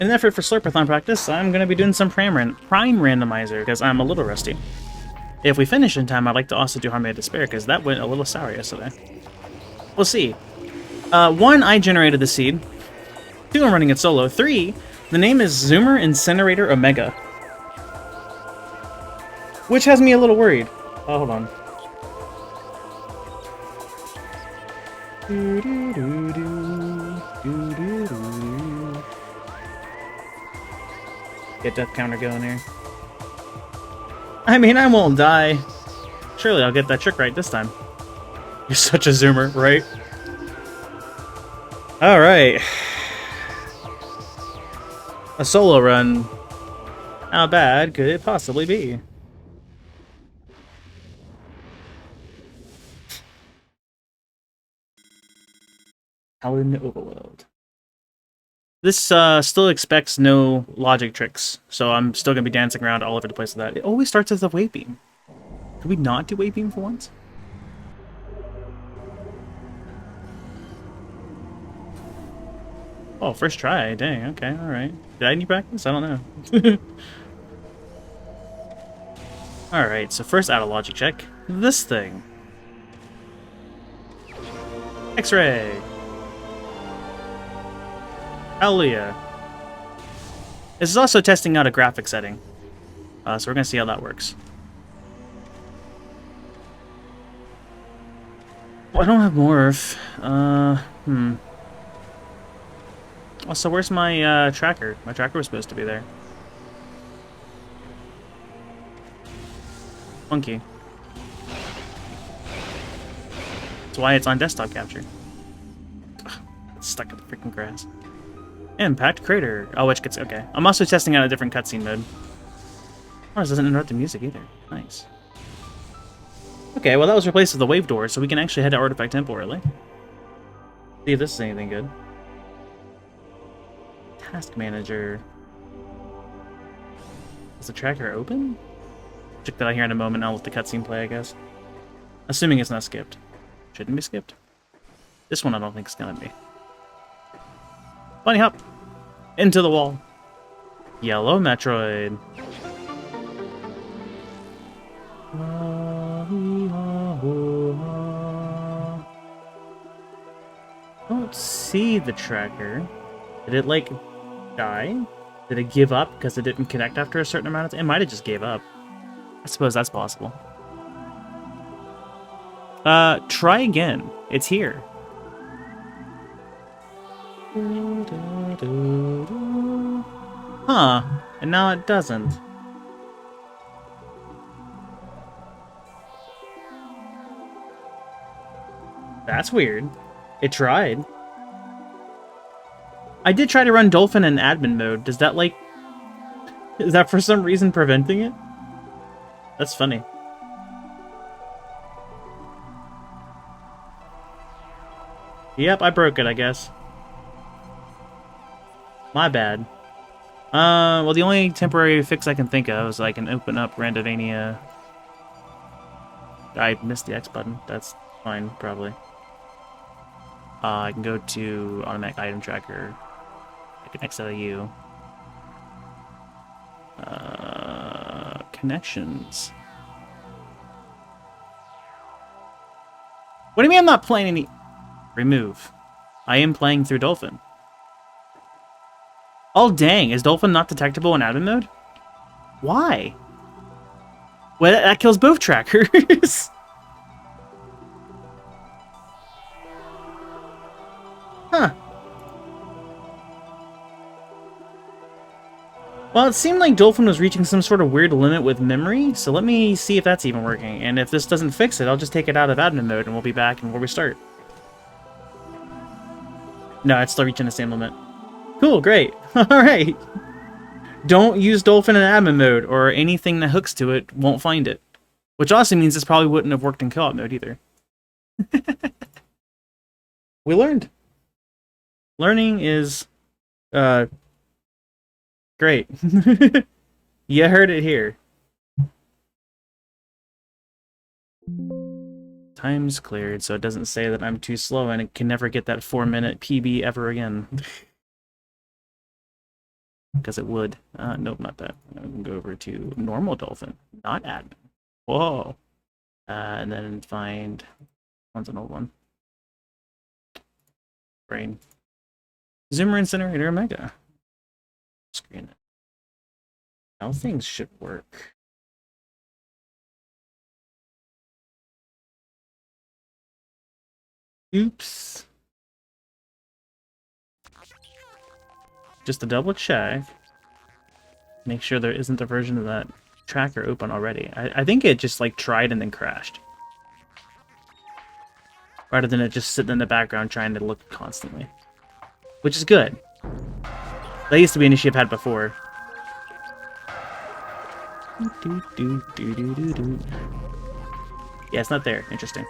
In an effort for Slurpathon practice, I'm going to be doing some Prime Randomizer, because I'm a little rusty. If we finish in time, I'd like to also do Harmony of Despair, because that went a little sour yesterday. We'll see. 1, I generated the seed. 2, I'm running it solo. 3, the name is Zoomer Incinerator Omega. Which has me a little worried. Oh, hold on. Get death counter going here. I mean, I won't die. Surely I'll get that trick right this time. You're such a zoomer, right? Alright. A solo run. How bad could it possibly be? Howlin' Overworld. This still expects no logic tricks, so I'm still going to be dancing around all over the place with that. It always starts with a wave beam. Could we not do wave beam for once? Oh, first try. Dang, okay, alright. Did I need practice? I don't know. Alright, so first out of logic check. This thing. X-ray! Hallelujah. This is also testing out a graphic setting. So we're gonna see how that works. Well, I don't have morph. Also, where's my tracker? My tracker was supposed to be there. Funky. That's why it's on desktop capture. Ugh, it's stuck in the freaking grass. Impact crater. Oh, which gets okay. I'm also testing out a different cutscene mode. Oh, this doesn't interrupt the music either. Nice. Okay, well that was replaced with the wave door, so we can actually head to Artifact Temple early. See if this is anything good. Task manager. Is the tracker open? Check that out here in a moment. I'll let the cutscene play, I guess. Assuming it's not skipped. Shouldn't be skipped. This one I don't think is gonna be. Bunny hop! Into the wall. Yellow Metroid. I don't see the tracker. Did it, like, die? Did it give up because it didn't connect after a certain amount of time? It might have just gave up. I suppose that's possible. Try again. It's here. Huh. And now it doesn't. That's weird. It tried. I did try to run Dolphin in admin mode. Does that, like... Is that for some reason preventing it? That's funny. Yep, I broke it, I guess. My bad. Well, the only temporary fix I can think of is I can open up Randovania. I missed the X button. That's fine, probably. I can go to automatic item tracker. I can X out of you. Connections. What do you mean I'm not playing any... Remove. I am playing through Dolphin. Oh, dang. Is Dolphin not detectable in admin mode? Why? Well, that kills both trackers. Huh. Well, it seemed like Dolphin was reaching some sort of weird limit with memory, so let me see if that's even working. And if this doesn't fix it, I'll just take it out of admin mode and we'll be back and where we start. No, it's still reaching the same limit. Cool, great. Alright. Don't use Dolphin in admin mode, or anything that hooks to it won't find it. Which also means this probably wouldn't have worked in co-op mode either. We learned. Learning is... great. You heard it here. Time's cleared, so it doesn't say that I'm too slow and it can never get that 4-minute PB ever again. because it would. Nope, not that. I'm gonna go over to normal dolphin, not admin. Whoa. And then find one's an old one. Brain. Zoomer incinerator Omega. Screen it. Now things should work. Oops. Just to double check. Make sure there isn't a version of that tracker open already. I think it just like tried and then crashed. Rather than it just sitting in the background trying to look constantly. Which is good. That used to be an issue I've had before. Yeah, it's not there. Interesting.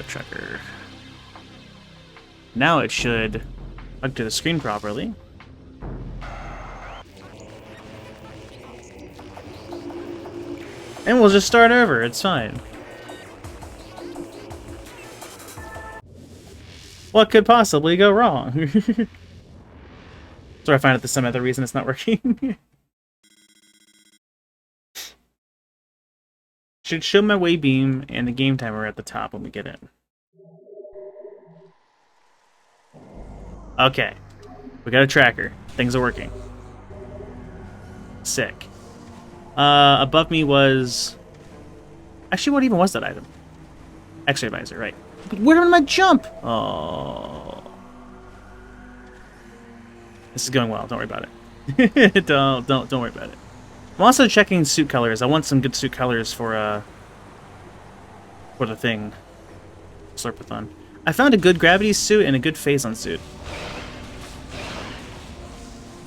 Tracker. Now it should hook to the screen properly. And we'll just start over. It's fine. What could possibly go wrong? So I find out there's some other reason it's not working. Should show my way beam and the game timer at the top when we get in. Okay. We got a tracker. Things are working. Sick. Above me was... Actually, what even was that item? X-ray visor, right. But where did my jump? Oh. This is going well. Don't worry about it. don't worry about it. I'm also checking suit colors. I want some good suit colors for the thing. Slurpathon. I found a good gravity suit and a good phazon suit.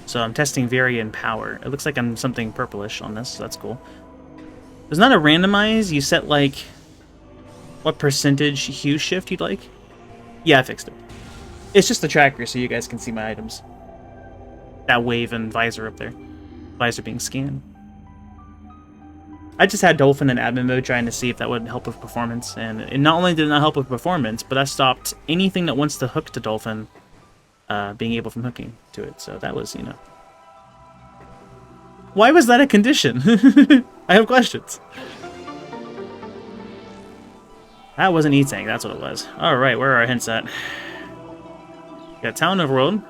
So I'm testing Varian power. It looks like I'm something purplish on this, so that's cool. There's not a randomize. You set like what percentage hue shift you'd like. Yeah, I fixed it. It's just the tracker so you guys can see my items. That wave and visor up there. Visor being scanned. I just had Dolphin in admin mode trying to see if that would help with performance, and not only did it not help with performance, but I stopped anything that wants to hook to Dolphin being able from hooking to it, so that was, you know. Why was that a condition? I have questions. That wasn't E-Tank, that's what it was. Alright, where are our hints at? Got Town Overworld.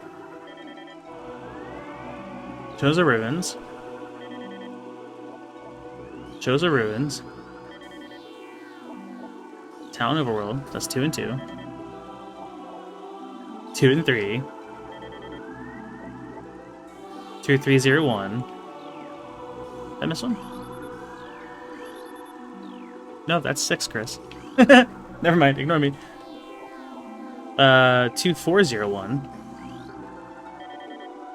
Choza Ruins. Choza Ruins. Town Overworld. That's 2 and 2. 2 and 3. 2301. Did I miss one? No, that's 6, Chris. Never mind, ignore me. 2401.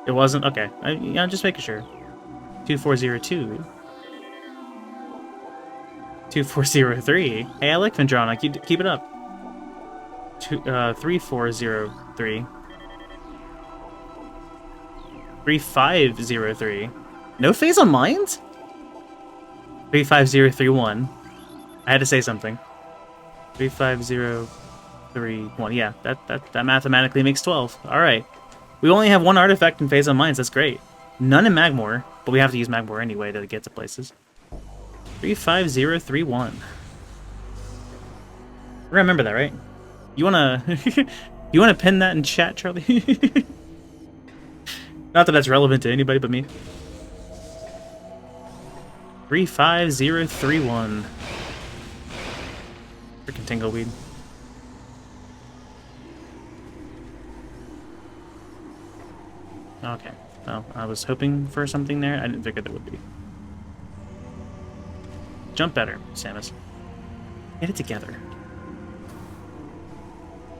It wasn't? Okay. I'm just making sure. 2402. 2403. Hey, I like Vendrana. Keep it up. 3403. 3503. No phase on mines? 35031. I had to say something. 35031. Yeah, that mathematically makes 12. Alright. We only have one artifact in phase on mines. That's great. None in Magmore, but we have to use Magmore anyway to get to places. 35031. Remember that, right? You wanna you wanna pin that in chat, Charlie? Not that that's relevant to anybody but me. 35031. Freaking Tingleweed. Okay. Well, I was hoping for something there. I didn't figure there would be. Jump better, Samus. Get it together.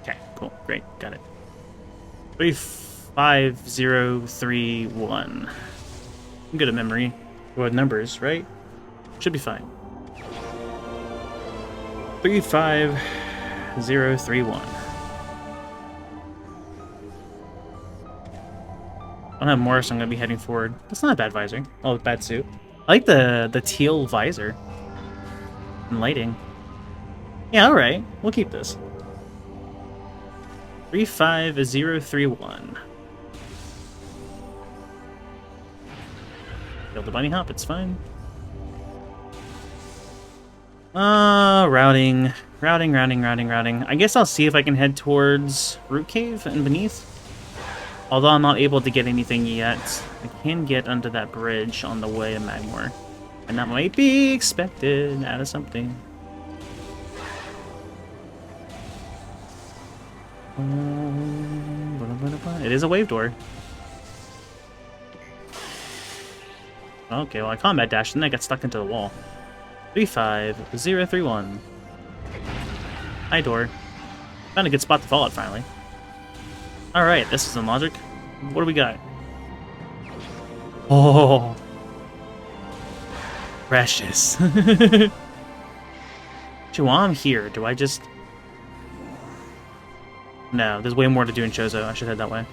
Okay, cool. Great. Got it. 35031. I'm good at memory. Well, numbers, right? Should be fine. 35031. I don't have more, so I'm gonna be heading forward. That's not a bad visor. Oh, bad suit. I like the teal visor. And lighting. Yeah, alright. We'll keep this. 35031. Kill the bunny hop, it's fine. Routing. I guess I'll see if I can head towards Root Cave and Beneath. Although I'm not able to get anything yet, I can get under that bridge on the way to Magmore. And that might be expected out of something. It is a wave door. Okay, well I combat dashed and then I got stuck into the wall. 35031. Hi, door. Found a good spot to fall at finally. Alright, this is some logic. What do we got? Oh, precious. While I'm here, do I just... No, there's way more to do in Chozo. I should head that way.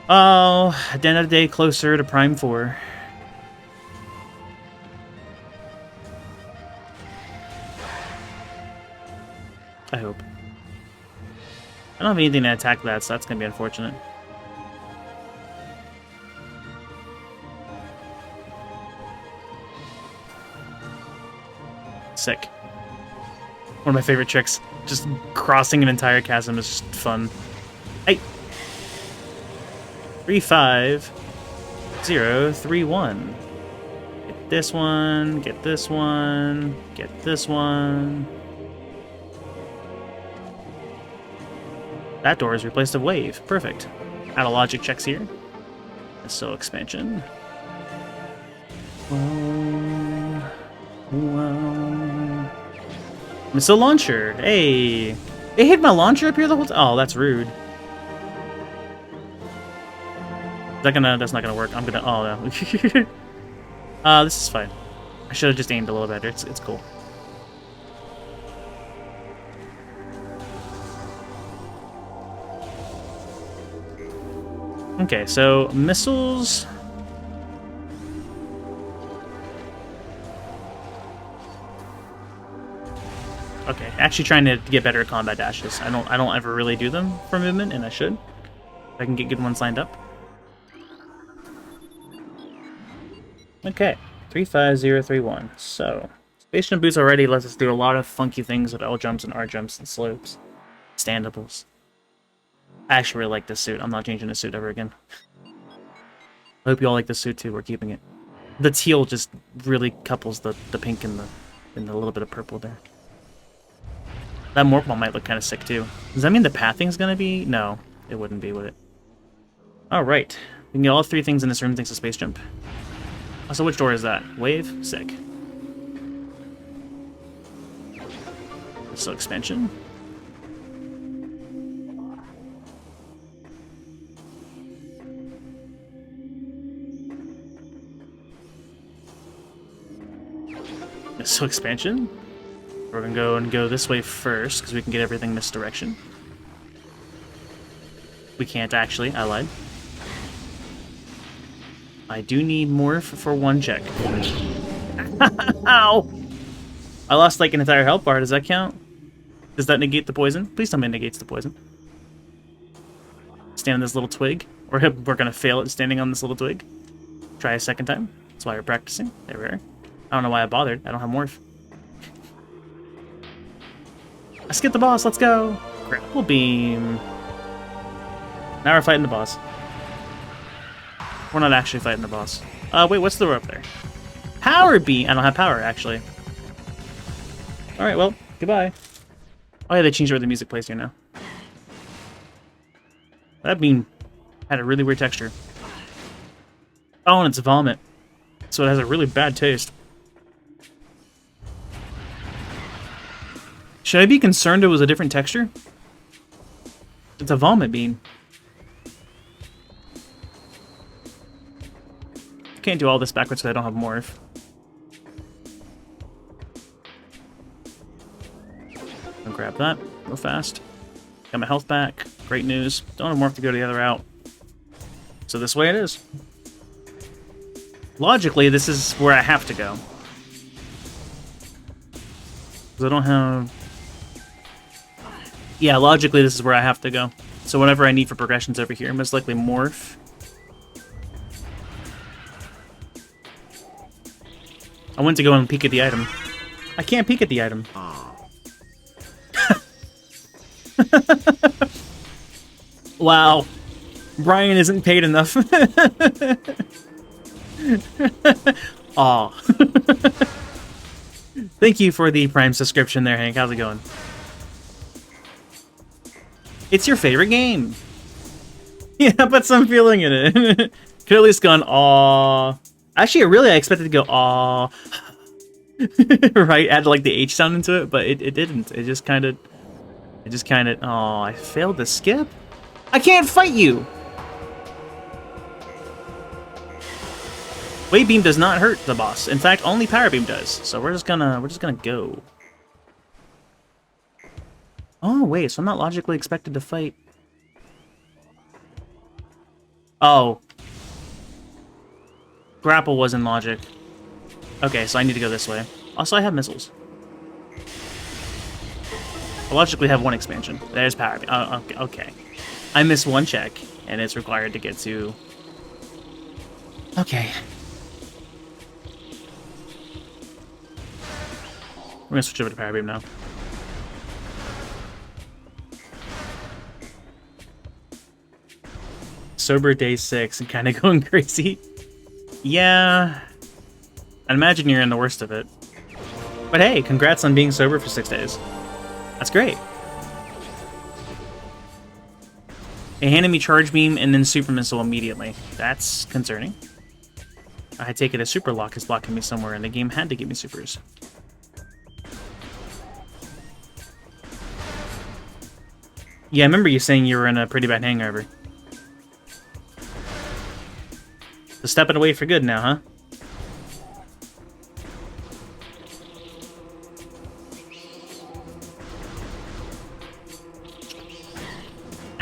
Oh, at the end of the day, closer to Prime 4. I hope. I don't have anything to attack that, so that's gonna be unfortunate. Sick. One of my favorite tricks. Just crossing an entire chasm is just fun. Hey! 35031. Get this one, get this one, get this one. That door is replaced with wave. Perfect. Out of logic checks here. So expansion. Wow. Missile launcher. Hey. They hit my launcher up here the whole time? Oh, that's rude. Is that gonna... That's not gonna work. I'm gonna... Oh, no. This is fine. I should have just aimed a little better. It's cool. Okay, so missiles... Okay, actually trying to get better at combat dashes. I don't ever really do them for movement, and I should. If I can get good ones lined up. Okay, 35031. So, Space Jump Boots already lets us do a lot of funky things with L jumps and R jumps and slopes. Standables. I actually really like this suit. I'm not changing this suit ever again. I hope you all like this suit too. We're keeping it. The teal just really couples the pink and the little bit of purple there. That Morph Ball might look kind of sick too. Does that mean the pathing's gonna be? No, it wouldn't be, would it? Alright. We can get all three things in this room thanks to Space Jump. So which door is that? Wave? Sick. So expansion. So expansion. We're gonna go this way first because we can get everything this direction. We can't actually. I lied. I do need more for one check. Ow! I lost like an entire health bar. Does that count? Does that negate the poison? Please tell me it negates the poison. Stand on this little twig. We're gonna fail at standing on this little twig. Try a second time. That's why we're practicing. There we are. I don't know why I bothered. I don't have morph. I skipped the boss. Let's go. Grapple beam. Now we're fighting the boss. We're not actually fighting the boss. Wait, what's the door up there? Power beam. I don't have power, actually. Alright, well, goodbye. Oh yeah, they changed where the music plays here now. That beam had a really weird texture. Oh, and it's vomit. So it has a really bad taste. Should I be concerned it was a different texture? It's a vomit beam. Can't do all this backwards because I don't have morph. I'll grab that real fast. Got my health back. Great news. Don't have morph to go the other route. So this way it is. Logically, this is where I have to go. Because I don't have... Yeah, logically this is where I have to go. So whatever I need for progressions over here, most likely morph. I went to go and peek at the item. I can't peek at the item. Wow. Brian isn't paid enough. Aw. Thank you for the Prime subscription there, Hank. How's it going? It's your favorite game. Yeah, put some feeling in it. Could at least gone, aw. Actually, I expected to go, aw. Right? Add like the H sound into it, but it didn't. It just kind of, aw, I failed to skip? I can't fight you! Wave Beam does not hurt the boss. In fact, only Power Beam does. So we're just gonna go. Oh wait, so I'm not logically expected to fight. Oh. Grapple was in logic. Okay, so I need to go this way. Also, I have missiles. I logically have one expansion. There's Power Beam. Oh, okay. I missed one check, and it's required to get to... Okay. We're gonna switch over to Power Beam now. Sober day 6 and kind of going crazy. Yeah. I'd imagine you're in the worst of it. But hey, congrats on being sober for 6 days. That's great. It handed me Charge Beam and then Super Missile immediately. That's concerning. I take it a Super Lock is blocking me somewhere, and the game had to give me supers. Yeah, I remember you saying you were in a pretty bad hangover. So stepping away for good now, huh?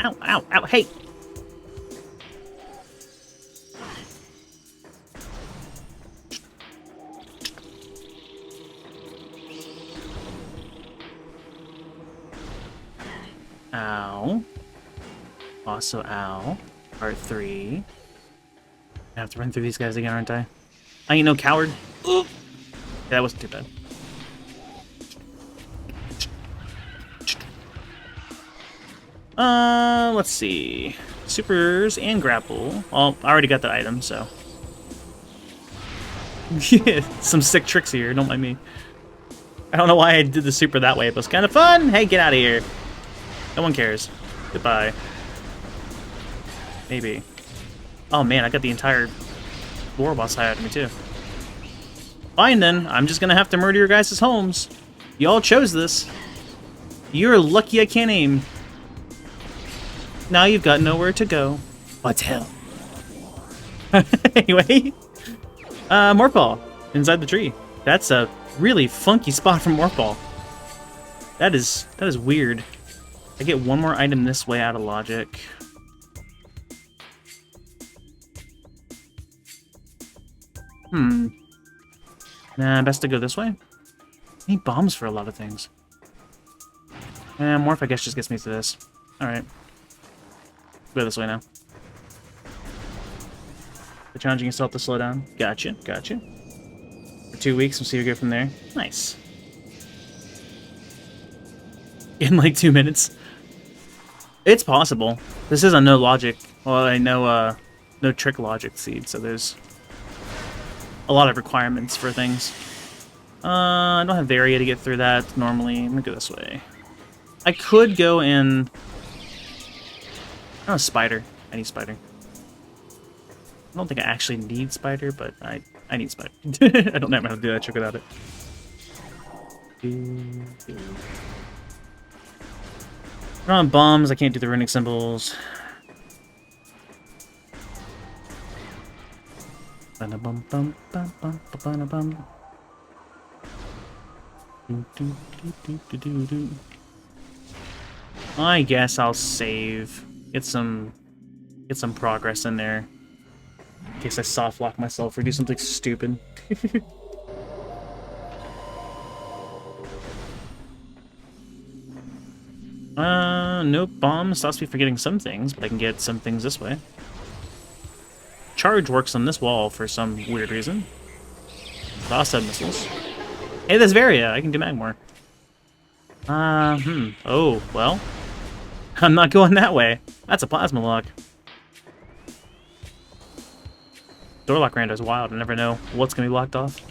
Ow, ow, ow, hey! Ow. Also, ow. Part 3. I have to run through these guys again, aren't I? I ain't no coward. Ooh. Yeah, that wasn't too bad. Let's see. Supers and grapple. Well, I already got the item, so. Yeah, some sick tricks here, don't mind me. I don't know why I did the super that way, but it's kind of fun! Hey, get out of here. No one cares. Goodbye. Maybe. Oh man, I got the entire war boss high out of me too. Fine then, I'm just gonna have to murder your guys' homes. Y'all chose this. You're lucky I can't aim. Now you've got nowhere to go. What hell? Anyway. Morphball. Inside the tree. That's a really funky spot from Morphball. That is weird. I get one more item this way out of logic. Nah, best to go this way. I need bombs for a lot of things. Morph, I guess, just gets me to this. Alright. Go this way now. You're challenging yourself to slow down. Gotcha, gotcha. For 2 weeks, we'll see where we go from there. Nice. In like 2 minutes. It's possible. This is a no logic. Well, I know, no trick logic seed, so there's a lot of requirements for things. I don't have Varia to get through that normally. I'm gonna go this way. I could go in... Oh, Spider. I need Spider. I don't think I actually need Spider, but I need Spider. I don't know how to do that trick without it. We're on bombs, I can't do the runic symbols. I guess I'll save. Get some progress in there. In case I soft lock myself or do something stupid. Nope. Bomb stops me from getting some things, but I can get some things this way. Charge works on this wall for some weird reason. I also have missiles. Hey, there's Varia. I can do Magmor. Oh, well. I'm not going that way. That's a plasma lock. Door lock Rando is wild. I never know what's going to be locked off.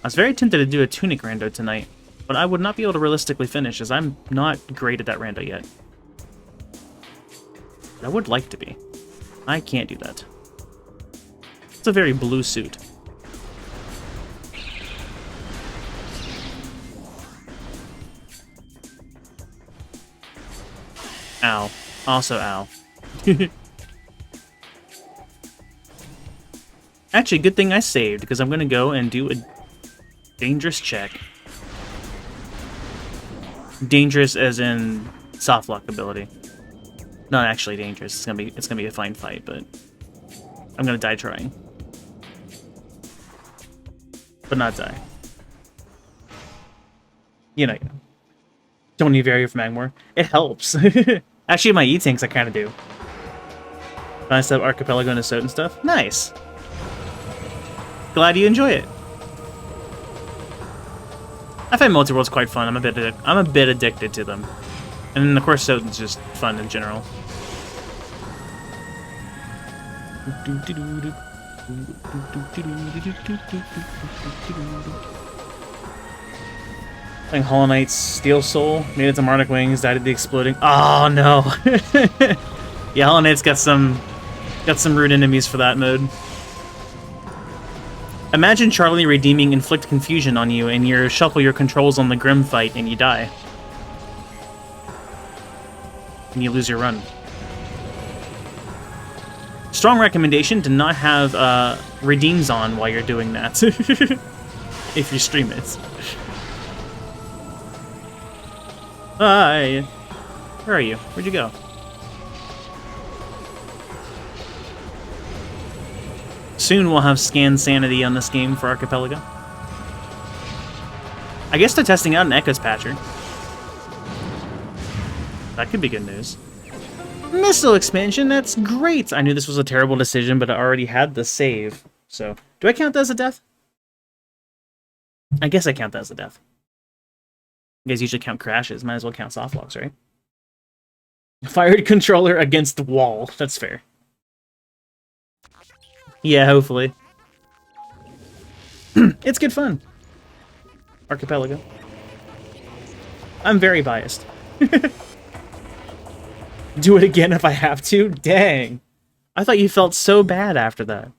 I was very tempted to do a Tunic Rando tonight, but I would not be able to realistically finish, as I'm not great at that Rando yet. I would like to be. I can't do that. It's a very blue suit. Ow. Also ow. Actually, good thing I saved, because I'm going to go and do a dangerous check. Dangerous as in soft lock ability. Not actually dangerous. It's gonna be a fine fight, but I'm gonna die trying. But not die. You know. Don't need Varia for Magmor. It helps. Actually, my E-Tanks I kind of do. I set up Archipelago and Assault and stuff. Nice. Glad you enjoy it. I find multi-worlds quite fun. I'm a bit addicted to them. And of course, Soten's just fun in general. Playing Hollow Knight's Steel Soul, made it to Mardic Wings, died at the exploding. Oh no! Yeah, Hollow Knight's got some rude enemies for that mode. Imagine Charlie redeeming Inflict Confusion on you, and you shuffle your controls on the Grim fight, and you die. And you lose your run. Strong recommendation to not have redeems on while you're doing that. If you stream it. Hi! Where are you? Where'd you go? Soon we'll have Scan Sanity on this game for Archipelago. I guess they're testing out an Echoes Patcher. That could be good news. Missile expansion, that's great! I knew this was a terrible decision, but I already had the save. So, do I count that as a death? I guess I count that as a death. You guys usually count crashes, might as well count softlocks, right? Fired controller against the wall, that's fair. Yeah, hopefully. It's good fun. Archipelago. I'm very biased. Do it again if I have to? Dang. I thought you felt so bad after that.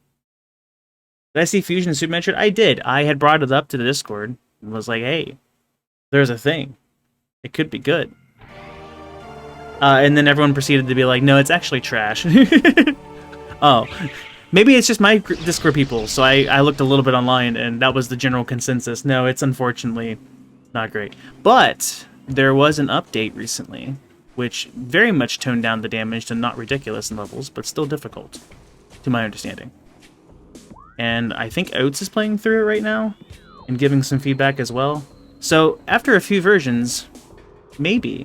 Did I see Fusion and Super Metroid? I did. I had brought it up to the Discord and was like, hey, there's a thing. It could be good. And then everyone proceeded to be like, no, it's actually trash. Oh. Maybe it's just my Discord people, so I looked a little bit online, and that was the general consensus. No, it's unfortunately not great. But there was an update recently, which very much toned down the damage to not ridiculous in levels, but still difficult, to my understanding. And I think Oats is playing through it right now, and giving some feedback as well. So, after a few versions, maybe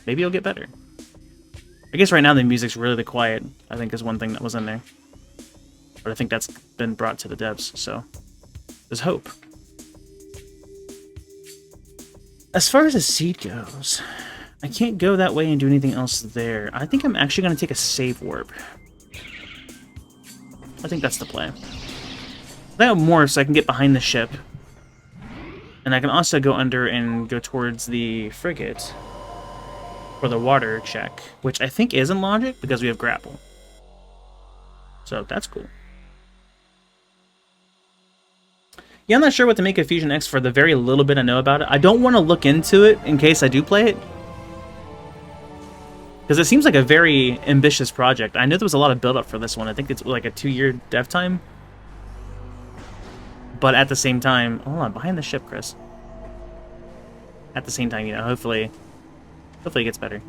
it'll get better. I guess right now the music's really quiet, I think is one thing that was in there. But I think that's been brought to the devs, so there's hope. As far as the seed goes, I can't go that way and do anything else there. I think I'm actually going to take a save warp. I think that's the play. I have more so I can get behind the ship. And I can also go under and go towards the frigate. For the water check, which I think is in logic because we have grapple. So that's cool. Yeah, I'm not sure what to make of Fusion X for the very little bit I know about it. I don't want to look into it in case I do play it. Because it seems like a very ambitious project. I know there was a lot of build-up for this one. I think it's like a 2-year dev time. But at the same time... Hold on, behind the ship, Chris. At the same time, you know, hopefully it gets better.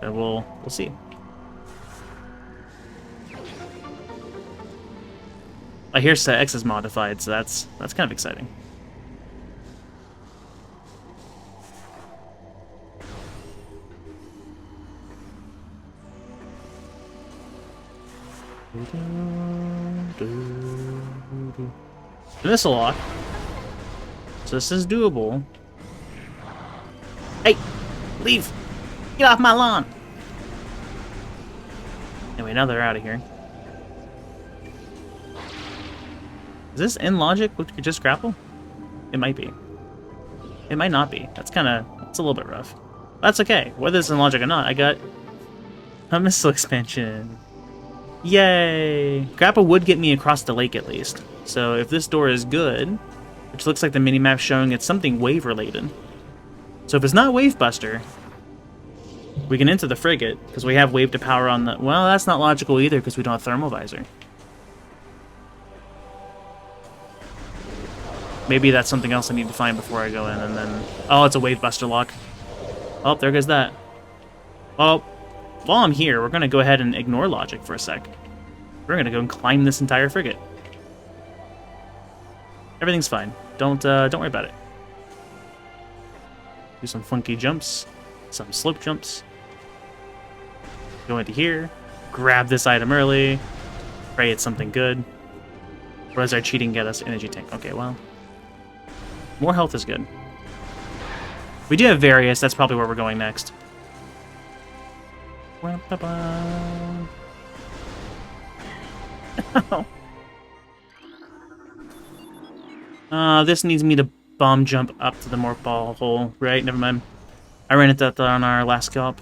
But we'll see. I hear set X is modified, so that's kind of exciting. Missile lock. So this is doable. Hey! Leave! Get off my lawn! Anyway, now they're out of here. Is this in logic with just grapple? It might be. It might not be. It's a little bit rough. That's okay. Whether it's in logic or not, I got a missile expansion. Yay! Grapple would get me across the lake at least. So if this door is good, which looks like the minimap showing it's something wave related. So if it's not Wave Buster, we can enter the frigate, because we have wave to power on the... Well, that's not logical either, because we don't have thermal visor. Maybe that's something else I need to find before I go in, and then... Oh, it's a Wave Buster lock. Oh, there goes that. Well, while I'm here, we're going to go ahead and ignore logic for a sec. We're going to go and climb this entire frigate. Everything's fine. Don't worry about it. Do some funky jumps. Some slope jumps. Go into here. Grab this item early. Pray it's something good. Or does our cheating get us energy tank? Okay, well. More health is good. We do have various. That's probably where we're going next. This needs me to bomb jump up to the morph ball hole, right? Never mind. I ran into that on our last co-op.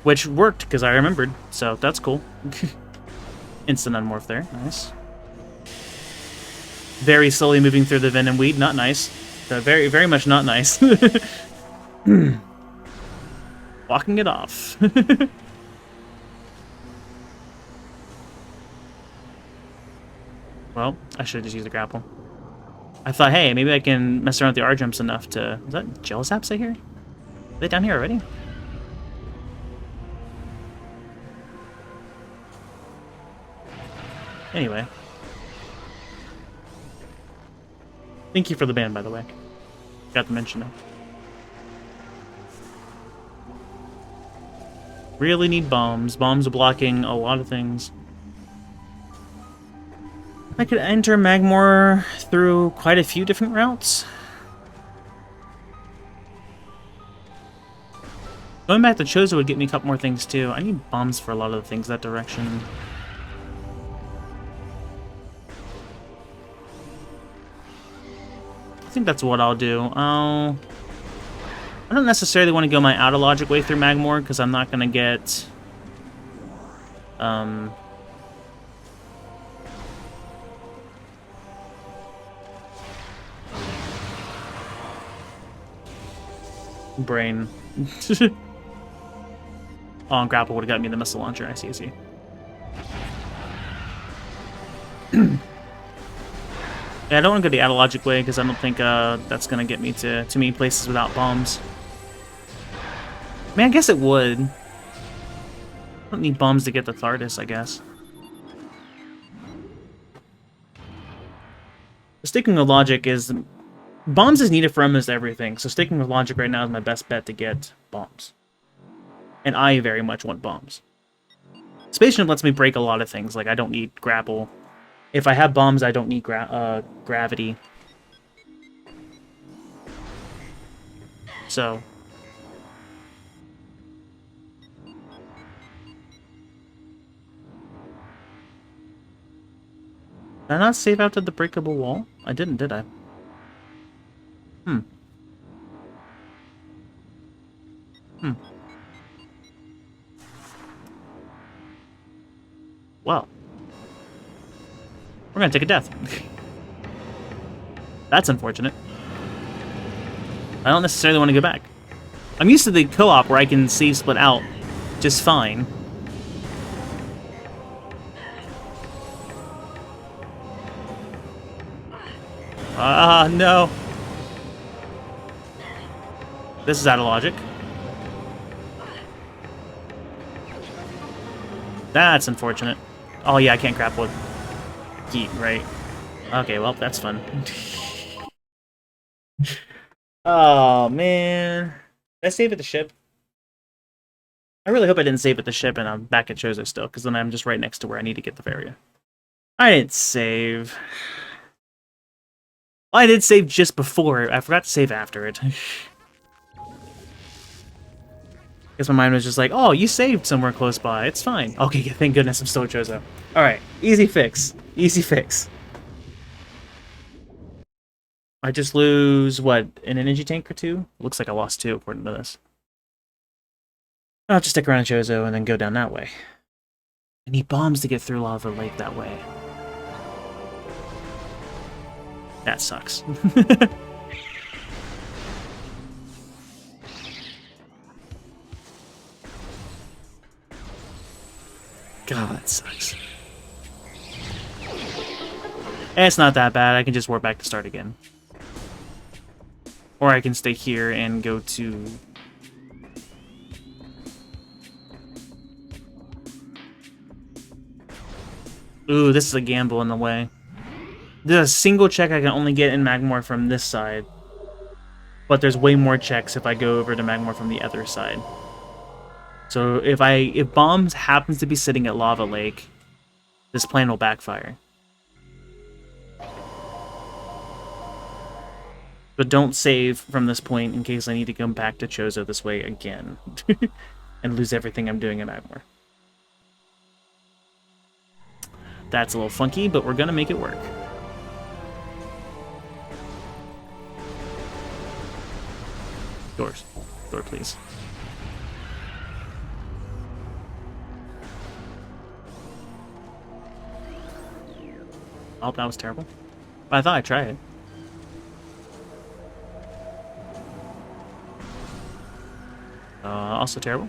Which worked, because I remembered, so that's cool. Instant unmorph there, nice. Very slowly moving through the venom weed, not nice. Very, very much not nice. Walking it off. Well, I should have just used the grapple. I thought, hey, maybe I can mess around with the R-jumps enough to... Is that Jealous Apps here? Are they down here already? Anyway. Thank you for the ban, by the way. Got to mention it. Really need bombs. Bombs are blocking a lot of things. I could enter Magmor through quite a few different routes. Going back to Chozo would get me a couple more things too. I need bombs for a lot of the things that direction. I think that's what I'll do. I don't necessarily want to go my out of logic way through Magmor because I'm not going to get... brain. Oh, and grapple would have got me the missile launcher. I see. Yeah, I don't want to go the out-of-logic way because I don't think that's going to get me to too many places without bombs. I mean, I guess it would. I don't need bombs to get the Thardus, I guess. Sticking with logic is... Bombs is needed for almost everything, so sticking with logic right now is my best bet to get bombs. And I very much want bombs. Space Jump lets me break a lot of things, like I don't need grapple. If I have bombs, I don't need gravity. So... Did I not save out to the breakable wall? I didn't, did I? Well. We're gonna take a death. That's unfortunate. I don't necessarily want to go back. I'm used to the co-op where I can save split out just fine. No. This is out of logic. That's unfortunate. Oh yeah, I can't grapple it. Yeet, right? Okay, well, that's fun. Oh, man. Did I save at the ship? I really hope I didn't save at the ship and I'm back at Chozo still, because then I'm just right next to where I need to get the Varia. I didn't save. Well, I did save just before. I forgot to save after it. Because my mind was just like, oh, you saved somewhere close by. It's fine. Okay, thank goodness I'm still at Chozo. Alright, easy fix. Easy fix. I just lose, what, an energy tank or two? Looks like I lost 2 according to this. I'll just stick around Chozo and then go down that way. I need bombs to get through Lava Lake that way. That sucks. God, that sucks. It's not that bad. I can just warp back to start again. Or I can stay here and go to... Ooh, this is a gamble in the way. There's a single check I can only get in Magmor from this side. But there's way more checks if I go over to Magmor from the other side. So if Bombs happens to be sitting at Lava Lake, this plan will backfire. But don't save from this point in case I need to come back to Chozo this way again. And lose everything I'm doing in Magmor. That's a little funky, but we're gonna make it work. Doors. Door, please. Oh, that was terrible. But I thought I'd try it. Also terrible.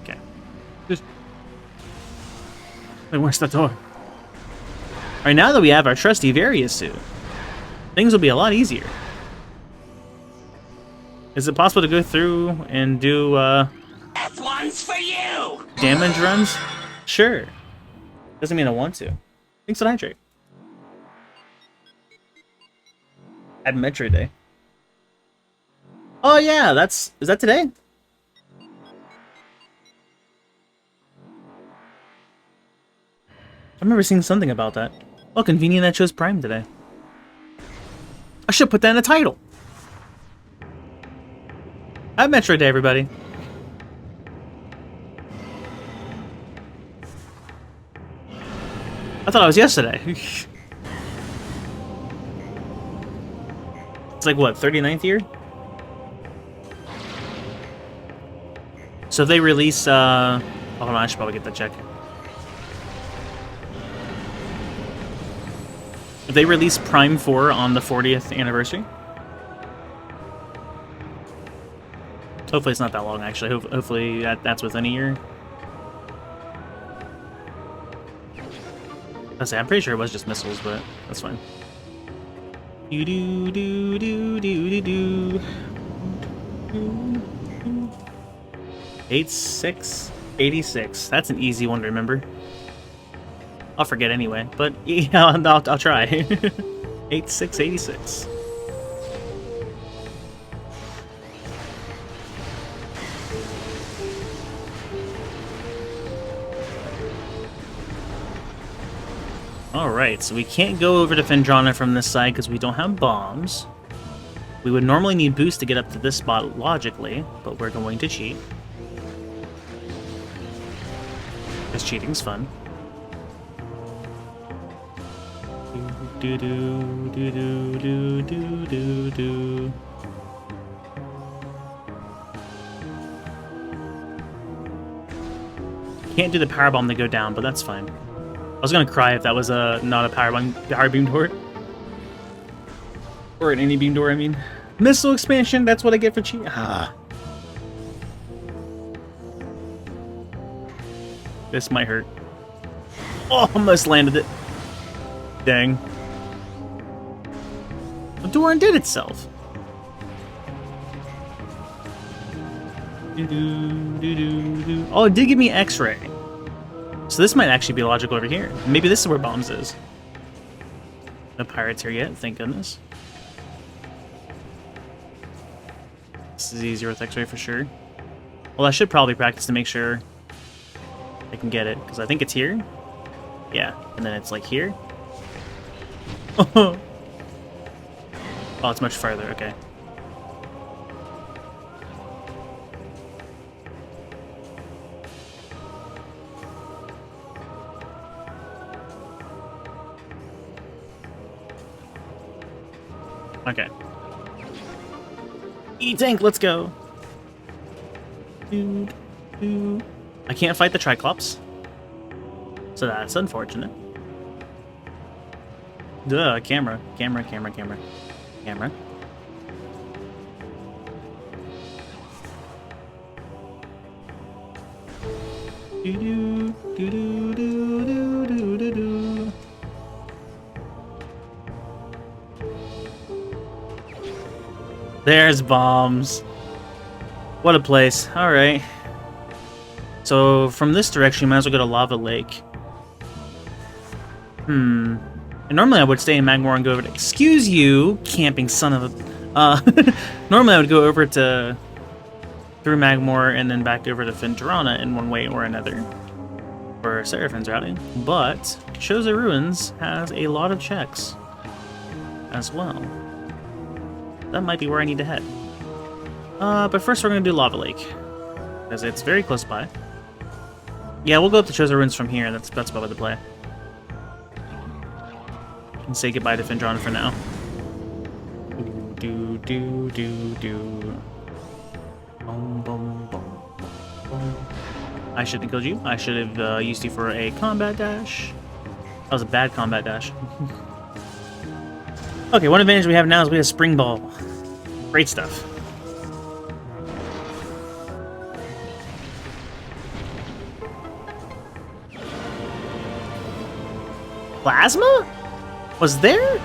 Okay. Just... Wait, where's the door? Alright, now that we have our trusty Varia suit, things will be a lot easier. Is it possible to go through and do, F1's for you! damage runs? Sure. Doesn't mean I want to. Thanks for hydrate. At Metroid Day. Oh yeah, is that today? I remember seeing something about that. Oh, convenient that chose Prime today. I should put that in the title. Happy Metroid Day, everybody. I thought it was yesterday. It's like, what, 39th year? So if they release, hold on, I should probably get that check. If they release Prime 4 on the 40th anniversary. Hopefully it's not that long, actually. Hopefully that's within a year. I'm pretty sure it was just missiles, but that's fine. 86. That's an easy one to remember. I'll forget anyway, but yeah, I'll try. 8686. Alright, so we can't go over to Phendrana from this side because we don't have bombs. We would normally need boost to get up to this spot logically, but we're going to cheat. Because cheating's fun. Do do do do do do do do. Can't do the power bomb to go down, but that's fine. I was gonna cry if that was not a power beam door. Or an any beam door, I mean. Missile expansion, that's what I get for cheating. Ah. This might hurt. Oh, almost landed it. Dang. The door undid itself. Oh, it did give me X-ray. So this might actually be logical over here. Maybe this is where bombs is. No pirates here yet, thank goodness. This is easier with X-ray for sure. Well, I should probably practice to make sure I can get it, because I think it's here. Yeah, and then it's like here. Oh, it's much farther, okay. Okay. E-tank, let's go. I can't fight the Triclops. So that's unfortunate. Duh, camera. Camera. There's bombs. What a place. Alright. So, from this direction, you might as well go to Lava Lake. And normally I would stay in Magmore and go over to... Excuse you, camping son of a... normally I would go over to... through Magmore and then back over to Fendrana in one way or another. For Seraphine's routing. But, Choza Ruins has a lot of checks. As well. That might be where I need to head. But first we're going to do Lava Lake. Because it's very close by. Yeah, we'll go up to Choza Ruins from here. That's probably the play. And say goodbye to Fendrana for now. Do. Boom, boom, boom, boom. I shouldn't have killed you. I should have used you for a combat dash. That was a bad combat dash. Okay, one advantage we have now is we have Spring Ball. Great stuff. Plasma? Was there?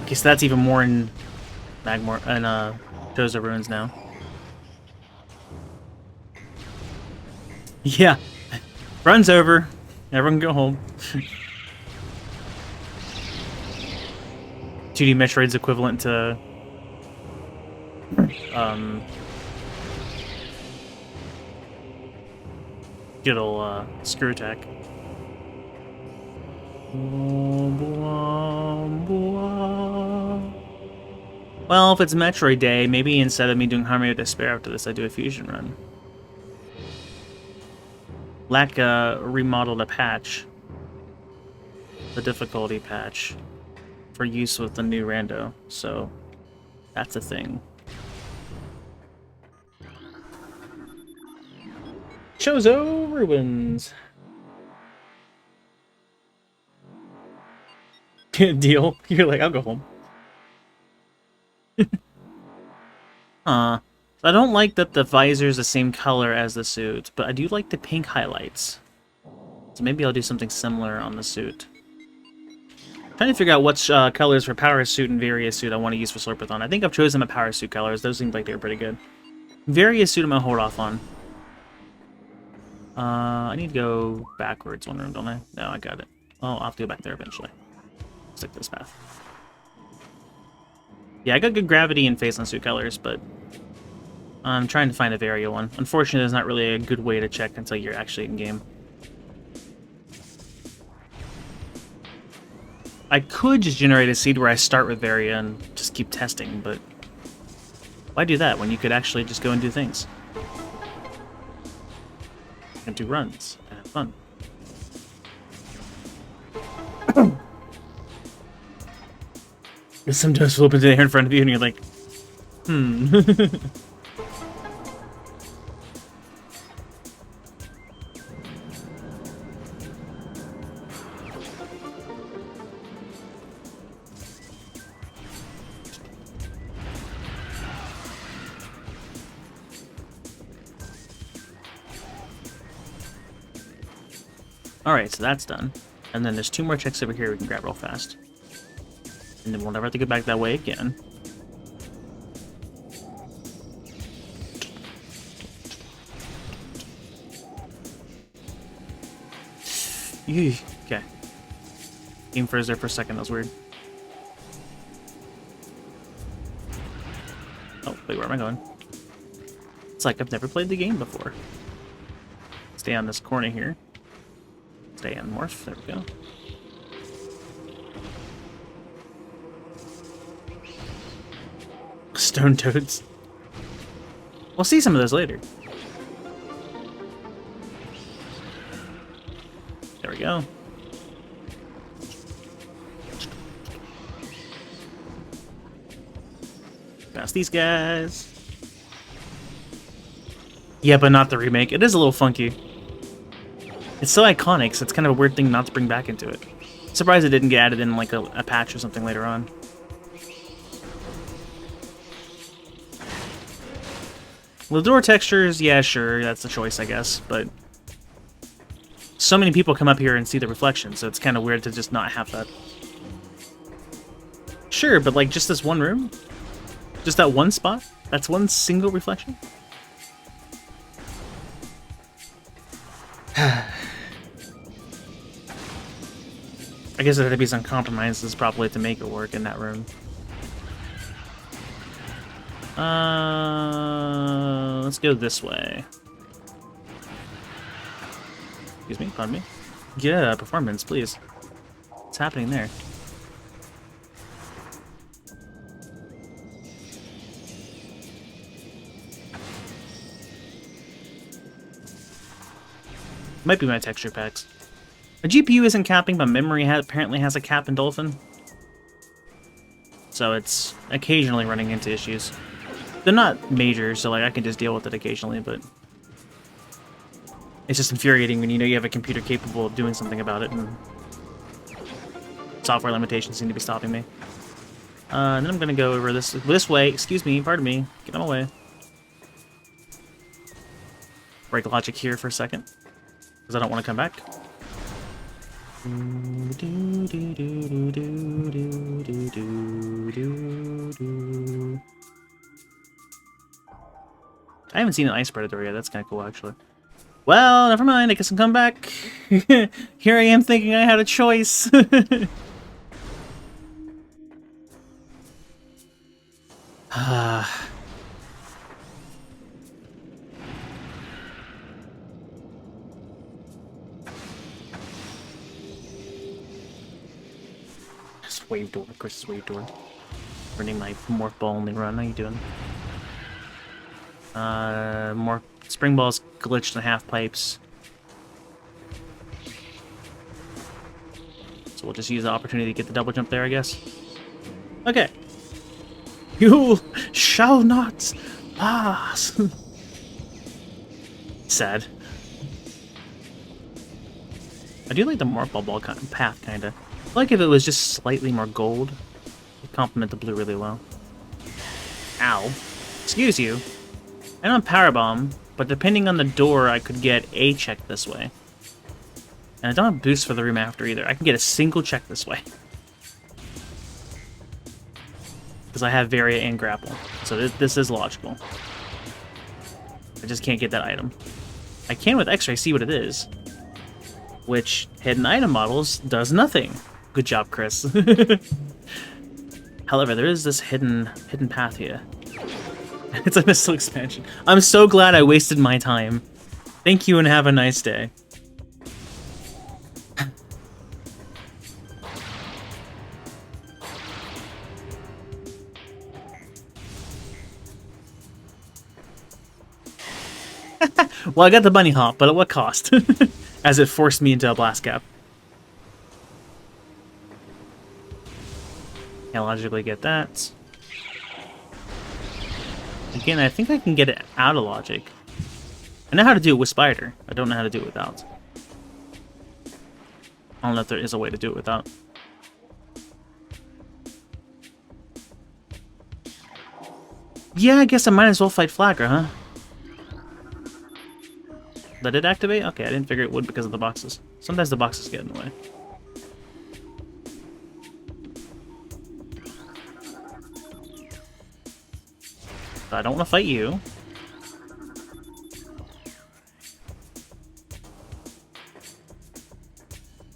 Okay, so that's even more in Magmore and Choza Ruins now. Yeah. Run's over. Everyone go home. 2D Metroid's equivalent to good old screw attack. Well, if it's Metroid Day, maybe instead of me doing Harmony of Despair after this, I do a fusion run. Lack remodeled a patch. The difficulty patch. For use with the new Rando, so that's a thing. Chozo Ruins. Deal. You're like, I'll go home. I don't like that the visor is the same color as the suit, but I do like the pink highlights. So maybe I'll do something similar on the suit. Trying to figure out what colors for Power Suit and Various Suit I want to use for Slurpathon. I think I've chosen my Power Suit colors. Those seem like they were pretty good. Various Suit I'm going to hold off on. I need to go backwards one room, don't I? No, I got it. Oh, I'll have to go back there eventually. Stick to this path. Yeah, I got good gravity and face on suit colors, but I'm trying to find a Varia one. Unfortunately, there's not really a good way to check until you're actually in-game. I could just generate a seed where I start with Varia and just keep testing, but why do that when you could actually just go and do things? And do runs and have fun. Some doors will open to the air in front of you and you're like, Alright, so that's done. And then there's two more checks over here we can grab real fast. And then we'll never have to go back that way again. Ew, okay. Game froze there for a second, that was weird. Oh, wait, where am I going? It's like I've never played the game before. Stay on this corner here. Stay on morph, there we go. Stone toads. We'll see some of those later. There we go. Pass these guys. Yeah, but not the remake. It is a little funky. It's so iconic, so it's kind of a weird thing not to bring back into it. Surprised it didn't get added in like a patch or something later on. The door textures, yeah, sure, that's a choice, I guess, but so many people come up here and see the reflection, so it's kind of weird to just not have that. Sure, but like just this one room? Just that one spot? That's one single reflection? I guess it had to be some compromises probably to make it work in that room. Let's go this way. Excuse me, pardon me. Yeah, performance, please. What's happening there? Might be my texture packs. My GPU isn't capping, but memory apparently has a cap in Dolphin. So it's occasionally running into issues. They're not major, so like I can just deal with it occasionally, but it's just infuriating when you know you have a computer capable of doing something about it, and software limitations seem to be stopping me. And then I'm gonna go over this way. Excuse me, pardon me. Get out of my way. Break logic here for a second, because I don't want to come back. I haven't seen an ice predator yet. That's kind of cool, actually. Well, never mind. I guess I'll come back. Here I am thinking I had a choice. Just wave door. Of course, it's wave door. Running my morph ball only run. How you doing? More spring balls glitched in half pipes. So we'll just use the opportunity to get the double jump there, I guess. Okay. You shall not pass. Sad. I do like the morph ball kind of path, kinda. I like if it was just slightly more gold. It complement the blue really well. Ow. Excuse you. I don't power bomb, but depending on the door, I could get a check this way. And I don't have boost for the room after either. I can get a single check this way. Because I have Varia and Grapple. So this is logical. I just can't get that item. I can with X-Ray see what it is. Which, hidden item models does nothing. Good job, Chris. However, there is this hidden path here. It's a missile expansion. I'm so glad I wasted my time. Thank you and have a nice day. Well, I got the bunny hop, but at what cost? As it forced me into a blast cap. Can't logically get that. Again, I think I can get it out of logic. I know how to do it with Spider. I don't know how to do it without. I don't know if there is a way to do it without. Yeah, I guess I might as well fight Flagger, huh? That did activate? Okay, I didn't figure it would because of the boxes. Sometimes the boxes get in the way. So I don't want to fight you.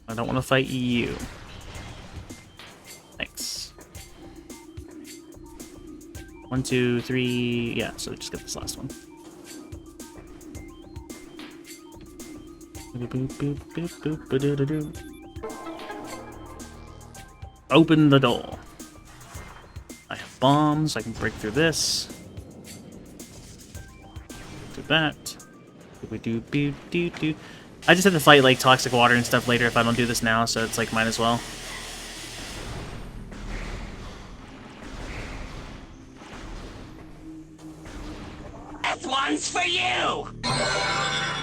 I don't want to fight you. Thanks. 1, 2, 3. Yeah, so just get this last one. Open the door. I have bombs. I can break through this. Do that. I just have to fight like toxic water and stuff later if I don't do this now, so it's like might as well. That one's for you!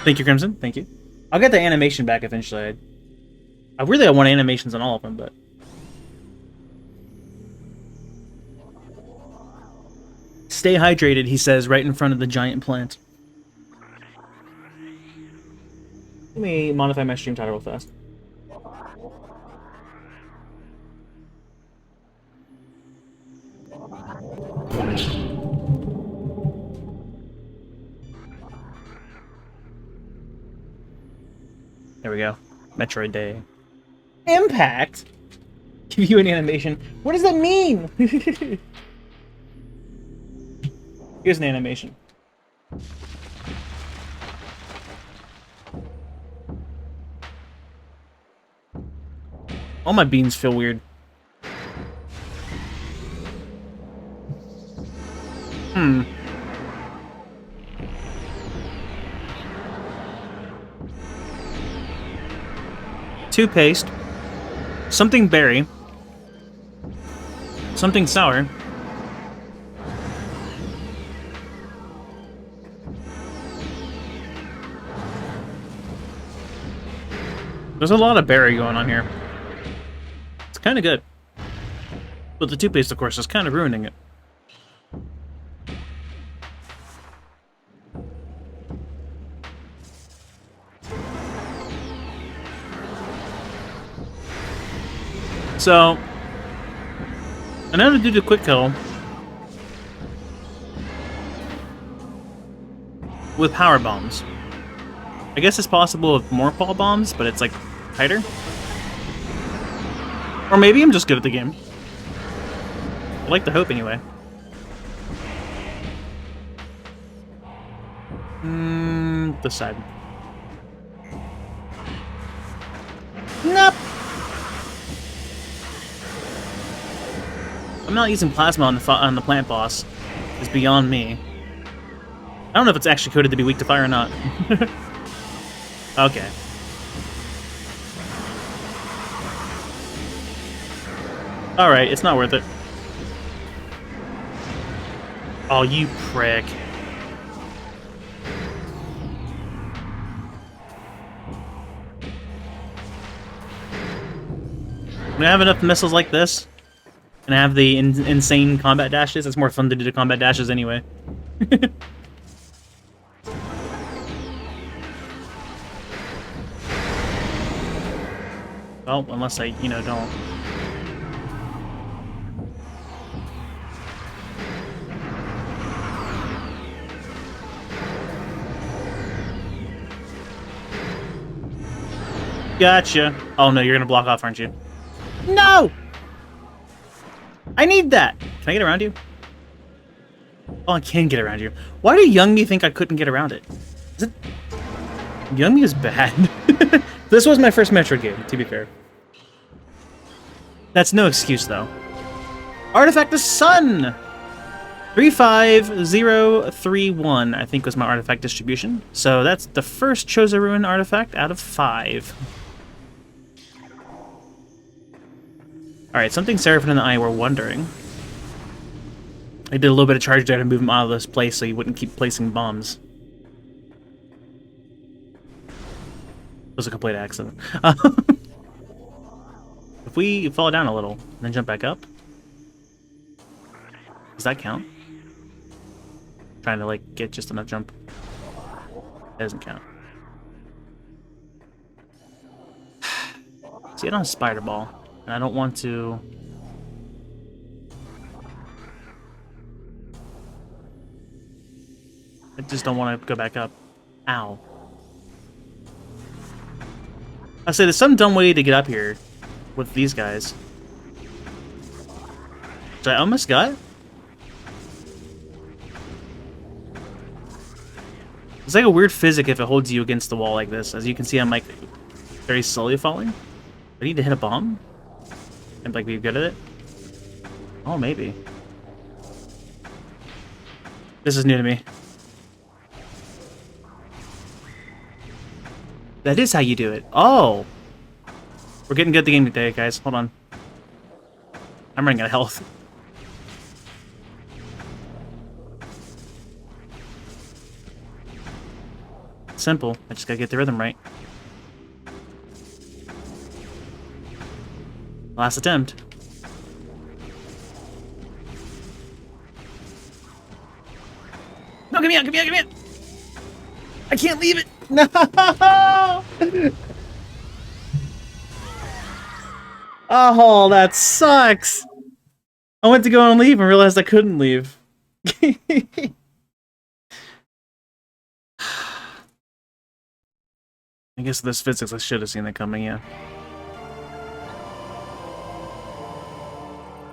Thank you, Crimson. Thank you. I'll get the animation back eventually. I really want animations on all of them, but... Stay hydrated, he says, right in front of the giant plant. Let me modify my stream title real fast. There we go. Metroid Day. Impact? Give you an animation. What does that mean? Here's an animation. All my beans feel weird. Toothpaste. Something berry. Something sour. There's a lot of berry going on here. It's kind of good. But the toothpaste, of course, is kind of ruining it. So, I know how to do the quick kill with power bombs. I guess it's possible with more power bombs, but it's like tighter. Or maybe I'm just good at the game. I like to hope anyway. This side. Nope. I'm not using plasma on the plant boss. It's beyond me. I don't know if it's actually coded to be weak to fire or not. Okay. Alright, it's not worth it. Oh, you prick. When I have enough missiles like this, and I have the insane combat dashes, it's more fun to do the combat dashes anyway. Well, unless I, you know, don't. Gotcha. Oh no, you're gonna block off, aren't you? No! I need that! Can I get around you? Oh, I can get around you. Why do Young Me think I couldn't get around it? Is it... Young Me is bad. This was my first Metroid game, to be fair. That's no excuse, though. Artifact of Sun! 35031, I think, was my artifact distribution. So that's the first Chozo Ruin artifact out of 5. Alright, something Seraphim and I were wondering. I did a little bit of charge there to move him out of this place so he wouldn't keep placing bombs. It was a complete accident. If we fall down a little and then jump back up, does that count? Trying to like get just enough jump. That doesn't count. See, I don't have Spider Ball, and I don't want to. I just don't want to go back up. Ow. I say there's some dumb way to get up here with these guys. Which I almost got. It's like a weird physics if it holds you against the wall like this. As you can see, I'm like very slowly falling. I need to hit a bomb and like be good at it. Oh, maybe. This is new to me. That is how you do it. Oh! We're getting good at the game today, guys. Hold on. I'm running out of health. Simple. I just gotta get the rhythm right. Last attempt. No, get me out, get me out, get me out! I can't leave it! No! Oh, that sucks! I went to go and leave and realized I couldn't leave. I guess this physics, I should have seen that coming, yeah.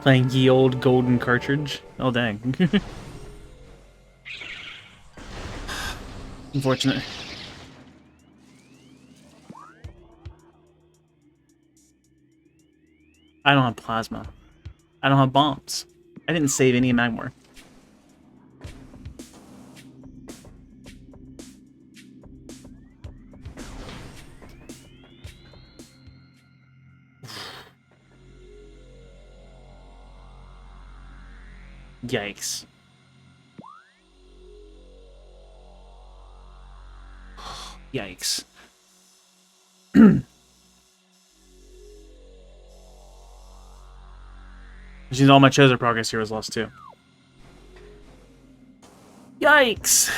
Playing ye old golden cartridge. Oh, dang. Unfortunate. I don't have plasma. I don't have bombs. I didn't save any Magmor. Yikes. Yikes. Which means all my Choser progress here was lost too. Yikes!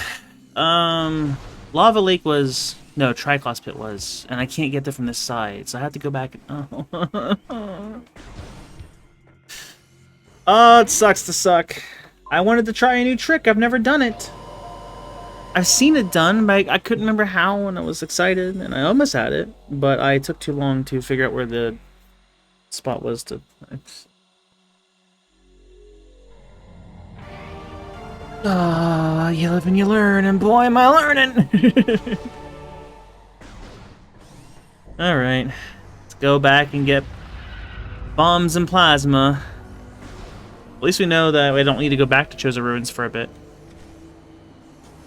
Lava Lake was... No, Triclops Pit was. And I can't get there from this side, so I have to go back and... Oh. Oh, it sucks to suck. I wanted to try a new trick. I've never done it. I've seen it done, but I couldn't remember how, and I was excited, and I almost had it, but I took too long to figure out where the spot was to... Ah, you live and you learn, and boy am I learning! Alright, let's go back and get bombs and plasma. At least we know that we don't need to go back to Chosen Ruins for a bit.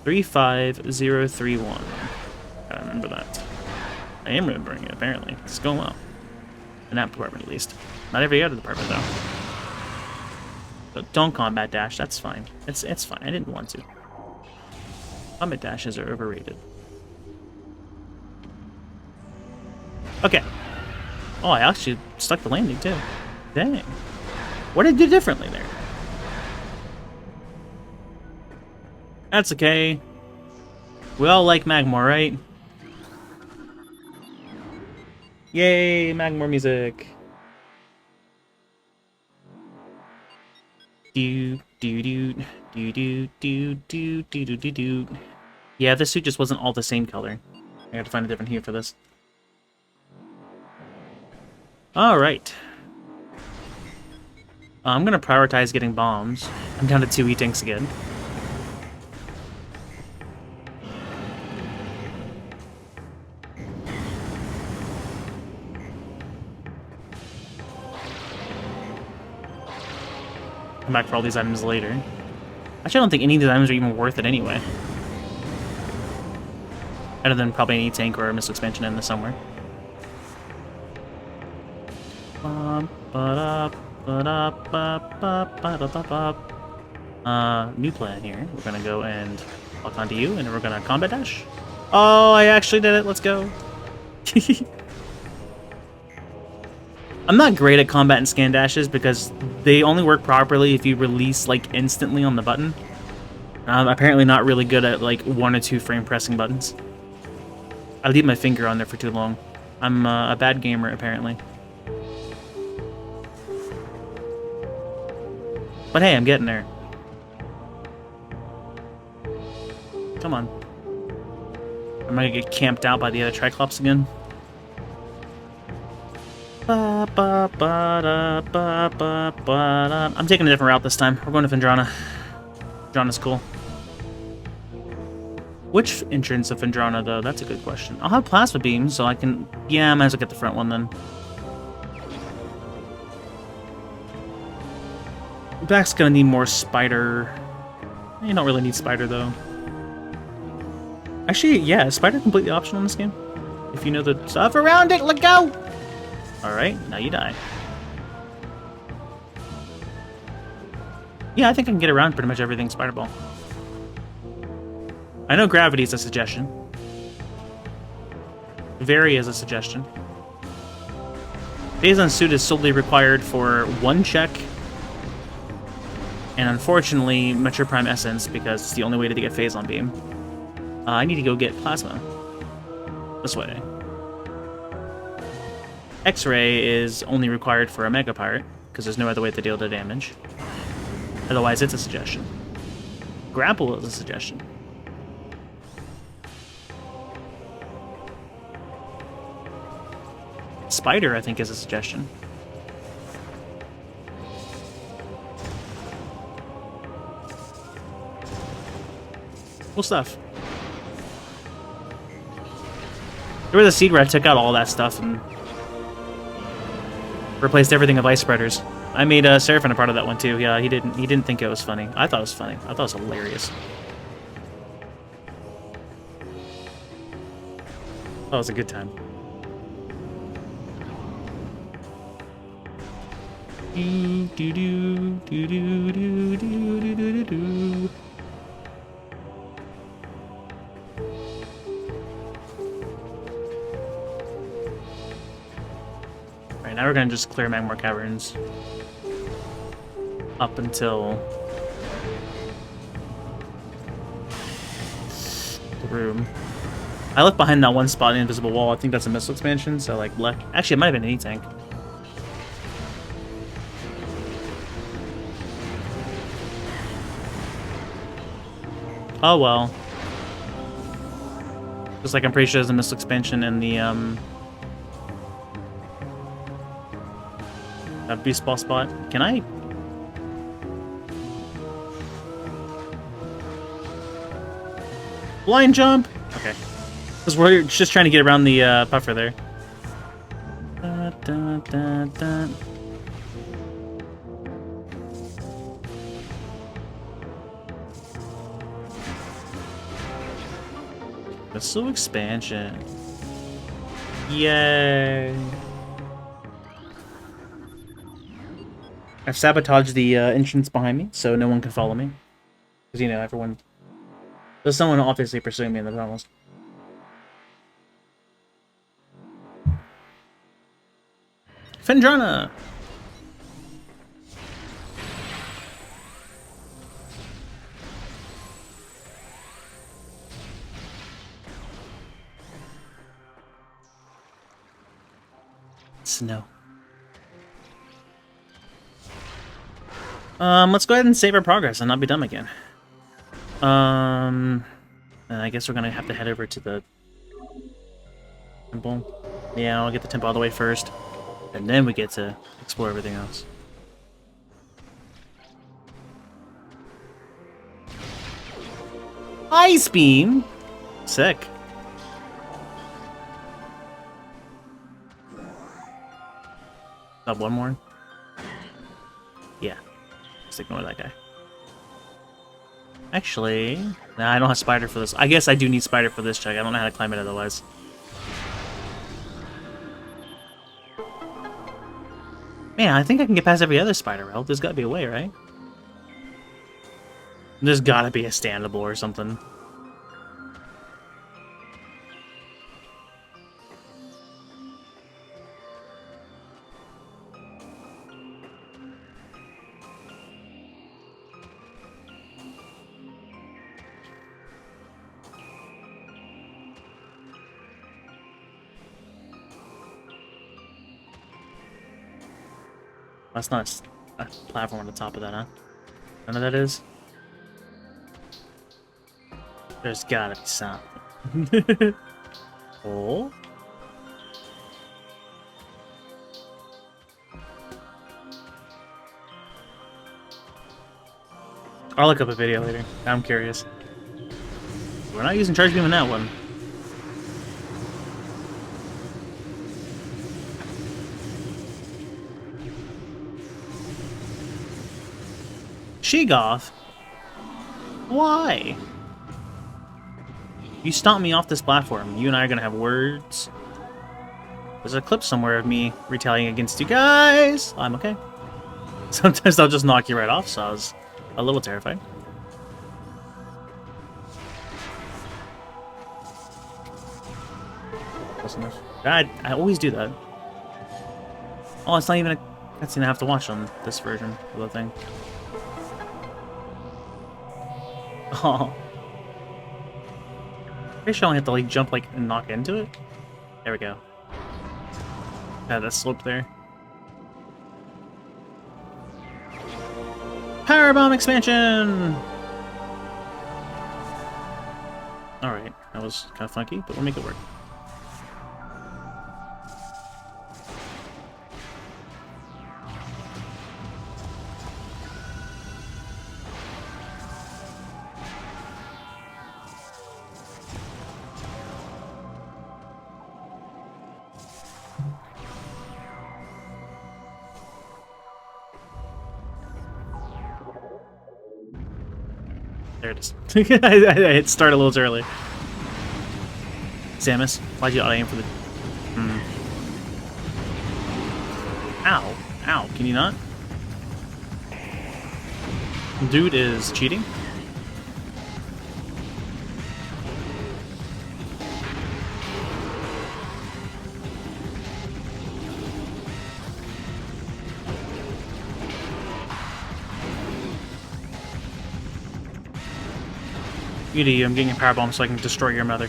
35031. Gotta remember that. I am remembering it, apparently. It's going well. The nap department, at least. Not every other department, though. But don't combat dash, that's fine. It's fine, I didn't want to. Combat dashes are overrated. Okay. Oh, I actually stuck the landing, too. Dang. What did I do differently there? That's okay. We all like Magmor, right? Yay, Magmor music. Do do do do do do do do do do do. Yeah, this suit just wasn't all the same color. I had to find a different hue for this. All right. I'm gonna prioritize getting bombs. I'm down to 2 E-tanks again. Come back for all these items later. Actually, I don't think any of these items are even worth it anyway. Other than probably an E-tank or a missile expansion in there somewhere. New plan here. We're gonna go and lock onto you, and then we're gonna combat dash. Oh, I actually did it. Let's go. I'm not great at combat and scan dashes because they only work properly if you release like instantly on the button. I'm apparently not really good at like 1 or 2 frame pressing buttons. I leave my finger on there for too long. I'm a bad gamer apparently. But hey, I'm getting there. Come on. Am I gonna get camped out by the other Triclops again? I'm taking a different route this time. We're going to Vendrana. Vendrana's cool. Which entrance of Vendrana, though? That's a good question. I'll have Plasma Beam, so I can... Yeah, I might as well get the front one, then. Back's gonna need more Spider. You don't really need Spider, though. Actually, yeah, is Spider completely optional in this game? If you know the stuff around it, let go! Alright, now you die. Yeah, I think I can get around pretty much everything Spider Ball. I know Gravity is a suggestion. Vary is a suggestion. Phase on Suit is solely required for one check. And unfortunately, Metroid Prime Essence, because it's the only way to get Phase on Beam. I need to go get Plasma. This way. X-Ray is only required for a Mega Pirate, because there's no other way to deal the damage. Otherwise, it's a suggestion. Grapple is a suggestion. Spider, I think, is a suggestion. Cool stuff. There was a seed where I took out all that stuff and replaced everything with ice spreaders. I made Seraphim a part of that one too. Yeah, he didn't think it was funny. I thought it was funny. I thought it was hilarious. Oh, it was a good time. Do do do do do do do do do. Alright, now we're gonna just clear Magmar Caverns up until the room. I left behind that one spot in the invisible wall. I think that's a missile expansion, so like left. Actually, it might have been an E-Tank. Oh well. Just like I'm pretty sure there's a missile expansion in the beast ball spot. Can I? Blind jump. Okay. Because we're just trying to get around the puffer there. Da, da, da, da. Missile expansion. Yay. I've sabotaged the entrance behind me, so no one can follow me. Because, you know, everyone... There's someone obviously pursuing me in the tunnels. Phendrana! Snow. Let's go ahead and save our progress and not be dumb again. And I guess we're gonna have to head over to the temple. Yeah, I'll get the temple all the way first, and then we get to explore everything else. Ice beam! Sick. Up one more? Yeah. Just ignore that guy. Actually... Nah, I don't have spider for this. I guess I do need spider for this check. I don't know how to climb it otherwise. Man, I think I can get past every other spider route. There's gotta be a way, right? There's gotta be a standable or something. That's not a platform on the top of that, huh? None of that is? There's gotta be something. Oh? I'll look up a video later. I'm curious. We're not using charge beam in that one. Sheegoth? Why? You stomped me off this platform. You and I are gonna have words. There's a clip somewhere of me retaliating against you guys. I'm okay. Sometimes they'll just knock you right off, so I was a little terrified. Close enough. I always do that. Oh, it's not even a cutscene I have to watch on this version of the thing. Oh. Pretty sure I only have to like jump like and knock into it. There we go. Yeah, that slope there. Power bomb expansion! Alright, that was kind of funky, but we'll make it work. There it is. I hit start a little too early. Samus, why'd you auto-aim for the... Ow. Ow, can you not? Dude is cheating. You do you, I'm getting a power bomb so I can destroy your mother.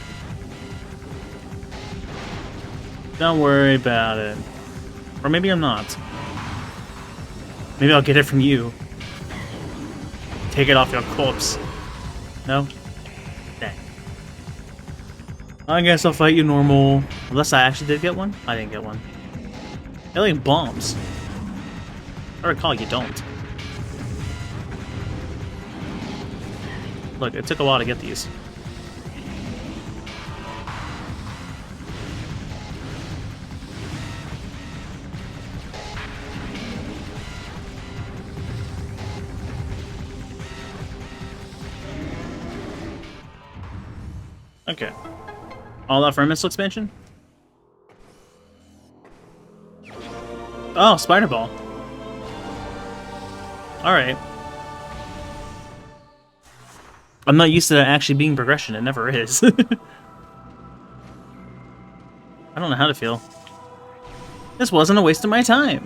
Don't worry about it. Or maybe I'm not. Maybe I'll get it from you. Take it off your corpse. No? Dang. I guess I'll fight you normal. Unless I actually did get one? I didn't get one. They're like bombs. I recall you don't. Look, it took a while to get these. Okay. All that for a missile expansion? Oh, Spider Ball. Alright. I'm not used to that actually being progression. It never is. I don't know how to feel. This wasn't a waste of my time.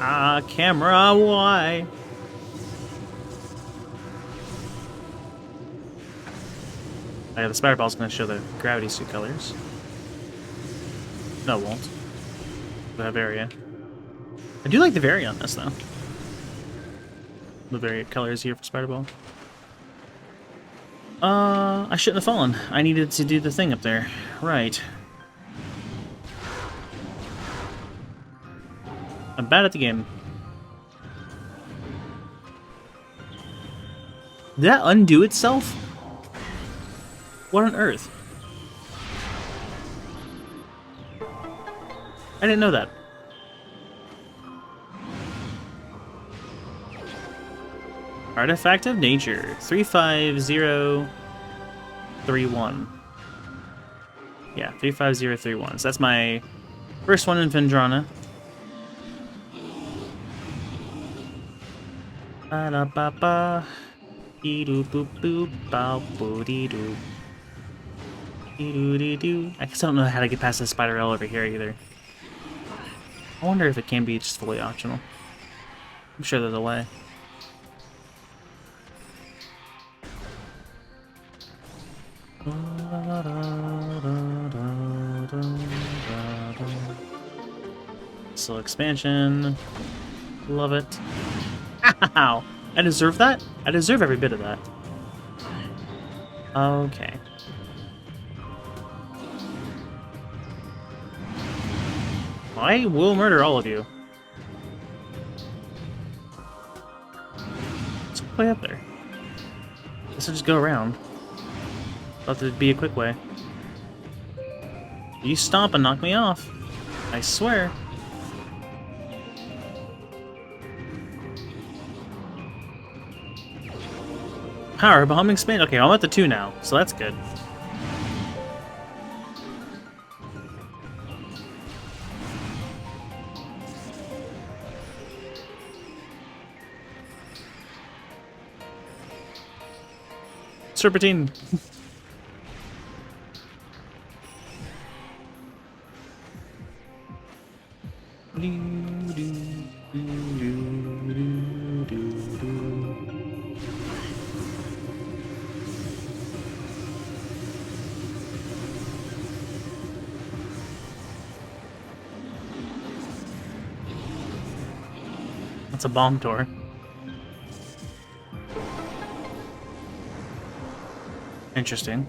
Ah, camera, why? Oh, yeah, the Spider Ball's gonna show the gravity suit colors. No, it won't. The area. I do like the vary on this, though. The variant colors here for Spider Ball. I shouldn't have fallen. I needed to do the thing up there. Right. I'm bad at the game. Did that undo itself? What on earth? I didn't know that. Artifact of Nature, 35031. Yeah, 35031. So that's my first one in Vendrana. Ba-da-ba-ba. Dee-doo-boop-boop. Bow-boo-dee-doo. Dee-doo-dee-doo. I guess I don't know how to get past the spider rail over here either. I wonder if it can be just fully optional. I'm sure there's a way. So expansion, love it. Ow! I deserve that? I deserve every bit of that. Okay. I will murder all of you. Let's play up there. Guess I'll just go around. Thought there'd be a quick way. You stomp and knock me off. I swear. Power bombing spin? Okay, I'm at the 2 now, so that's good. Serpentine. That's a bomb door. Interesting.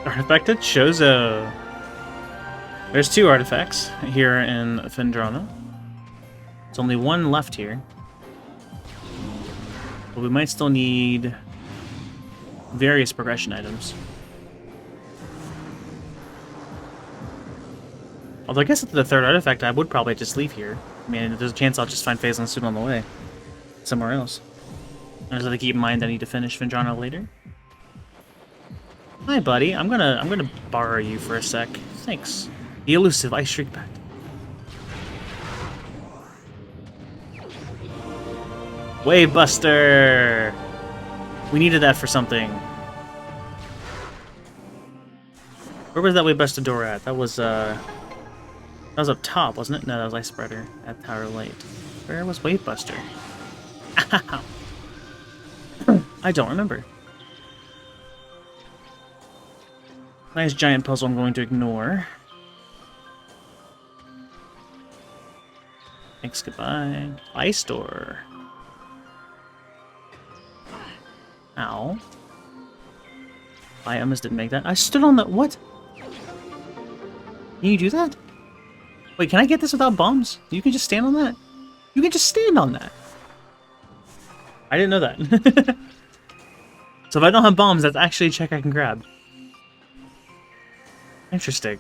Artifacted Chozo. There's 2 artifacts here in Fendrana. There's only 1 left here. But we might still need various progression items. Although I guess at the 3rd artifact I would probably just leave here. I mean, there's a chance I'll just find Phazon soon on the way. Somewhere else. I just have to keep in mind I need to finish Fendrana later. Hi, buddy. I'm gonna borrow you for a sec. Thanks. The elusive Ice Shriek Pact. Wave Buster! We needed that for something. Where was that Wave Buster door at? That was up top, wasn't it? No, that was Ice Spreader at Tower Light. Where was Wave Buster? I don't remember. Nice giant puzzle I'm going to ignore. Thanks, goodbye. Ice door. Ow. I almost didn't make that. I stood on the... What? Can you do that? Wait, can I get this without bombs? You can just stand on that? You can just stand on that. I didn't know that. So if I don't have bombs, that's actually a check I can grab. Interesting.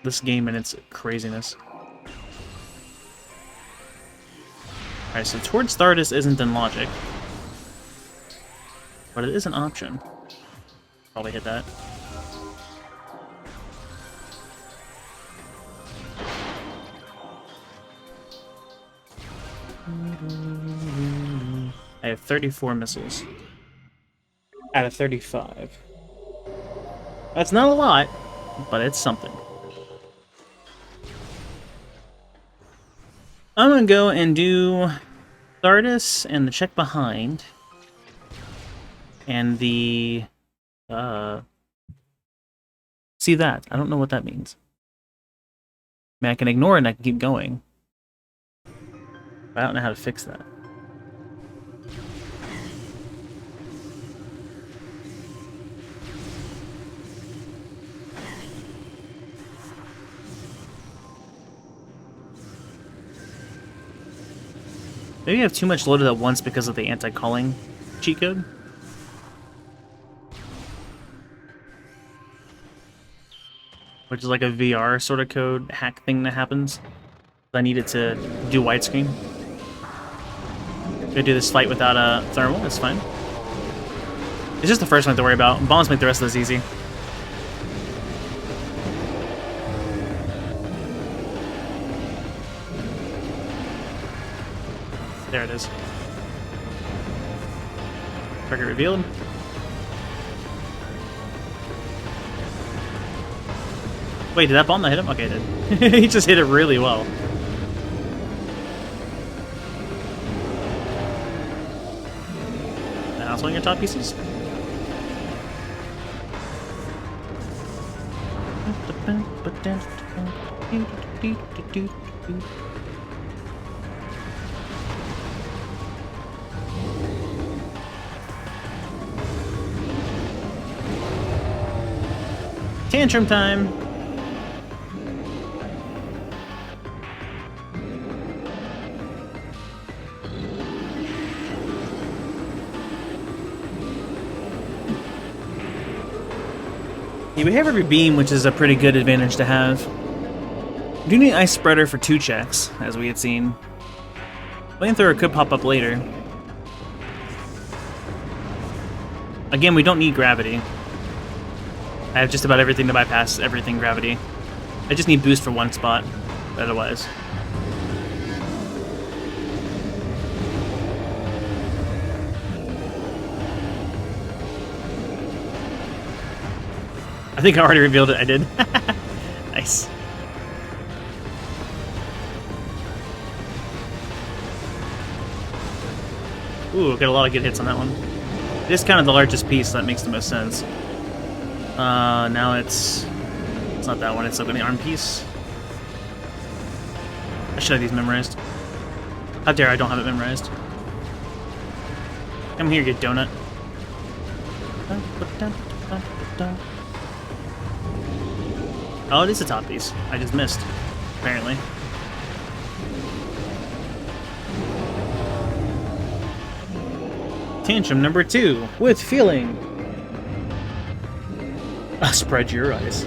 This game and its craziness. Alright, so towards Stardust isn't in logic. But it is an option. Probably hit that. I have 34 missiles. Out of 35. That's not a lot, but it's something. I'm gonna go and do Stardust and the check behind. And the... See that? I don't know what that means. I mean, I can ignore it and I can keep going. But I don't know how to fix that. Maybe I have too much loaded at once because of the anti-calling cheat code. Which is like a VR sort of code hack thing that happens. I need it to do widescreen. Gonna do this fight without a thermal, that's fine. It's just the first one to worry about. Bombs make the rest of this easy. There it is. Target revealed. Wait, did that bomb not hit him? Okay, it did. He just hit it really well. Now swing your top pieces. Tantrum time! Yeah, we have every beam, which is a pretty good advantage to have. We do need Ice Spreader for 2 checks, as we had seen. Flamethrower could pop up later. Again, we don't need Gravity. I have just about everything to bypass everything Gravity. I just need Boost for 1 spot, otherwise. I think I already revealed it. I did. Nice. Ooh, got a lot of good hits on that one. It is kind of the largest piece, so that makes the most sense. Now it's not that one. It's up in the arm piece. I should have these memorized. How dare I don't have it memorized? Come here, you donut. Oh, it is a top piece. I just missed, apparently. Tantrum number 2, with feeling. Spread your eyes.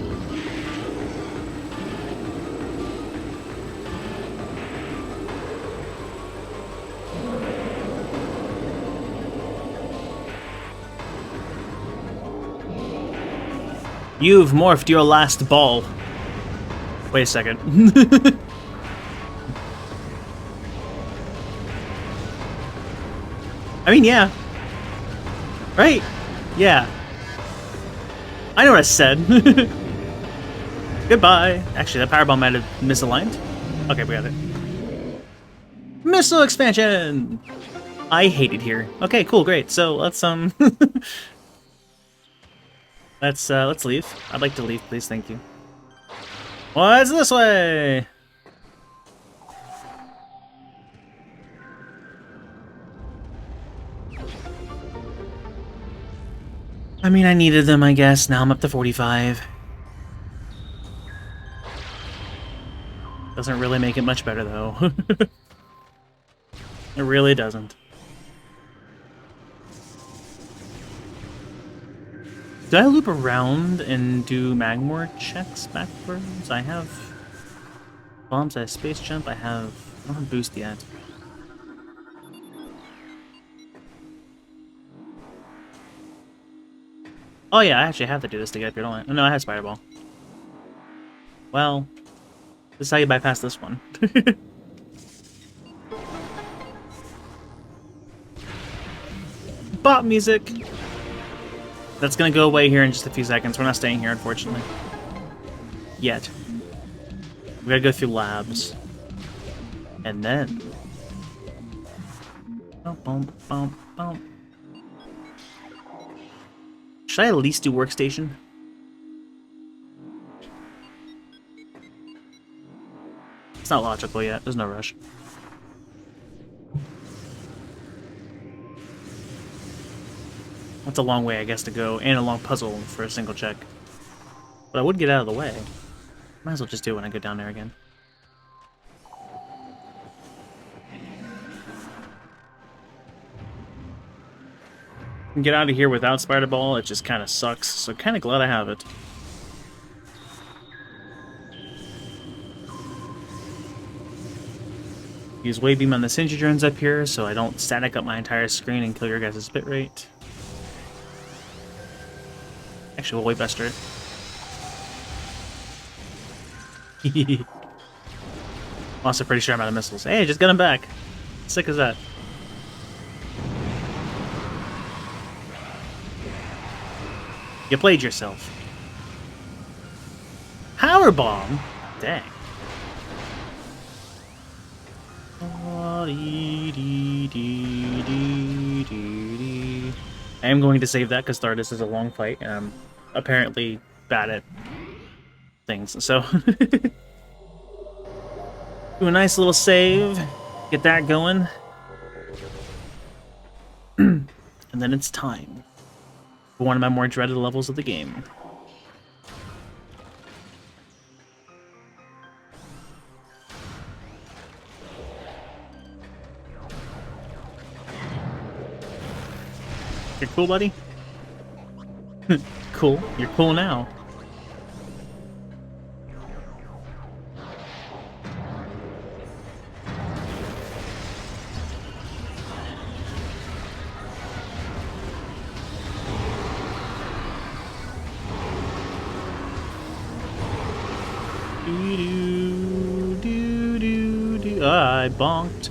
You've morphed your last ball. Wait a second. I mean, yeah. Right? Yeah. I know what I said. Goodbye. Actually, that powerbomb might have misaligned. Okay, we got it. Missile expansion! I hate it here. Okay, cool, great. So let's let's leave. I'd like to leave, please, thank you. What's this way? I mean, I needed them, I guess. Now I'm up to 45. Doesn't really make it much better, though. It really doesn't. Did I loop around and do Magmor checks backwards? I have bombs, I have space jump, I don't have boost yet. Oh yeah, I actually have to do this to get up here, don't I? Oh, no, I have Spider Ball. Well, this is how you bypass this one. Bop music! That's gonna go away here in just a few seconds. We're not staying here, unfortunately. Yet. We gotta go through labs. And then... Bum, bum, bum, bum. Should I at least do workstation? It's not logical yet. There's no rush. That's a long way, I guess, to go, and a long puzzle for a single check. But I would get out of the way. Might as well just do it when I go down there again. Can get out of here without Spider Ball, it just kind of sucks, so kind of glad I have it. Use Wave Beam on the Sentry drones up here, so I don't static up my entire screen and kill your guys' bitrate. Actually, we'll way buster it. Also pretty sure I'm out of missiles. Hey, just got him back. Sick as that. You played yourself. Power bomb? Dang. I am going to save that because Stardust is a long fight, and I'm apparently bad at things. So, do a nice little save, get that going, and then it's time for one of my more dreaded levels of the game. You're cool, buddy? Cool. You're cool now. I bonked.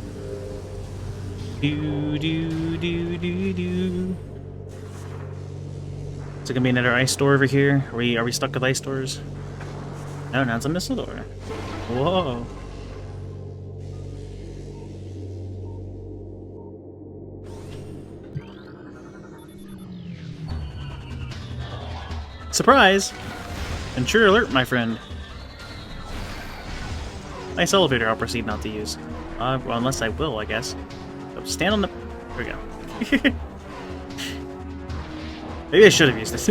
Is it gonna be another ice door over here? Are we stuck with ice doors? No, now it's a missile door. Whoa. Surprise! Intruder alert, my friend. Nice elevator I'll proceed not to use. Well, unless I will, I guess. So stand on the... There we go. Maybe I should have used this.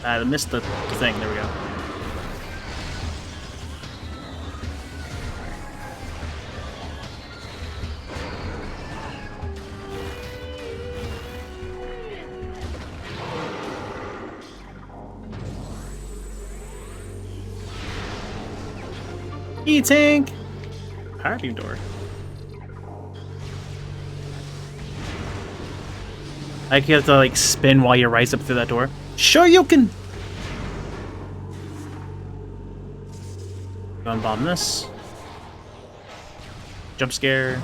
I missed the thing. There we go. E-tank! Power beam door. Like you have to like spin while you rise up through that door. Sure you can! Go and bomb this. Jump scare.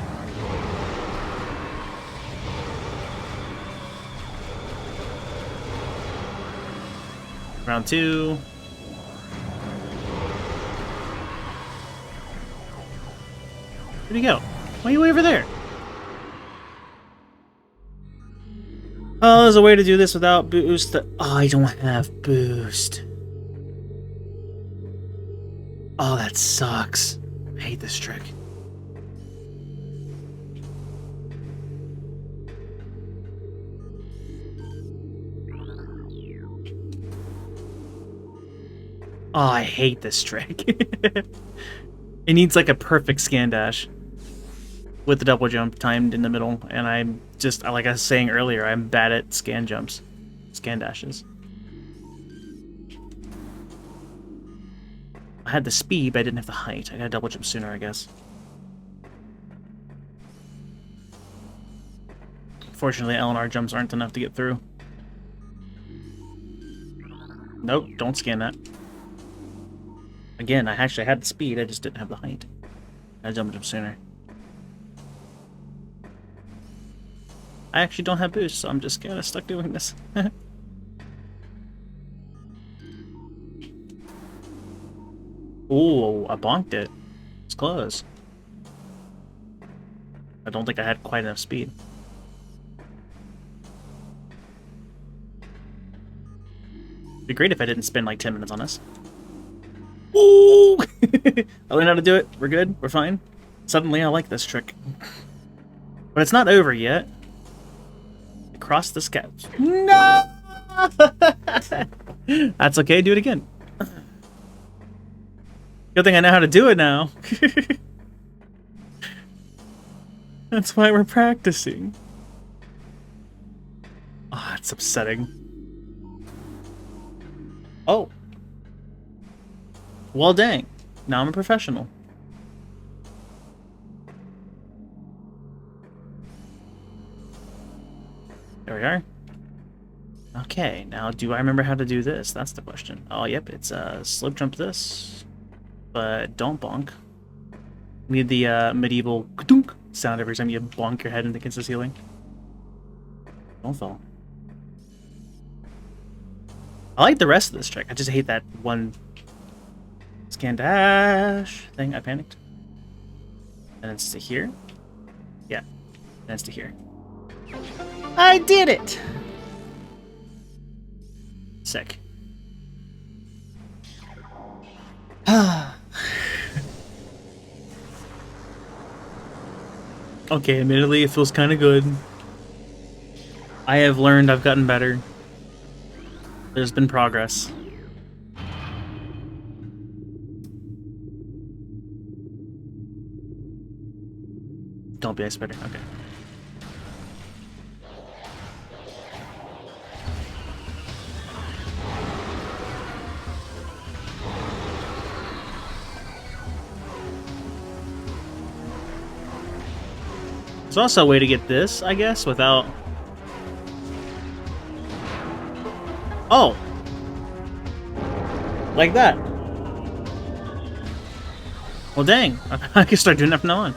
Round 2. Where'd he go? Why are you way over there? Oh, there's a way to do this without boost. Oh, I don't have boost. Oh, that sucks. I hate this trick. Oh, I hate this trick. It needs like a perfect scan dash with the double jump timed in the middle, and I'm just, like I was saying earlier, I'm bad at scan jumps, scan dashes. I had the speed, but I didn't have the height. I gotta double jump sooner, I guess. Fortunately, LNR jumps aren't enough to get through. Nope, don't scan that. Again, I actually had the speed, I just didn't have the height. I double jump sooner. I actually don't have boost, so I'm just kind of stuck doing this. Ooh, I bonked it. It's close. I don't think I had quite enough speed. It'd be great if I didn't spend like 10 minutes on this. Ooh! I learned how to do it. We're good. We're fine. Suddenly I like this trick. But it's not over yet. Across the sky. No! That's okay. Do it again. Good thing I know how to do it now. That's why we're practicing. Ah, oh, it's upsetting. Oh. Well, dang. Now I'm a professional. There we are. Okay, now do I remember how to do this? That's the question. Oh, yep, it's slip jump this. But don't bonk. You need the medieval ka-dunk sound every time you bonk your head against the ceiling. Don't fall. I like the rest of this trick. I just hate that one scan dash thing. I panicked. And it's to here. Yeah. And it's to here. I did it! Sick. Okay, admittedly, it feels kind of good. I have learned, I've gotten better. There's been progress. Don't be ice spider, okay. There's also a way to get this, I guess, without... Oh! Like that. Well, dang. I can start doing that from now on.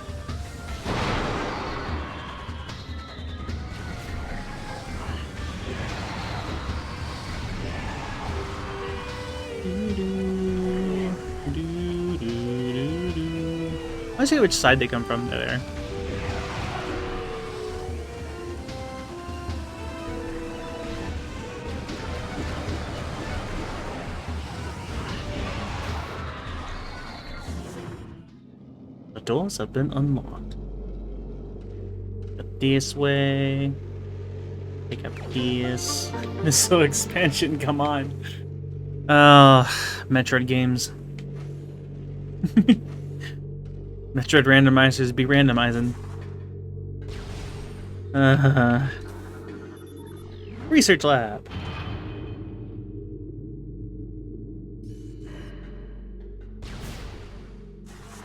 Let's see which side they come from. There. The doors have been unlocked. But this way. Pick up this. Missile expansion, come on. Metroid games. Metroid randomizers be randomizing. Research lab.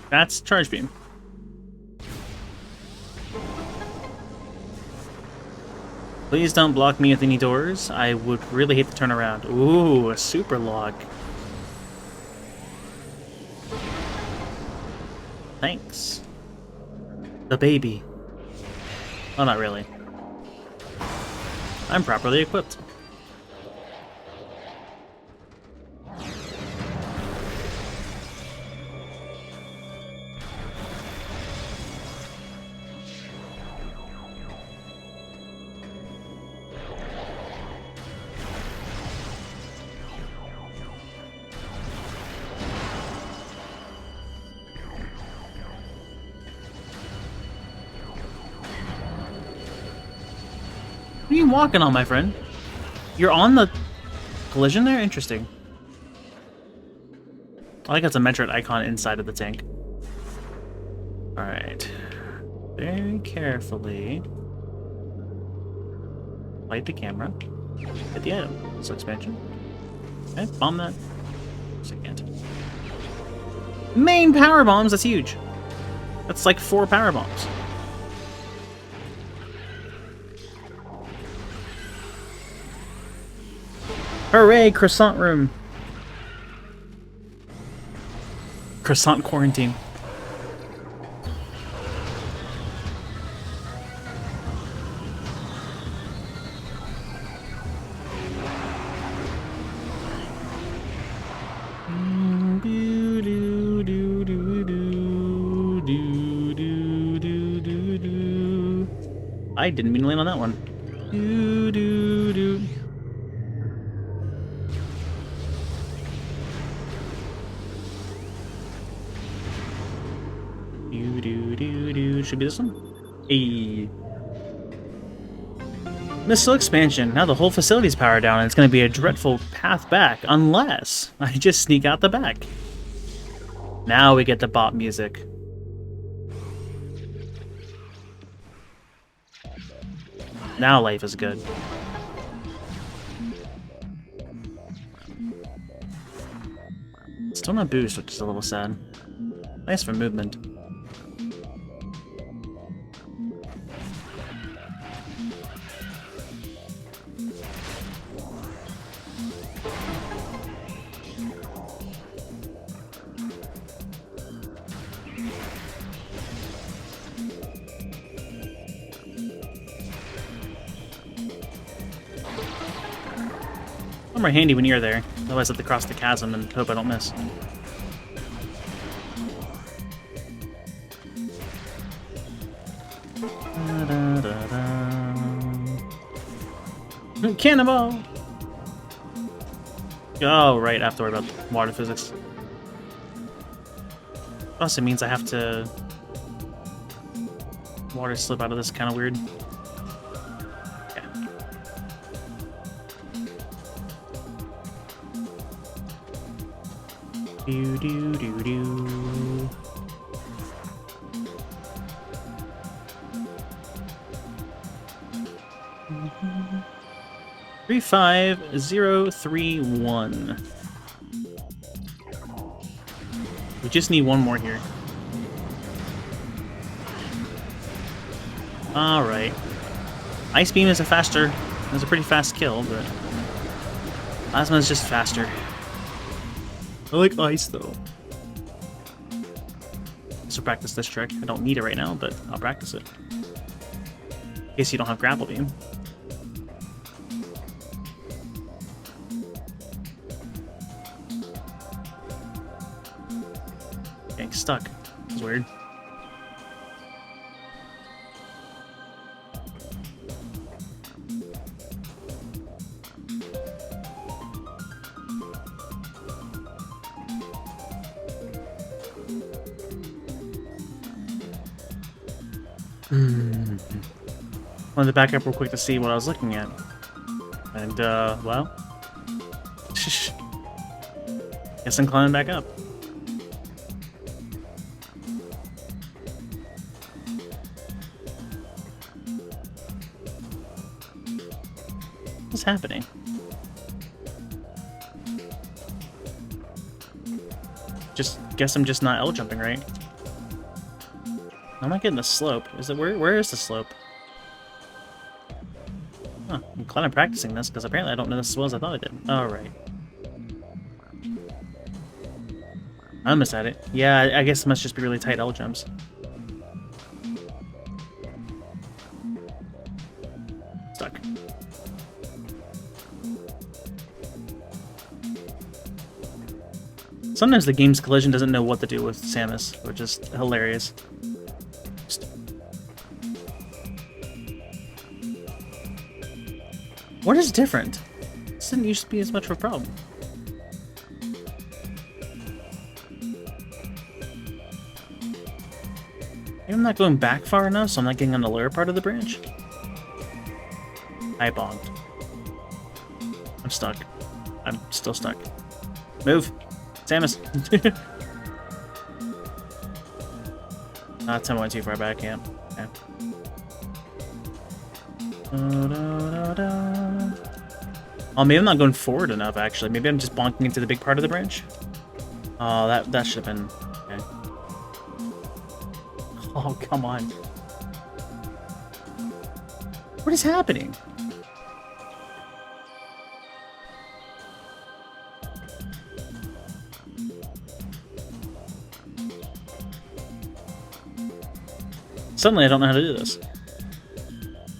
That's charge beam. Please don't block me with any doors. I would really hate to turn around. Ooh, a super log. Thanks. The baby. Well, not really. I'm properly equipped. What are you walking on, my friend? You're on the collision there? Interesting. I like it's a Metroid icon inside of the tank. Alright. Very carefully. Light the camera. Hit the item. So expansion. Okay, bomb that. So I can't. Main power bombs, that's huge. That's like 4 power bombs. Hooray, croissant room. Croissant quarantine. I didn't mean to land on that one. Should be this one? Hey. Missile expansion. Now the whole facility's powered down and it's going to be a dreadful path back unless I just sneak out the back. Now we get the bop music. Now life is good. Still not boost, which is a little sad. Nice for movement. Come more handy when you're there. Otherwise I have to cross the chasm and hope I don't miss. Cannonball! Oh, right, I have to worry about water physics. Also means I have to... water slip out of this, kind of weird. Okay. Do do do do. 35031. We just need one more here. Alright. Ice Beam is a pretty fast kill, but Plasma is just faster. I like ice though. So practice this trick. I don't need it right now, but I'll practice it. In case you don't have Grapple Beam. Getting stuck. It's weird. Wanted to back up real quick to see what I was looking at. And, well... guess I'm climbing back up. What's happening? Guess I'm just not L jumping right. I'm not getting the slope. Is it where is the slope? Huh, I'm glad I'm practicing this, because apparently I don't know this as well as I thought I did. Alright. I almost had it. Yeah, I guess it must just be really tight L jumps. Stuck. Sometimes the game's collision doesn't know what to do with Samus, which is hilarious. What is different? This didn't used to be as much of a problem. Maybe I'm not going back far enough, so I'm not getting on the lower part of the branch. I bombed. I'm stuck. I'm still stuck. Move! Samus! 10 went too far back, yeah. Okay. Oh, maybe I'm not going forward enough, actually. Maybe I'm just bonking into the big part of the branch. Oh, that should have been... okay. Oh, come on. What is happening? Suddenly I don't know how to do this.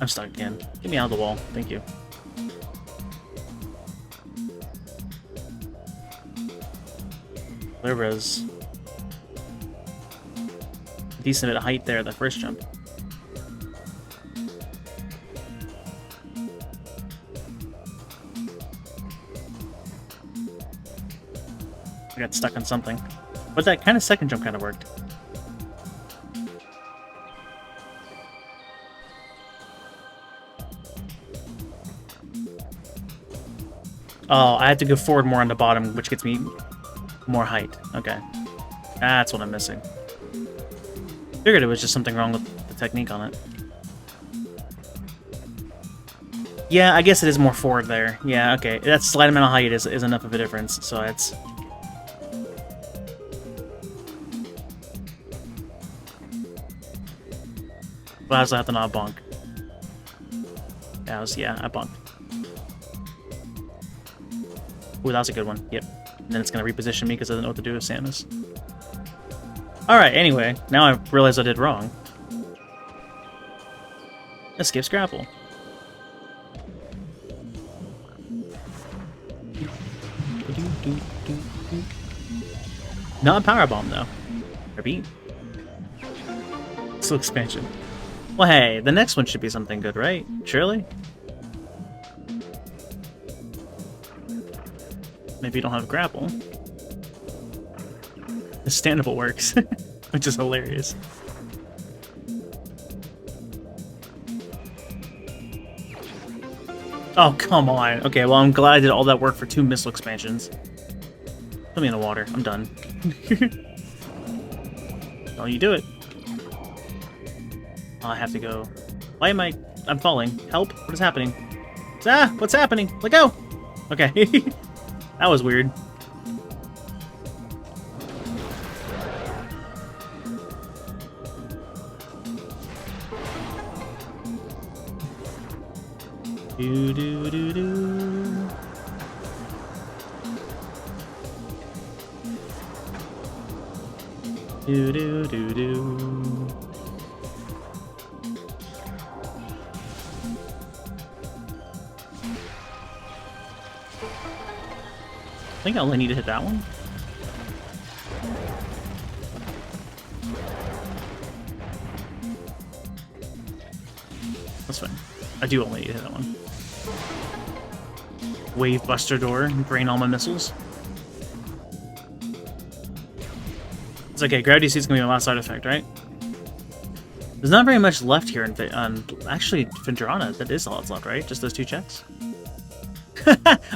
I'm stuck again. Get me out of the wall. Thank you. There was a decent bit of height there, that first jump. I got stuck on something. But that kind of second jump kind of worked. Oh, I had to go forward more on the bottom, which gets me more height. Okay. That's what I'm missing. Figured it was just something wrong with the technique on it. Yeah, I guess it is more forward there. Yeah, okay. That slight amount of height is enough of a difference, so it's... But I also have to not bonk. Yeah, I bonked. Ooh, that was a good one. Yep. And then it's going to reposition me because I didn't know what to do with Samus. Alright, anyway. Now I realize I did wrong. Escape Scrapple. Not a power bomb though. Repeat. Still expansion. Well, hey, the next one should be something good, right? Surely? Maybe you don't have grapple. The standable works, which is hilarious. Oh, come on. Okay, well, I'm glad I did all that work for 2 missile expansions. Put me in the water. I'm done. Oh, you do it. Oh, I have to go. Why am I... I'm falling. Help? What is happening? Ah! What's happening? Let go! Okay. That was weird. Do do do do. Do do do do. I think I only need to hit that one. That's fine. I do only need to hit that one. Wave Buster Door, drain all my missiles. It's okay, Gravity Seed's gonna be my last side effect, right? There's not very much left here in actually, Vendrana, that is all that's left, right? Just those 2 checks?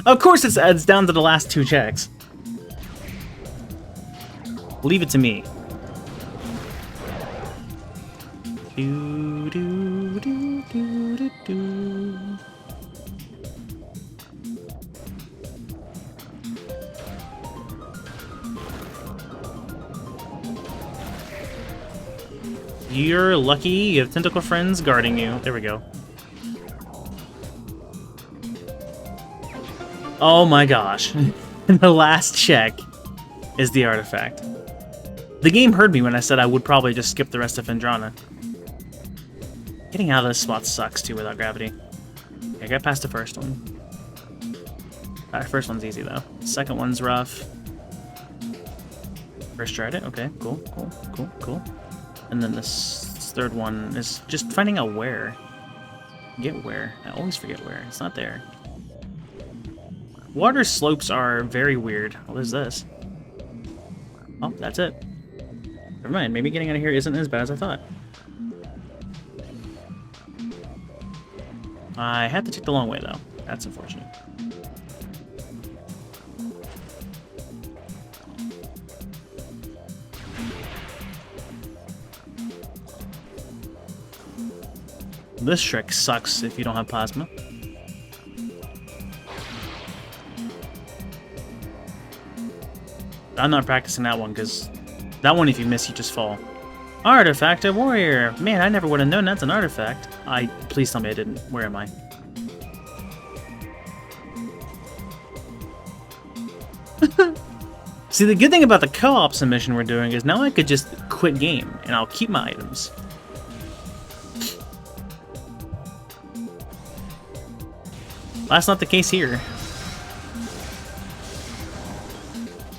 Of course it's down to the last 2 checks. Leave it to me. Do, do, do, do, do, do. You're lucky you have tentacle friends guarding you. There we go. Oh my gosh. The last check is the artifact. The game heard me when I said I would probably just skip the rest of Vendrana. Getting out of this spot sucks too without gravity. Okay, I got past the first one. Alright, first one's easy though. Second one's rough. First tried it. Okay, cool, cool, cool, cool. And then this third one is just finding out where. Get where. I always forget where. It's not there. Water slopes are very weird. What is this? Oh, that's it. Never mind. Maybe getting out of here isn't as bad as I thought. I had to take the long way, though. That's unfortunate. This trick sucks if you don't have plasma. I'm not practicing that one, because that one, if you miss, you just fall. Artifact of Warrior! Man, I never would have known that's an artifact. Please tell me I didn't. Where am I? See, the good thing about the co-op submission we're doing is now I could just quit game, and I'll keep my items. That's not the case here.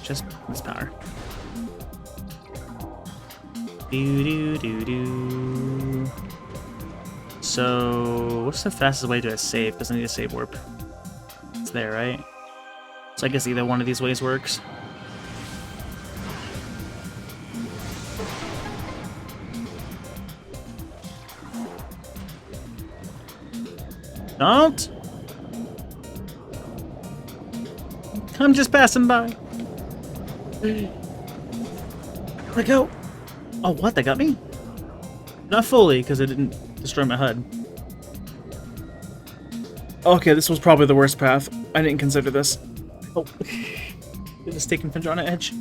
Just this power. Do do do do. So, what's the fastest way to a save? Because I need a save warp. It's there, right? So I guess either one of these ways works. Don't! I'm just passing by. Let go. Oh, what? They got me? Not fully, because it didn't destroy my HUD. Okay, this was probably the worst path. I didn't consider this. Oh. They're just taking Vendrana Edge.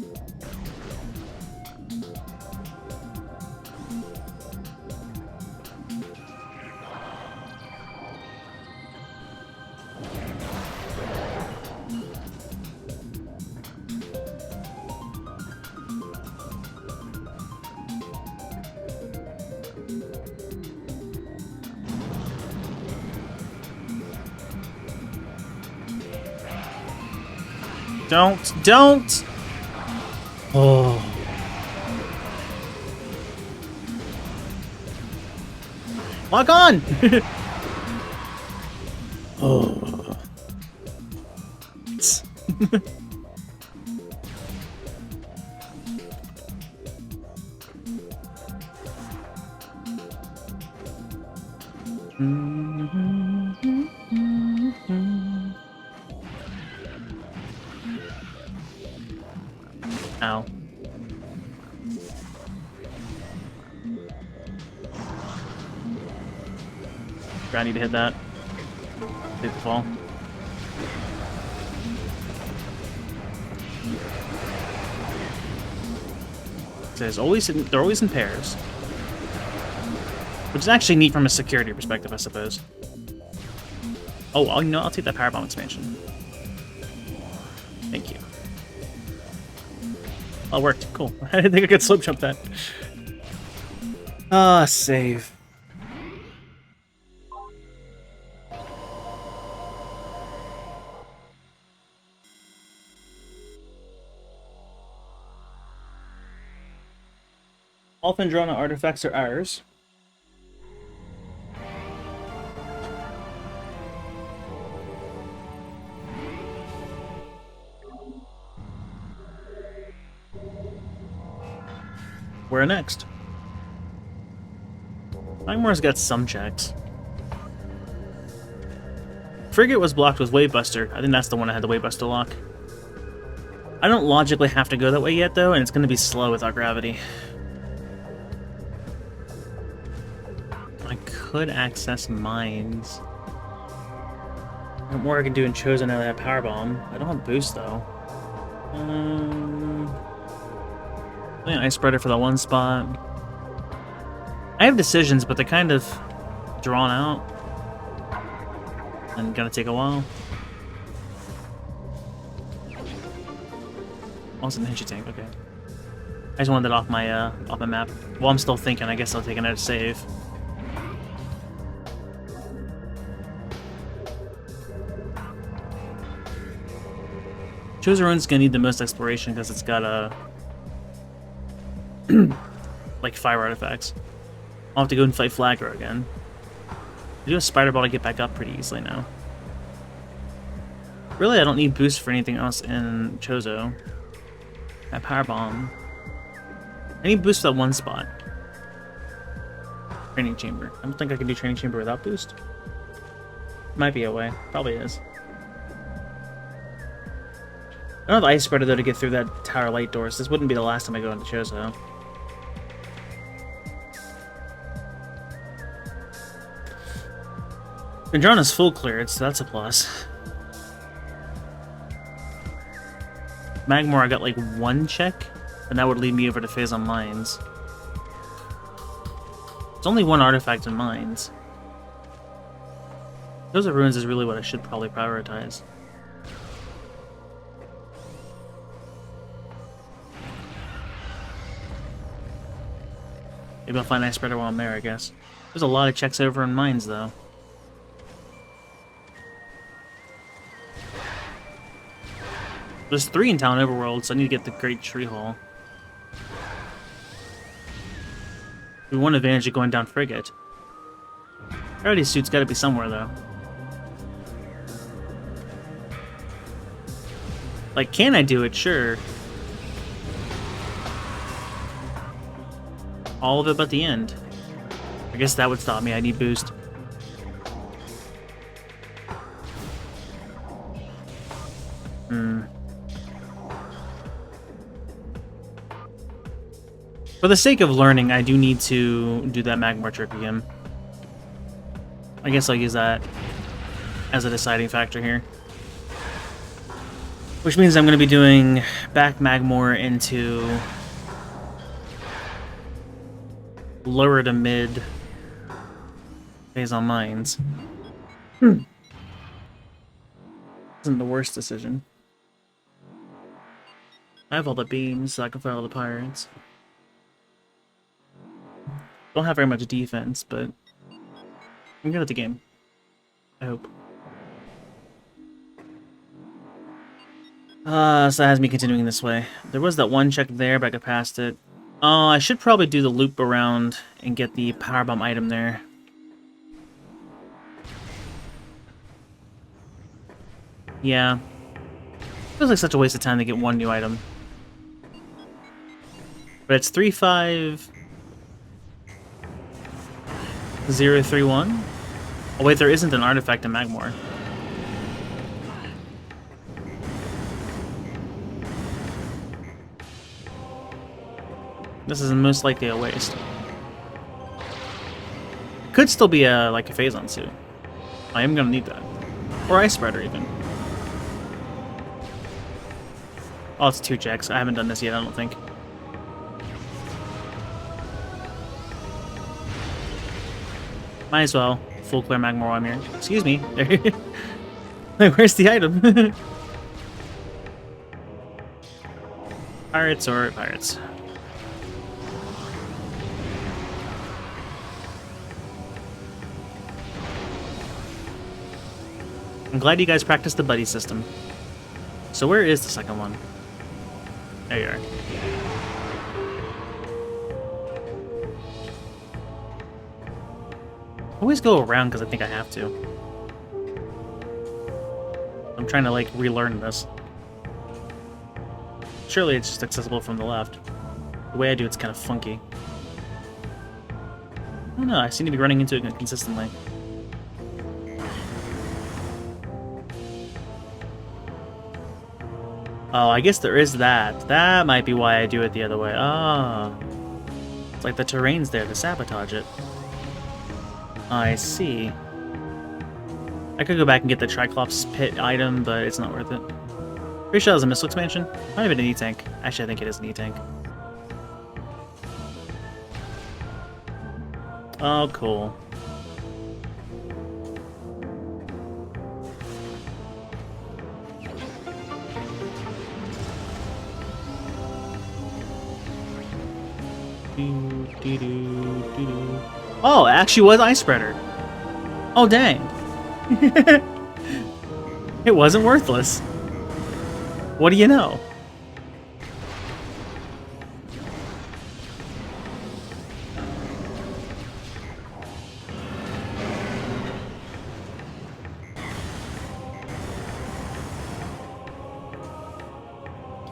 Don't! Oh. Lock on! Oh. Ow. I need to hit that. Take the fall. It says they're always in pairs. Which is actually neat from a security perspective, I suppose. Oh, I'll take that power bomb expansion. Thank you. Oh, it worked. Cool. I didn't think I could slip jump that. Ah, save. All Phendrana artifacts are ours. Where next? Magmore's got some checks. Frigate was blocked with Wavebuster. I think that's the one I had the Wavebuster lock. I don't logically have to go that way yet, though, and it's going to be slow without gravity. I could access mines. What more I can do in Chosen now that I have Power Bomb. I don't have Boost, though. I think Ice Spreader for that one spot. I have decisions, but they're kind of drawn out. And gonna take a while. Also, the Hinchy Tank, okay. I just wanted that off my map. While I'm still thinking, I guess I'll take another save. Chosen Rune's gonna need the most exploration because it's got a like 5 artifacts. I'll have to go and fight Flagger again. I do a Spider Ball to get back up pretty easily now. Really, I don't need boost for anything else in Chozo. That Power Bomb. I need boost for that one spot. Training Chamber. I don't think I can do Training Chamber without boost. Might be a way. Probably is. I don't have Ice Spreader though to get through that Tower Light door, so this wouldn't be the last time I go into Chozo. Phendrana's full cleared, so that's a plus. Magmore, I got like 1 check, and that would lead me over to Phase on Mines. It's only 1 artifact in Mines. Those are Ruins is really what I should probably prioritize. Maybe I'll find Ice Spreader while I'm there, I guess. There's a lot of checks over in Mines, though. There's 3 in Town Overworld, so I need to get the Great Tree Hole. We want advantage of going down Frigate. Already suit's gotta be somewhere, though. Like, can I do it? Sure. All of it but the end. I guess that would stop me. I need boost. For the sake of learning, I do need to do that Magmar trick again. I guess I'll use that as a deciding factor here. Which means I'm going to be doing back Magmar into lower to mid Phase on Mines. Isn't the worst decision. I have all the beams, so I can fight all the pirates. Don't have very much defense, but I'm good at the game. I hope. So that has me continuing this way. There was that one check there, but I got past it. Oh, I should probably do the loop around and get the power bomb item there. Yeah. Feels like such a waste of time to get one new item. But it's 35031. Oh wait, there isn't an artifact in Magmore. This is most likely a waste. Could still be a like a Phazon suit. I am gonna need that. Or Ice Spreader even. Oh, it's 2 checks. I haven't done this yet, I don't think. Might as well. Full clear Magmar while I'm here. Excuse me. Like, where's the item? Pirates or pirates? I'm glad you guys practiced the buddy system. So where is the second one? There you are. I always go around because I think I have to. I'm trying to, like, relearn this. Surely it's just accessible from the left. The way I do it's kind of funky. I don't know, I seem to be running into it consistently. Oh, I guess there is that. That might be why I do it the other way. Ah. It's like the terrain's there to sabotage it. I see. I could go back and get the Triclops pit item, but it's not worth it. Pretty sure that was a missile expansion. Might have been an E-Tank. Actually, I think it is an E-Tank. Oh, cool. Oh, it actually was Ice Spreader. Oh, dang. It wasn't worthless. What do you know?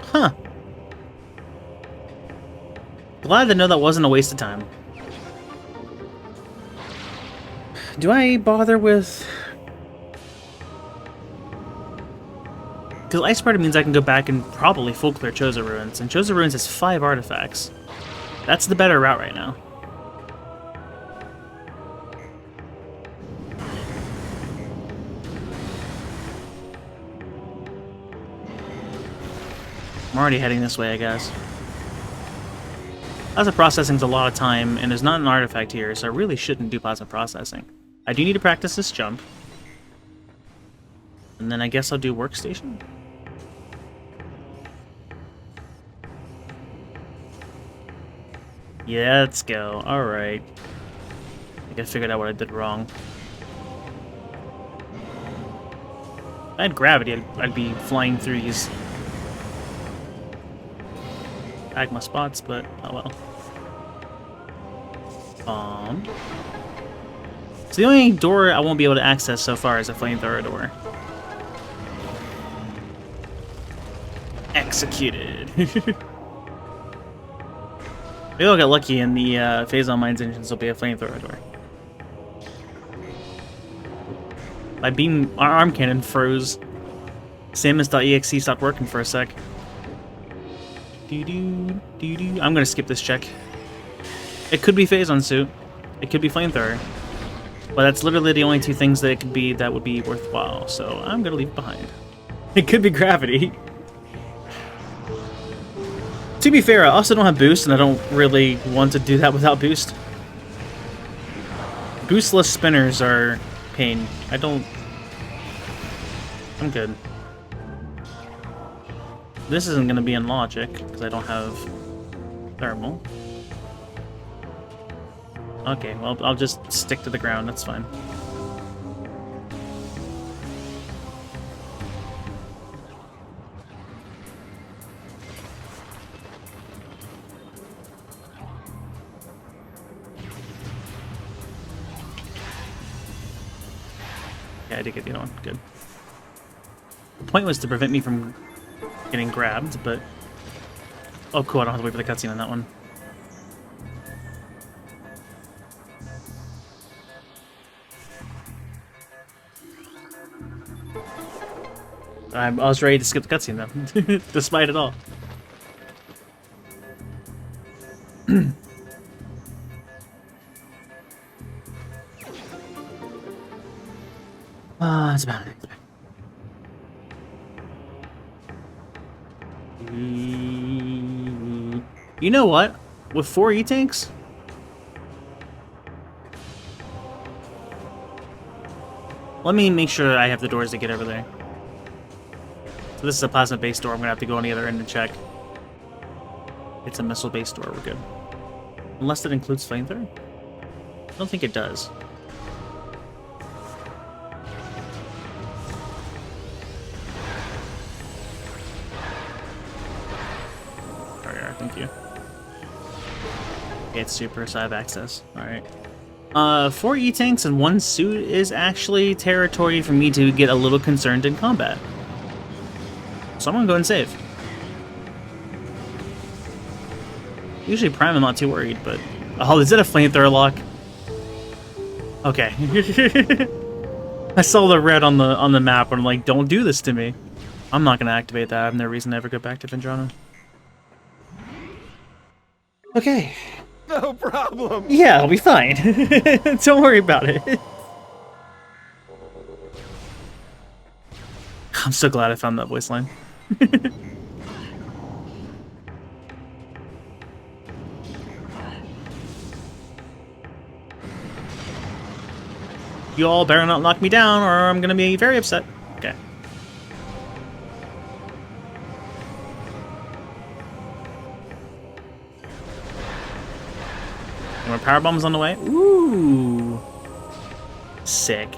Huh. Glad to know that wasn't a waste of time. Do I bother with... Because Ice Spreader means I can go back and probably full clear Choza Ruins, and Choza Ruins has 5 artifacts. That's the better route right now. I'm already heading this way, I guess. Plasma processing's a lot of time, and there's not an artifact here, so I really shouldn't do plasma processing. I do need to practice this jump. And then I guess I'll do workstation? Yeah, let's go. Alright. I think I figured out what I did wrong. If I had gravity, I'd be flying through these magma spots, but oh well. So the only door I won't be able to access so far is a flamethrower door. Executed. Maybe I'll get lucky and the Phazon Mines engines will be a flamethrower door. My beam arm cannon froze. Samus.exe stopped working for a sec. I'm gonna skip this check. It could be Phazon suit. It could be flamethrower. But that's literally the only 2 things that it could be that would be worthwhile, so I'm gonna leave it behind. It could be gravity. To be fair, I also don't have boost, and I don't really want to do that without boost. Boostless spinners are pain. I'm good. This isn't going to be in logic, because I don't have thermal. Okay, well, I'll just stick to the ground, that's fine. Yeah, I did get the other one. Good. The point was to prevent me from getting grabbed, but... Oh, cool, I don't have to wait for the cutscene on that one. I was ready to skip the cutscene, though, despite it all. That's about it. You know what? With 4 E-tanks? Let me make sure I have the doors to get over there. So this is a plasma-based door. I'm gonna have to go on the other end and check. It's a missile-based door. We're good. Unless it includes flamethrower? I don't think it does. There we are. Thank you. Okay, it's super, so I have access. Alright. 4 E-tanks and 1 suit is actually territory for me to get a little concerned in combat. So I'm gonna go and save. Usually Prime I'm not too worried, but... Oh, is it a flamethrower lock? Okay. I saw the red on the map and I'm like, don't do this to me. I'm not gonna activate that. I have no reason to ever go back to Vendrana. Okay. No problem. Yeah, I'll be fine. Don't worry about it. I'm so glad I found that voice line. You all better not knock me down or I'm gonna be very upset. Okay. More power bombs on the way. Ooh. Sick.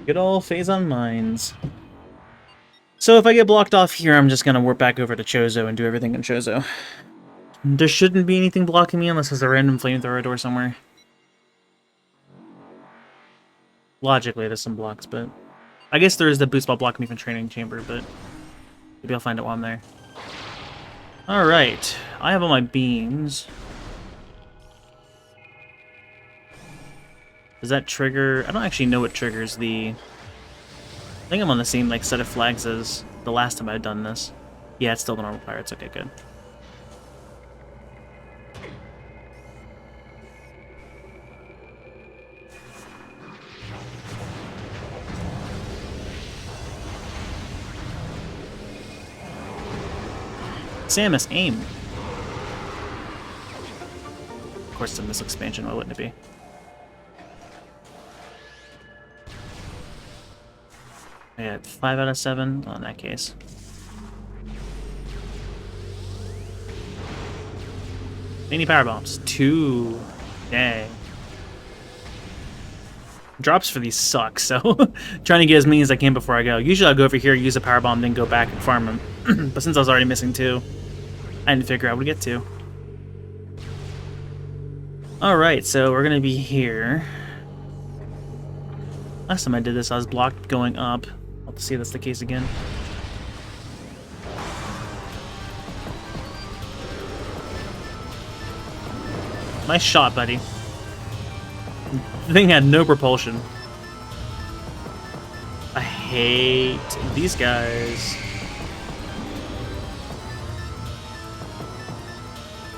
Good old Phazon Mines. So if I get blocked off here, I'm just gonna warp back over to Chozo and do everything in Chozo. There shouldn't be anything blocking me unless there's a random flamethrower door somewhere. Logically, there's some blocks, but... I guess there is the boost ball blocking me from Training Chamber, but... Maybe I'll find it while I'm there. Alright. I have all my beams. Does that trigger... I don't actually know what triggers the... I think I'm on the same like set of flags as the last time I've done this. Yeah, it's still the normal pirates. Okay, good. Samus, aim! Of course, it's a missile expansion. Why wouldn't it be? I got 5 out of 7. Oh, in that case. Any power bombs? 2. Dang. Drops for these suck, so trying to get as many as I can before I go. Usually I'll go over here, use a power bomb, then go back and farm them. But since I was already missing 2, I didn't figure out what to get to. Alright, so we're gonna be here. Last time I did this, I was blocked going up. I'll have to see if that's the case again. Nice shot, buddy. The thing had no propulsion. I hate these guys.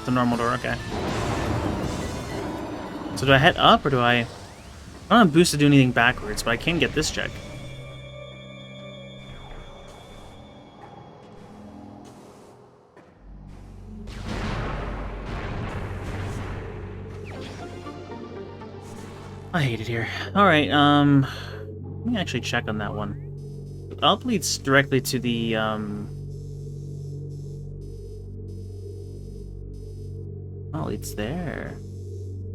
The normal door, okay. So do I head up or do I... I don't have boost to do anything backwards, but I can get this check. I hate it here. Alright, let me actually check on that one. Up leads directly to the, Oh, it's there.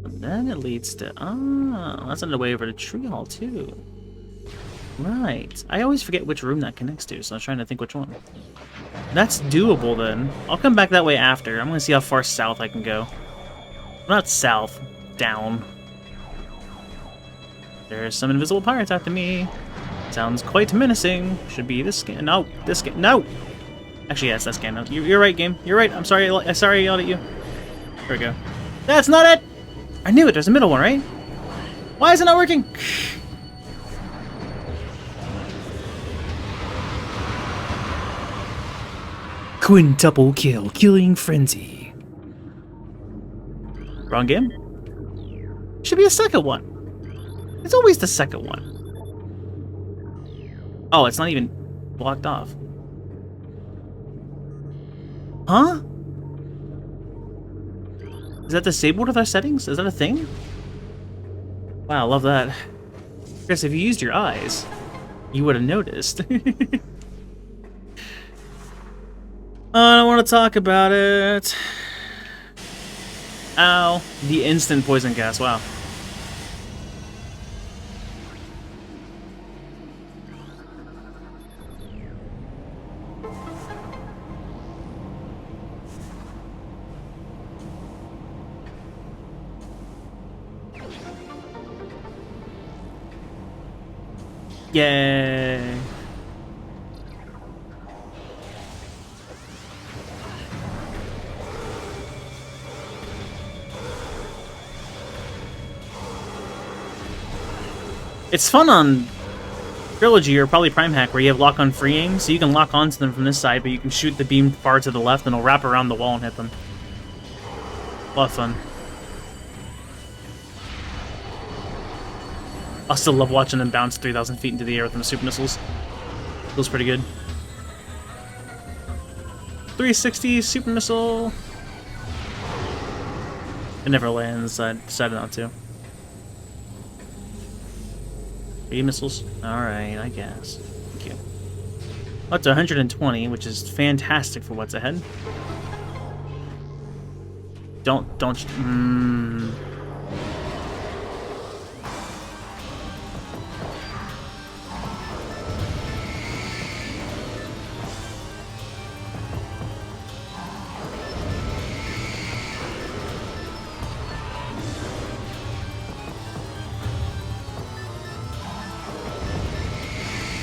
And then it leads to... Ah, that's on the way over to Tree Hall, too. Right. I always forget which room that connects to, so I was trying to think which one. That's doable then. I'll come back that way after. I'm gonna see how far south I can go. Not south, down. There's some invisible pirates after me. Sounds quite menacing. Should be this scan. No, this scan. No! Actually, yes, that scan. You're right, game. You're right. I'm sorry. Sorry I yelled at you. There we go. That's not it! I knew it. There's a middle one, right? Why is it not working? Quintuple kill. Killing frenzy. Wrong game? Should be a second one. It's always the second one. Oh, it's not even blocked off. Huh? Is that disabled with our settings? Is that a thing? Wow, love that. Chris, if you used your eyes, you would have noticed. I don't want to talk about it. Ow. The instant poison gas, wow. Yay. It's fun on Trilogy or probably Prime Hack where you have lock on free aim, so you can lock onto them from this side, but you can shoot the beam far to the left and it'll wrap around the wall and hit them. A lot of fun. I still love watching them bounce 3,000 feet into the air with them super missiles. Feels pretty good. 360 super missile. It never lands. I decided not to. 3 missiles. All right, I guess. Thank you. Up to 120, which is fantastic for what's ahead. Don't.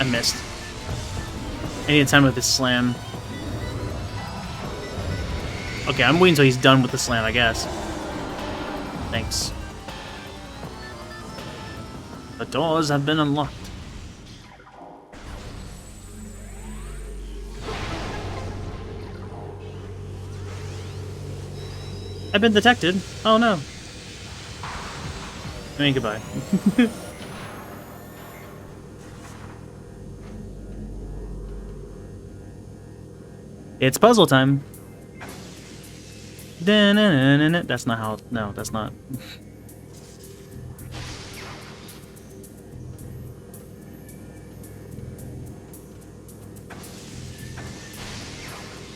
I missed. I need time with this slam. Okay, I'm waiting until he's done with the slam, I guess. Thanks. The doors have been unlocked. I've been detected. Oh no. I mean, goodbye. It's puzzle time. That's not how. No, that's not.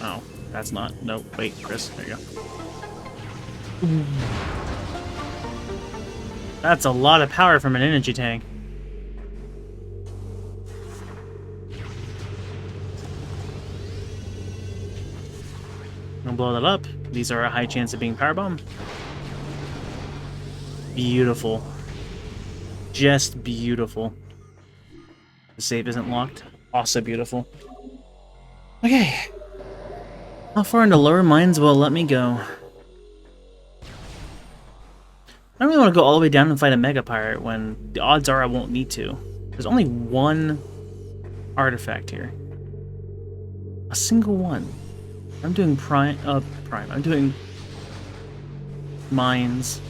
Oh, that's not. No, wait, Chris. There you go. That's a lot of power from an energy tank. Gonna blow that up. These are a high chance of being powerbomb. Beautiful. Just beautiful. The save isn't locked. Also beautiful. Okay. How far into lower mines will it let me go? I don't really want to go all the way down and fight a Mega Pirate when the odds are I won't need to. There's only one artifact here. A single one. I'm doing prime. I'm doing mines.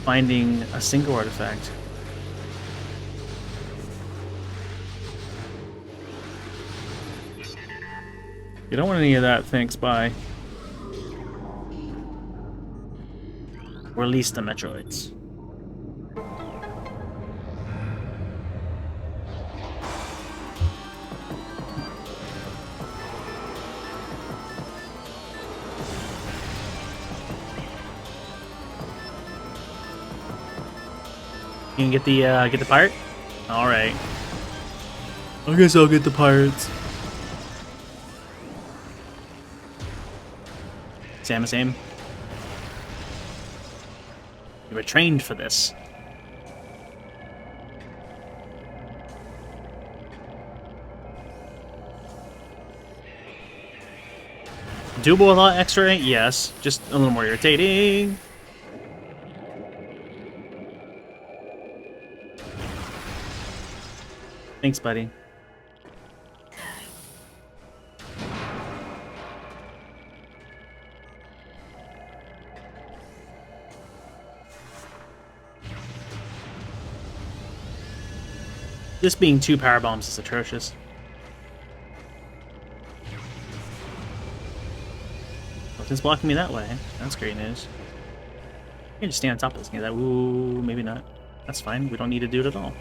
Finding a single artifact. You don't want any of that, thanks, bye. Release the Metroids. You can get the pirate? Alright. I guess I'll get the pirates. Samus, aim. You were trained for this. Doable with a lot extra? Yes. Just a little more irritating. Thanks, buddy. This being 2 power bombs is atrocious. Nothing's blocking me that way. That's great news. You can just stand on top of this. That. Ooh, maybe not. That's fine. We don't need to do it at all.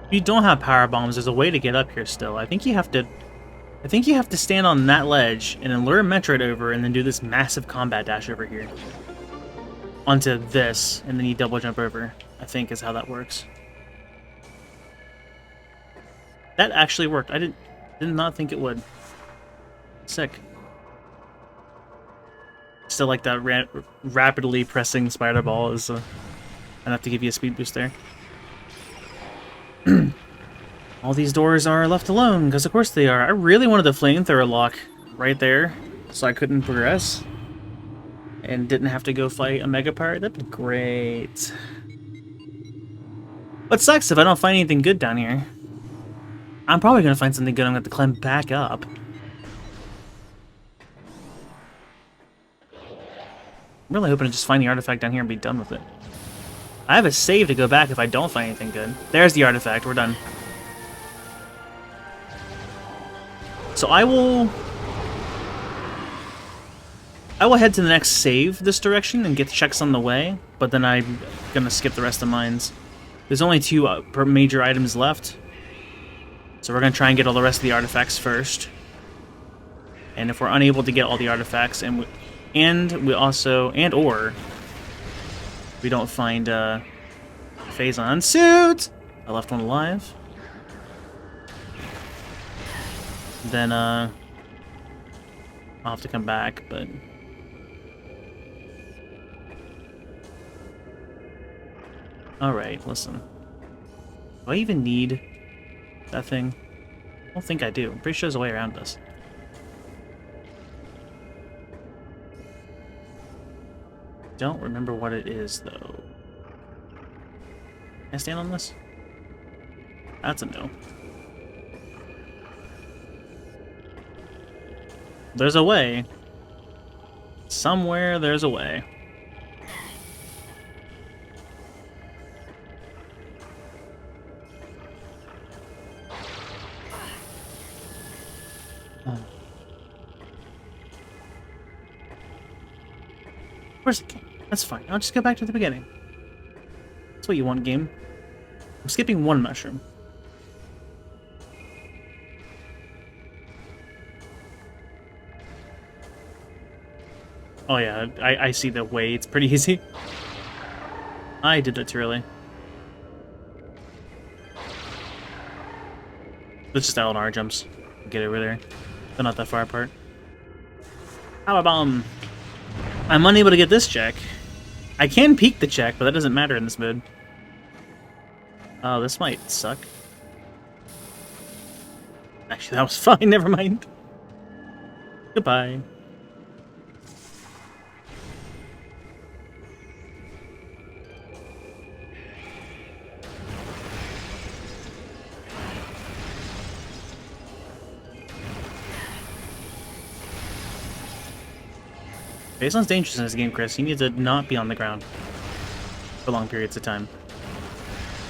If you don't have power bombs, there's a way to get up here still. I think you have to stand on that ledge and then lure Metroid over and then do this massive combat dash over here. Onto this, and then you double jump over, I think is how that works. That actually worked. I did not think it would. Sick. Still like that rapidly pressing spider ball is enough to give you a speed boost there. All these doors are left alone, because of course they are. I really wanted the flamethrower lock right there, so I couldn't progress. And didn't have to go fight a Mega Pirate. That'd be great. What sucks if I don't find anything good down here? I'm probably going to find something good. I'm going to have to climb back up. I'm really hoping to just find the artifact down here and be done with it. I have a save to go back if I don't find anything good. There's the artifact. We're done. So I will head to the next save this direction and get checks on the way, but then I'm going to skip the rest of mines. There's only 2 major items left. So we're going to try and get all the rest of the artifacts first. And if we're unable to get all the artifacts and we don't find Phazon suit, I left one alive. Then I'll have to come back, but alright, listen. Do I even need that thing? I don't think I do. I'm pretty sure there's a way around this. Don't remember what it is, though. Can I stand on this? That's a no. There's a way. Somewhere there's a way. Where's the game? That's fine. I'll just go back to the beginning. That's what you want, game. I'm skipping 1 mushroom. Oh yeah, I see the way. It's pretty easy. I did it too early. Let's just LNR jumps. Get over there. They're not that far apart. Power bomb! I'm unable to get this check. I can peek the check, but that doesn't matter in this mode. Oh, this might suck. Actually, that was fine. Never mind. Goodbye. Phazon's dangerous in this game, Chris. You need to not be on the ground for long periods of time.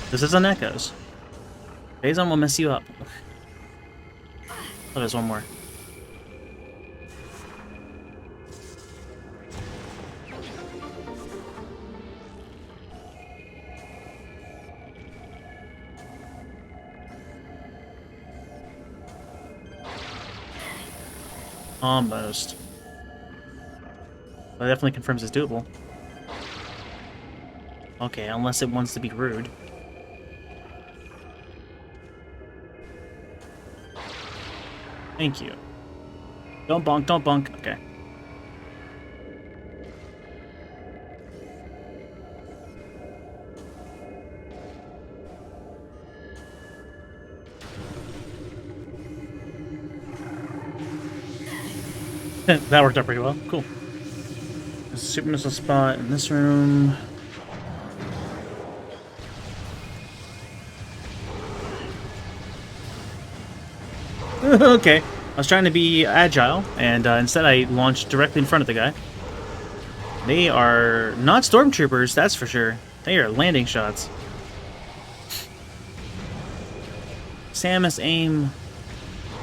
This isn't Echoes. Phazon will mess you up. Oh, there's one more. Almost. That definitely confirms it's doable. Okay, unless it wants to be rude. Thank you. Don't bonk, don't bonk. Okay. That worked out pretty well. Cool. There's a super missile spot in this room. Okay. I was trying to be agile, and instead I launched directly in front of the guy. They are not stormtroopers, that's for sure. They are landing shots. Samus aim.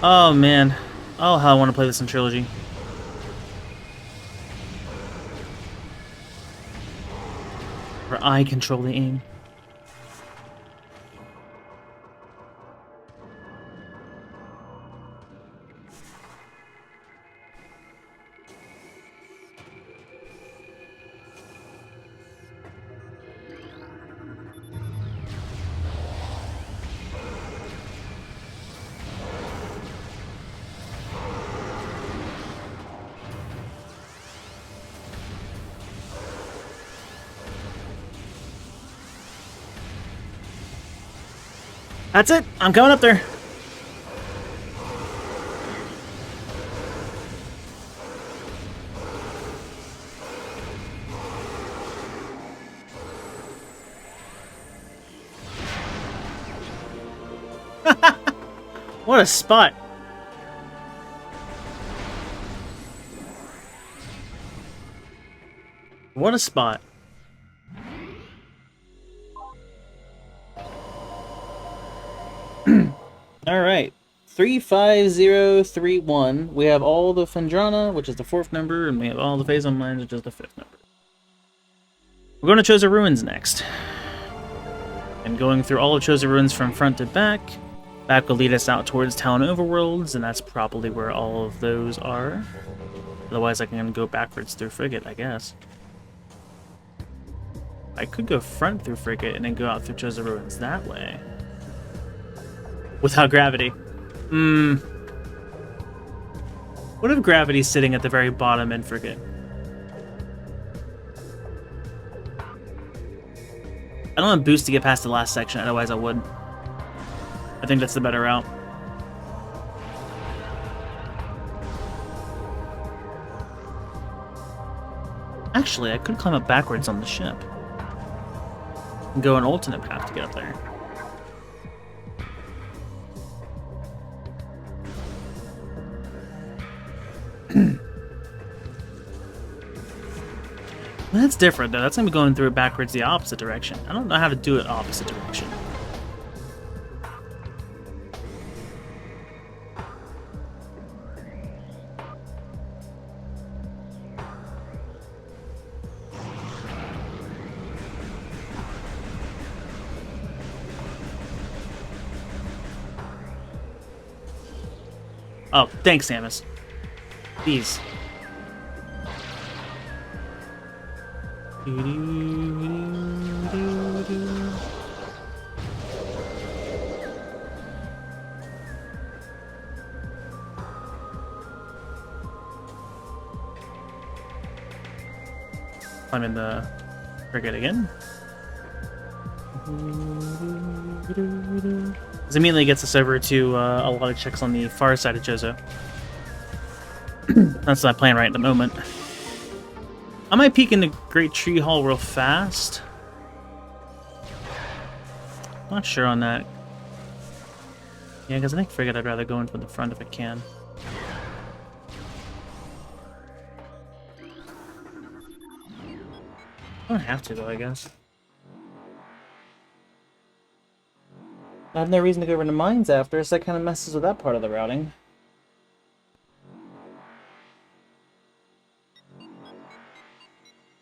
Oh, man. Oh, how I want to play this in Trilogy. Where I control the aim. That's it! I'm coming up there! What a spot! What a spot. Alright. 35031. We have all the Fendrana, which is the 4th number, and we have all the Phazon Mines, which is the 5th number. We're going to Chozo Ruins next. And going through all of Chozo Ruins from front to back. Back will lead us out towards Town Overworlds, and that's probably where all of those are. Otherwise I can go backwards through Frigate, I guess. I could go front through Frigate and then go out through Chozo Ruins that way. Without gravity. What if gravity's sitting at the very bottom in Frigate? I don't want Boost to get past the last section, otherwise I would. I think that's the better route. Actually, I could climb up backwards on the ship. And go an alternate path to get up there. That's different, though. That's going to be going through it backwards the opposite direction. I don't know how to do it opposite direction. Oh, thanks, Samus. Please. I'm in the frigate again. This immediately gets us over to a lot of checks on the far side of Chozo. That's my plan right at the moment. I might peek into Great Tree Hall real fast. Not sure on that. Yeah, because I think Frigate I'd rather go in from the front if I can. I don't have to though, I guess. I have no reason to go over to mines after, so that kind of messes with that part of the routing.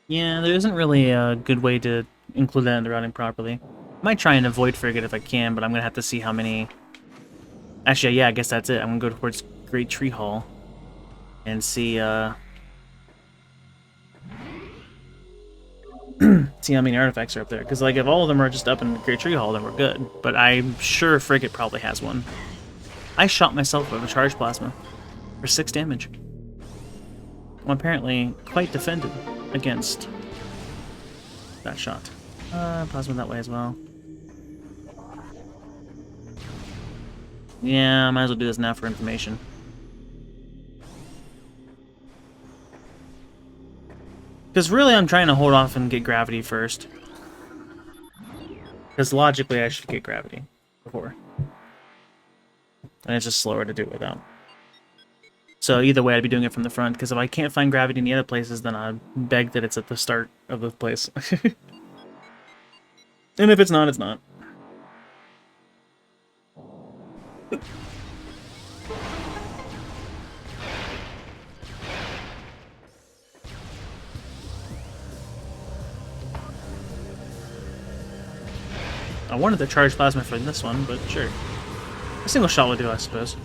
Yeah, there isn't really a good way to include that in the routing properly. I might try and avoid Frigate if I can, but I'm going to have to see how many... Actually, yeah, I guess that's it. I'm going to go towards Great Tree Hall and see, see how many artifacts are up there. Because, like, if all of them are just up in the Great Tree Hall, then we're good. But I'm sure Frigate probably has one. I shot myself with a charged plasma for 6 damage. I'm apparently quite defended against that shot. Plasma that way as well. Yeah, I might as well do this now for information. Because really I'm trying to hold off and get gravity first. Because logically I should get gravity before. And it's just slower to do it without. So either way I'd be doing it from the front, because if I can't find gravity in the other places, then I beg that it's at the start of the place. And if it's not, it's not. I wanted the charged plasma for this one, but sure. A single shot will do, I suppose.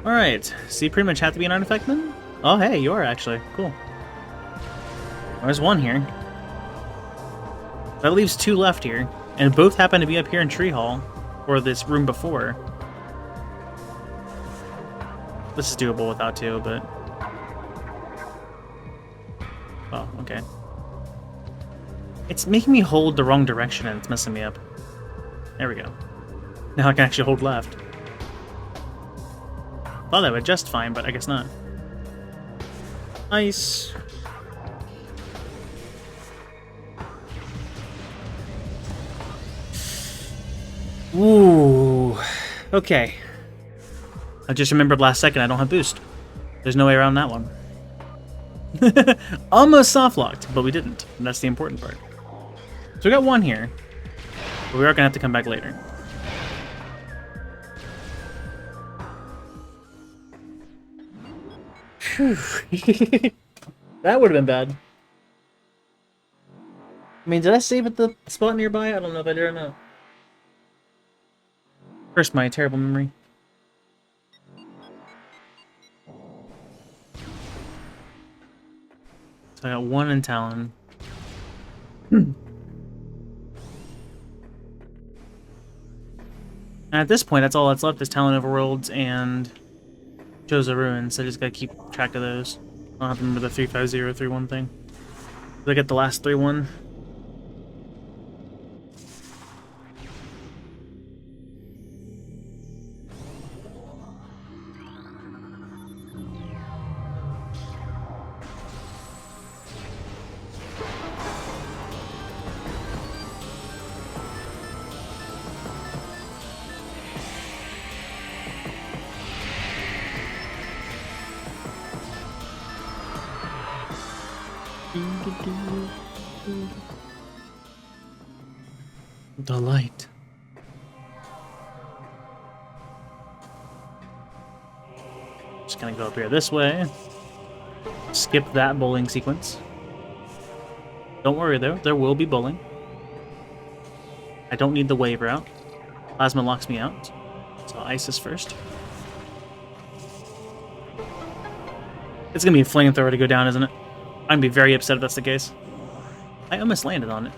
Alright, so you pretty much have to be an artifact then? Oh hey, you are actually. Cool. There's one here. That leaves 2 left here, and both happen to be up here in Tree Hall, or this room before. This is doable without 2, but... Oh, okay. It's making me hold the wrong direction and it's messing me up. There we go. Now I can actually hold left. Thought that would just fine, but I guess not. Nice. Ooh. Okay. I just remembered last second I don't have boost. There's no way around that one. Almost soft locked, but we didn't. And that's the important part. So we got one here. But we are gonna have to come back later. That would have been bad. I mean, did I save at the spot nearby? I don't know if I did or not. First, my terrible memory. So I got one in Talon. And at this point, that's all that's left is Talon Overworlds and Joza Ruins. So I just gotta keep track of those. I don't have to remember the 35031 thing. Look at the last 3-1. The light. Just gonna go up here this way. Skip that bowling sequence. Don't worry though, there will be bowling. I don't need the wave route. Plasma locks me out. So ice is first. It's gonna be a flamethrower to go down, isn't it? I'm gonna be very upset if that's the case. I almost landed on it.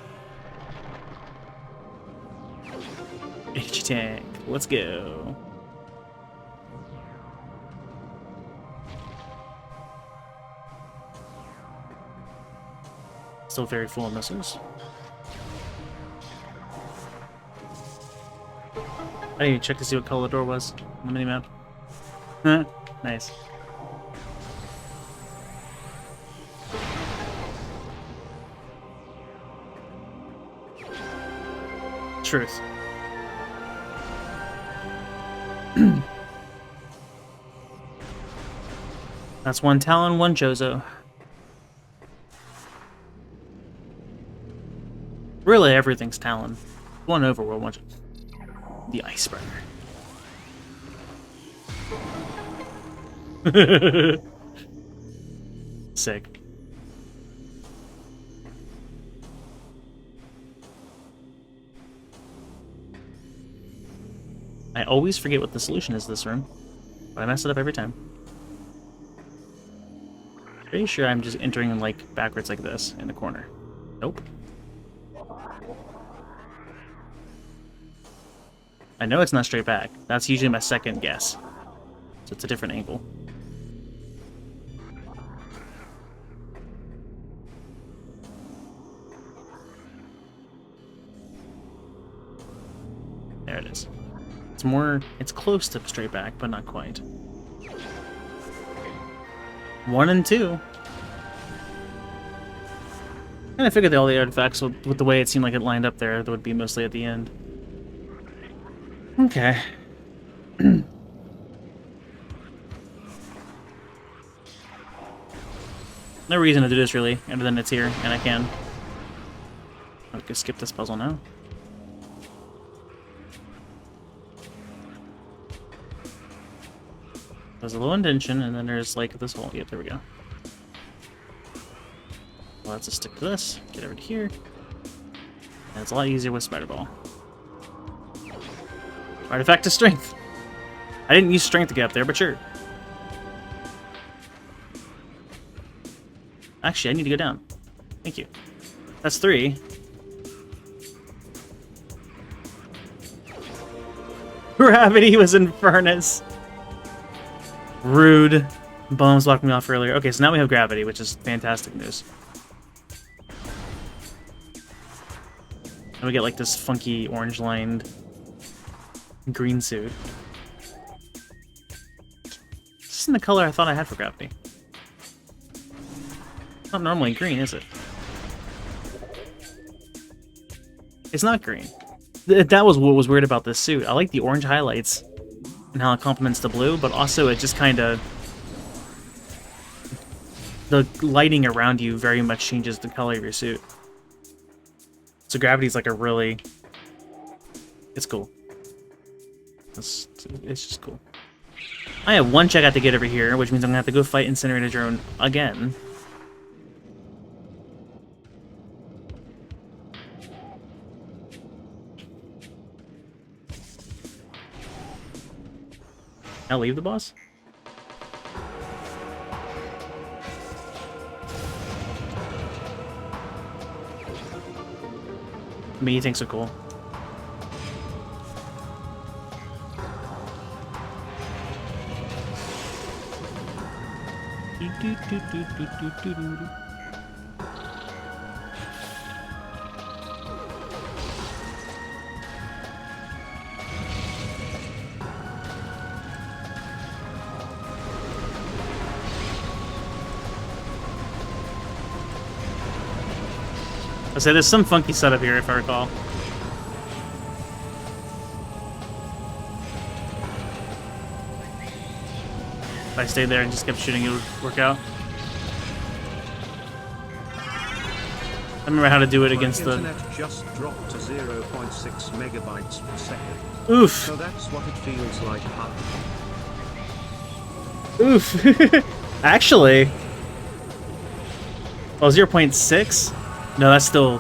H-Tank, let's go. Still very full of missiles. I didn't even check to see what color the door was on the minimap. Huh? Nice. Truth. That's one Talon, one Jozo. Really, everything's Talon. One Overworld, one. The Iceburner. Sick. I always forget what the solution is to this room, but I mess it up every time. Pretty sure I'm just entering like backwards like this in the corner. Nope. I know it's not straight back. That's usually my second guess. So it's a different angle. There it is. It's close to straight back, but not quite. 1 and 2. And I figured that all the artifacts, with the way it seemed like it lined up there, that would be mostly at the end. Okay. No reason to do this, really, other than it's here, and I can. I could skip this puzzle now. There's a low intention, and then there's, like, this hole. Yep, there we go. Well, let's just stick to this. Get over to here. And it's a lot easier with Spider Ball. Artifact of Strength. I didn't use Strength to get up there, but sure. Actually, I need to go down. Thank you. That's 3. Gravity was in Furnace. Rude. Bones blocked me off earlier. Okay, so now we have Gravity, which is fantastic news. And we get like this funky orange-lined green suit. This isn't the color I thought I had for Gravity. It's not normally green, is it? It's not green. That was what was weird about this suit. I like the orange highlights and how it complements the blue, but also it just kind of... The lighting around you very much changes the color of your suit. So Gravity's like a really... It's cool. It's just cool. I have one checkout to get over here, which means I'm going to have to go fight Incinerator Drone again. I'll leave the boss? Me thinks so cool. I say there's some funky setup here, if I recall. If I stayed there and just kept shooting, it would work out. I remember how to do it against the... Internet just dropped to 0.6 megabytes per second. Oof. So that's what it feels like. Oof. Actually... Oh, 0.6? No, that's still...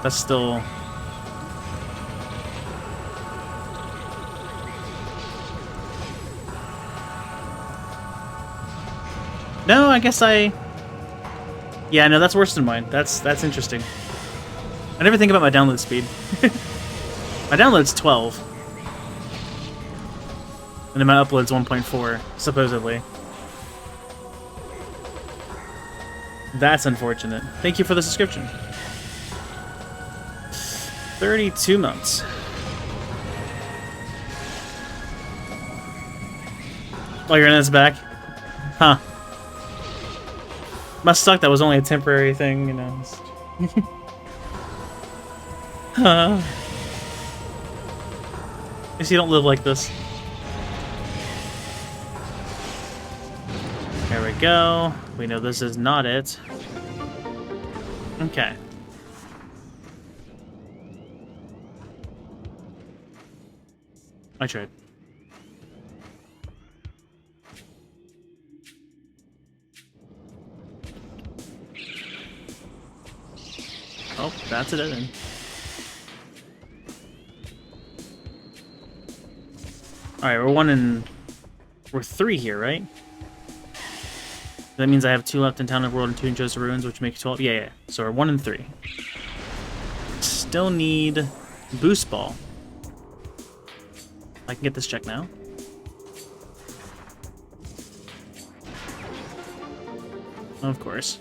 No, I guess I... Yeah, no, that's worse than mine. That's interesting. I never think about my download speed. My download's 12. And then my upload's 1.4, supposedly. That's unfortunate. Thank you for the subscription. 32 months. Oh, your internet's back? Huh. Must suck that was only a temporary thing, you know. Guess you don't live like this. There we go. We know this is not it. Okay. I tried. Oh, that's it then. Alright, we're 3 here, right? That means I have 2 left in Town of World and 2 in Joseph Ruins, which makes 12. Yeah. So we're 1 and 3. Still need Boost Ball. I can get this check now. Of course.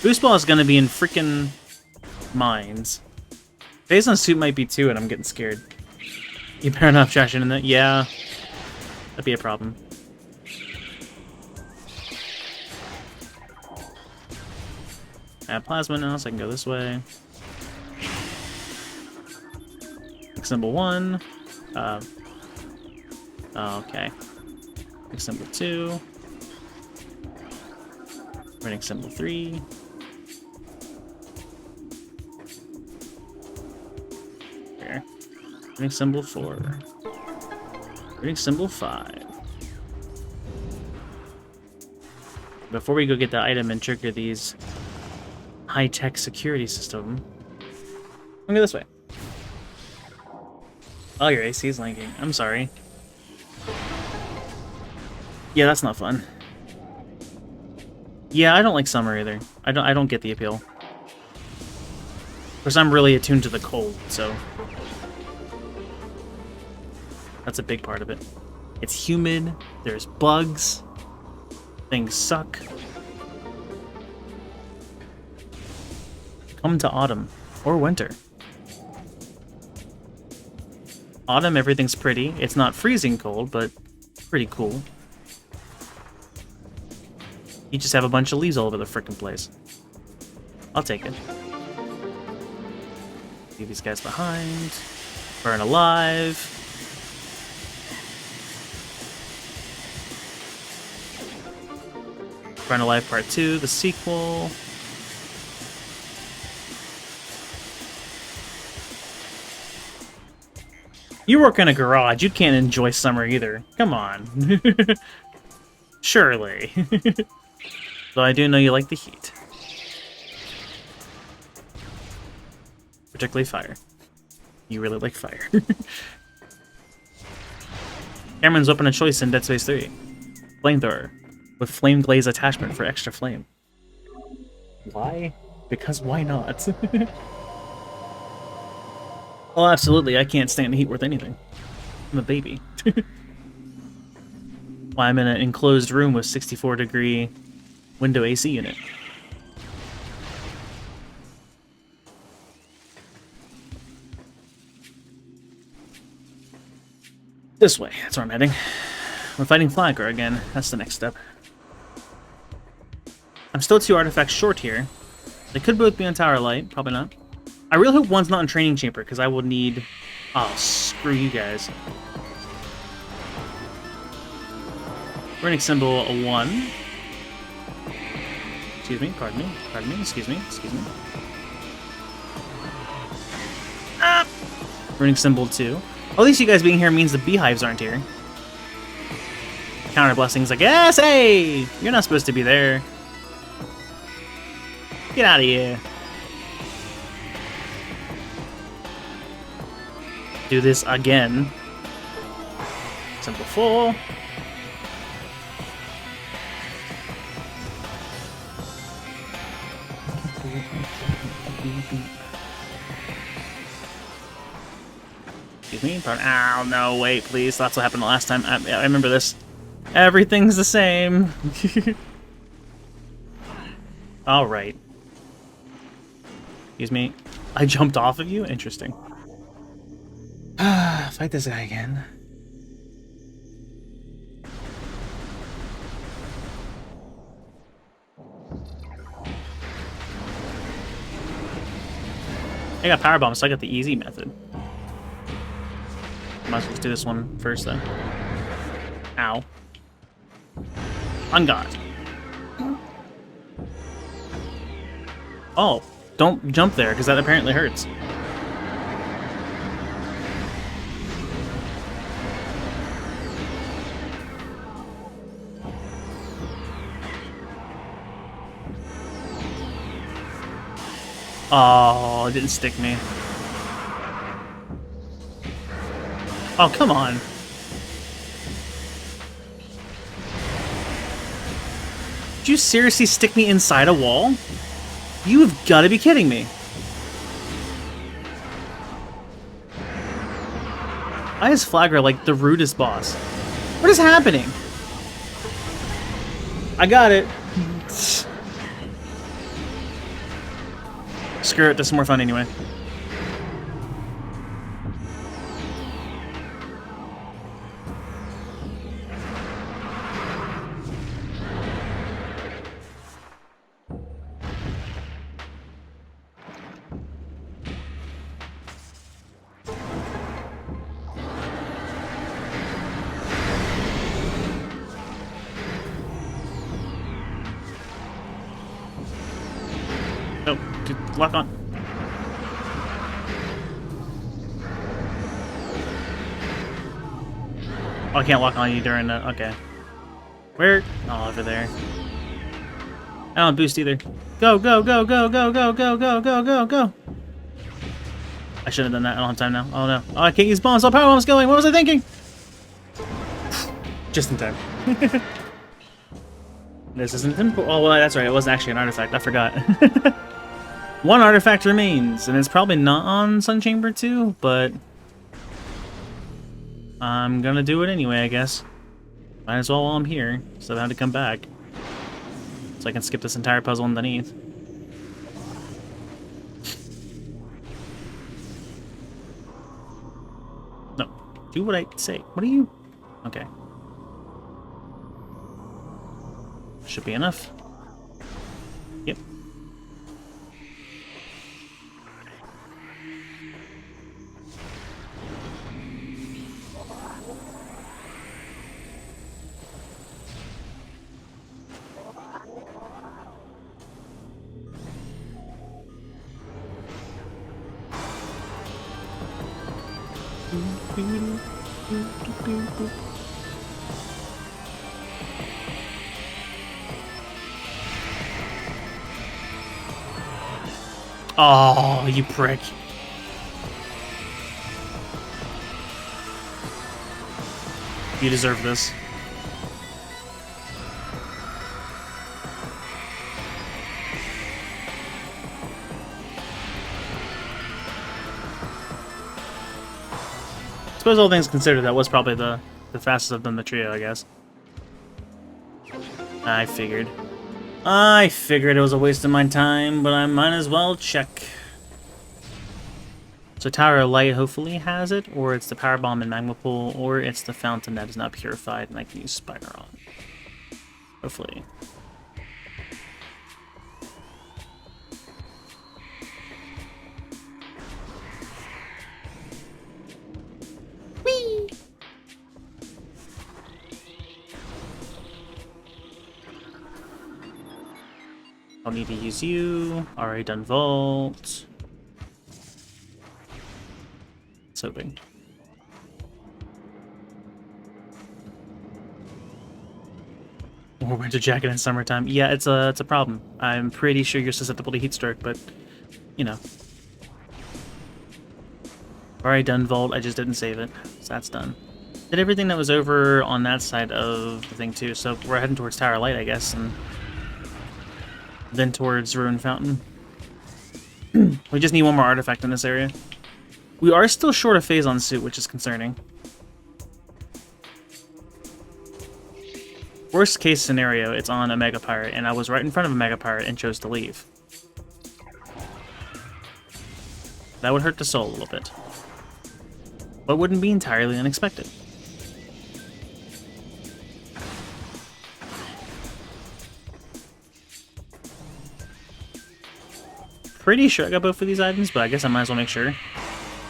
Boost Ball is gonna be in freaking mines. Phase on suit might be too, and I'm getting scared. You better not trash it in there. Yeah. That'd be a problem. I have plasma now, so I can go this way. Symbol 1. Okay. Symbol 2. Running symbol 3. Here. Running symbol 4. Running symbol 5. Before we go get the item and trigger these high-tech security system, I'll go this way. Oh, your AC is linking. I'm sorry. Yeah, that's not fun. Yeah, I don't like summer either. I don't get the appeal. Of course, I'm really attuned to the cold, so that's a big part of it. It's humid, there's bugs, things suck. Come to autumn or winter. Autumn, everything's pretty. It's not freezing cold, but pretty cool. You just have a bunch of leaves all over the frickin' place. I'll take it. Leave these guys behind. Burn alive. Burn Alive Part 2, the sequel. You work in a garage, you can't enjoy summer either. Come on. Surely. Though I do know you like the heat. Particularly fire. You really like fire. Cameron's weapon of choice in Dead Space 3. Flamethrower. With flame glaze attachment for extra flame. Why? Because why not? Oh, absolutely. I can't stand heat worth anything. I'm a baby. Why, I'm in an enclosed room with 64-degree window AC unit. This way. That's where I'm heading. We're fighting Flagger again. That's the next step. I'm still 2 artifacts short here. They could both be on Tower Light. Probably not. I really hope one's not in Training Chamber, because I will need... Oh, screw you guys. Running symbol 1. Excuse me, pardon me, excuse me. Ah! Running symbol 2. At least you guys being here means the beehives aren't here. Counter blessings, like, yes, hey! You're not supposed to be there. Get out of here. Do this again. Symbol 4. Excuse me. Ow, no, wait, please. That's what happened the last time. I remember this. Everything's the same. Alright. Excuse me. I jumped off of you? Interesting. Fight this guy again. I got power bomb, so I got the easy method. Might as well just do this one first, though. Ow. On God. Oh, don't jump there, because that apparently hurts. Oh, it didn't stick me. Oh, come on. Did you seriously stick me inside a wall? You've got to be kidding me. Why is Flagger like the rudest boss? What is happening? I got it. Screw it, this is more fun anyway. Oh, dude, lock on. Oh, I can't lock on you during the... Okay. Where? Oh, over there. I don't boost either. Go, go, go, go, go, go, go, go, go, go, go. I should have done that. I don't have time now. Oh, no. Oh, I can't use bombs. Oh, power bomb's going. What was I thinking? Just in time. This isn't important. Oh, well, that's right. It wasn't actually an artifact. I forgot. One artifact remains, and it's probably not on Sun Chamber 2, but I'm gonna do it anyway, I guess. Might as well while I'm here, so I have to come back. So I can skip this entire puzzle underneath. No. Do what I say. What are you... Okay. Should be enough. Yep. Oh, you prick. You deserve this. I suppose all things considered, that was probably the fastest of them, the trio, I guess. I figured it was a waste of my time, but I might as well check. So Tower of Light hopefully has it, or it's the Power Bomb and Magma Pool, or it's the Fountain that is not purified and I can use Spider on. Hopefully. Whee! I'll need to use you. Already done Vault. It's hoping. Or winter jacket in summertime. Yeah, it's a problem. I'm pretty sure you're susceptible to heat stroke, but you know. Already done Vault. I just didn't save it, so that's done. Did everything that was over on that side of the thing too. So we're heading towards Tower of Light, I guess, and then towards Ruin Fountain. We just need one more artifact in this area. We are still short of Phazon Suit, which is concerning. Worst case scenario, it's on a Mega Pirate, and I was right in front of a Mega Pirate and chose to leave. That would hurt the soul a little bit. But wouldn't be entirely unexpected. Pretty sure I got both of these items, but I guess I might as well make sure.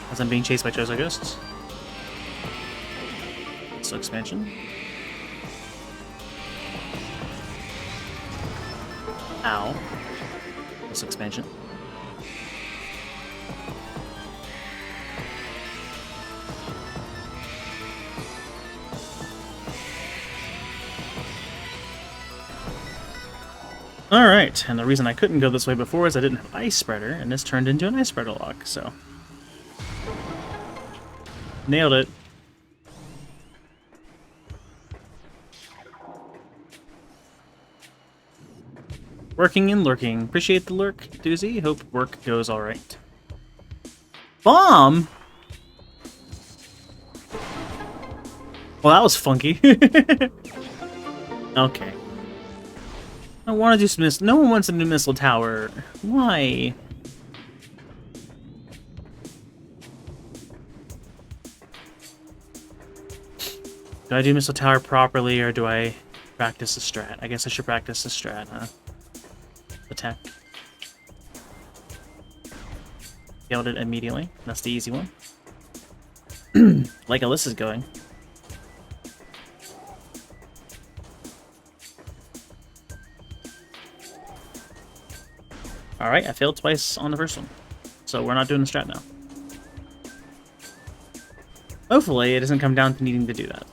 As I'm being chased by Chozo Ghosts. So expansion. Ow. This expansion. Alright, and the reason I couldn't go this way before is I didn't have Ice Spreader, and this turned into an Ice Spreader lock, so... Nailed it. Working and lurking. Appreciate the lurk, Doozy. Hope work goes alright. Bomb? Well, that was funky. Okay. I want to do some missile. No one wants a new missile tower. Why? Do I do missile tower properly, or do I practice the strat? I guess I should practice the strat, huh? Attack. Failed it immediately. That's the easy one. Like Alyssa's going. Alright, I failed twice on the first one. So we're not doing the strat now. Hopefully it doesn't come down to needing to do that.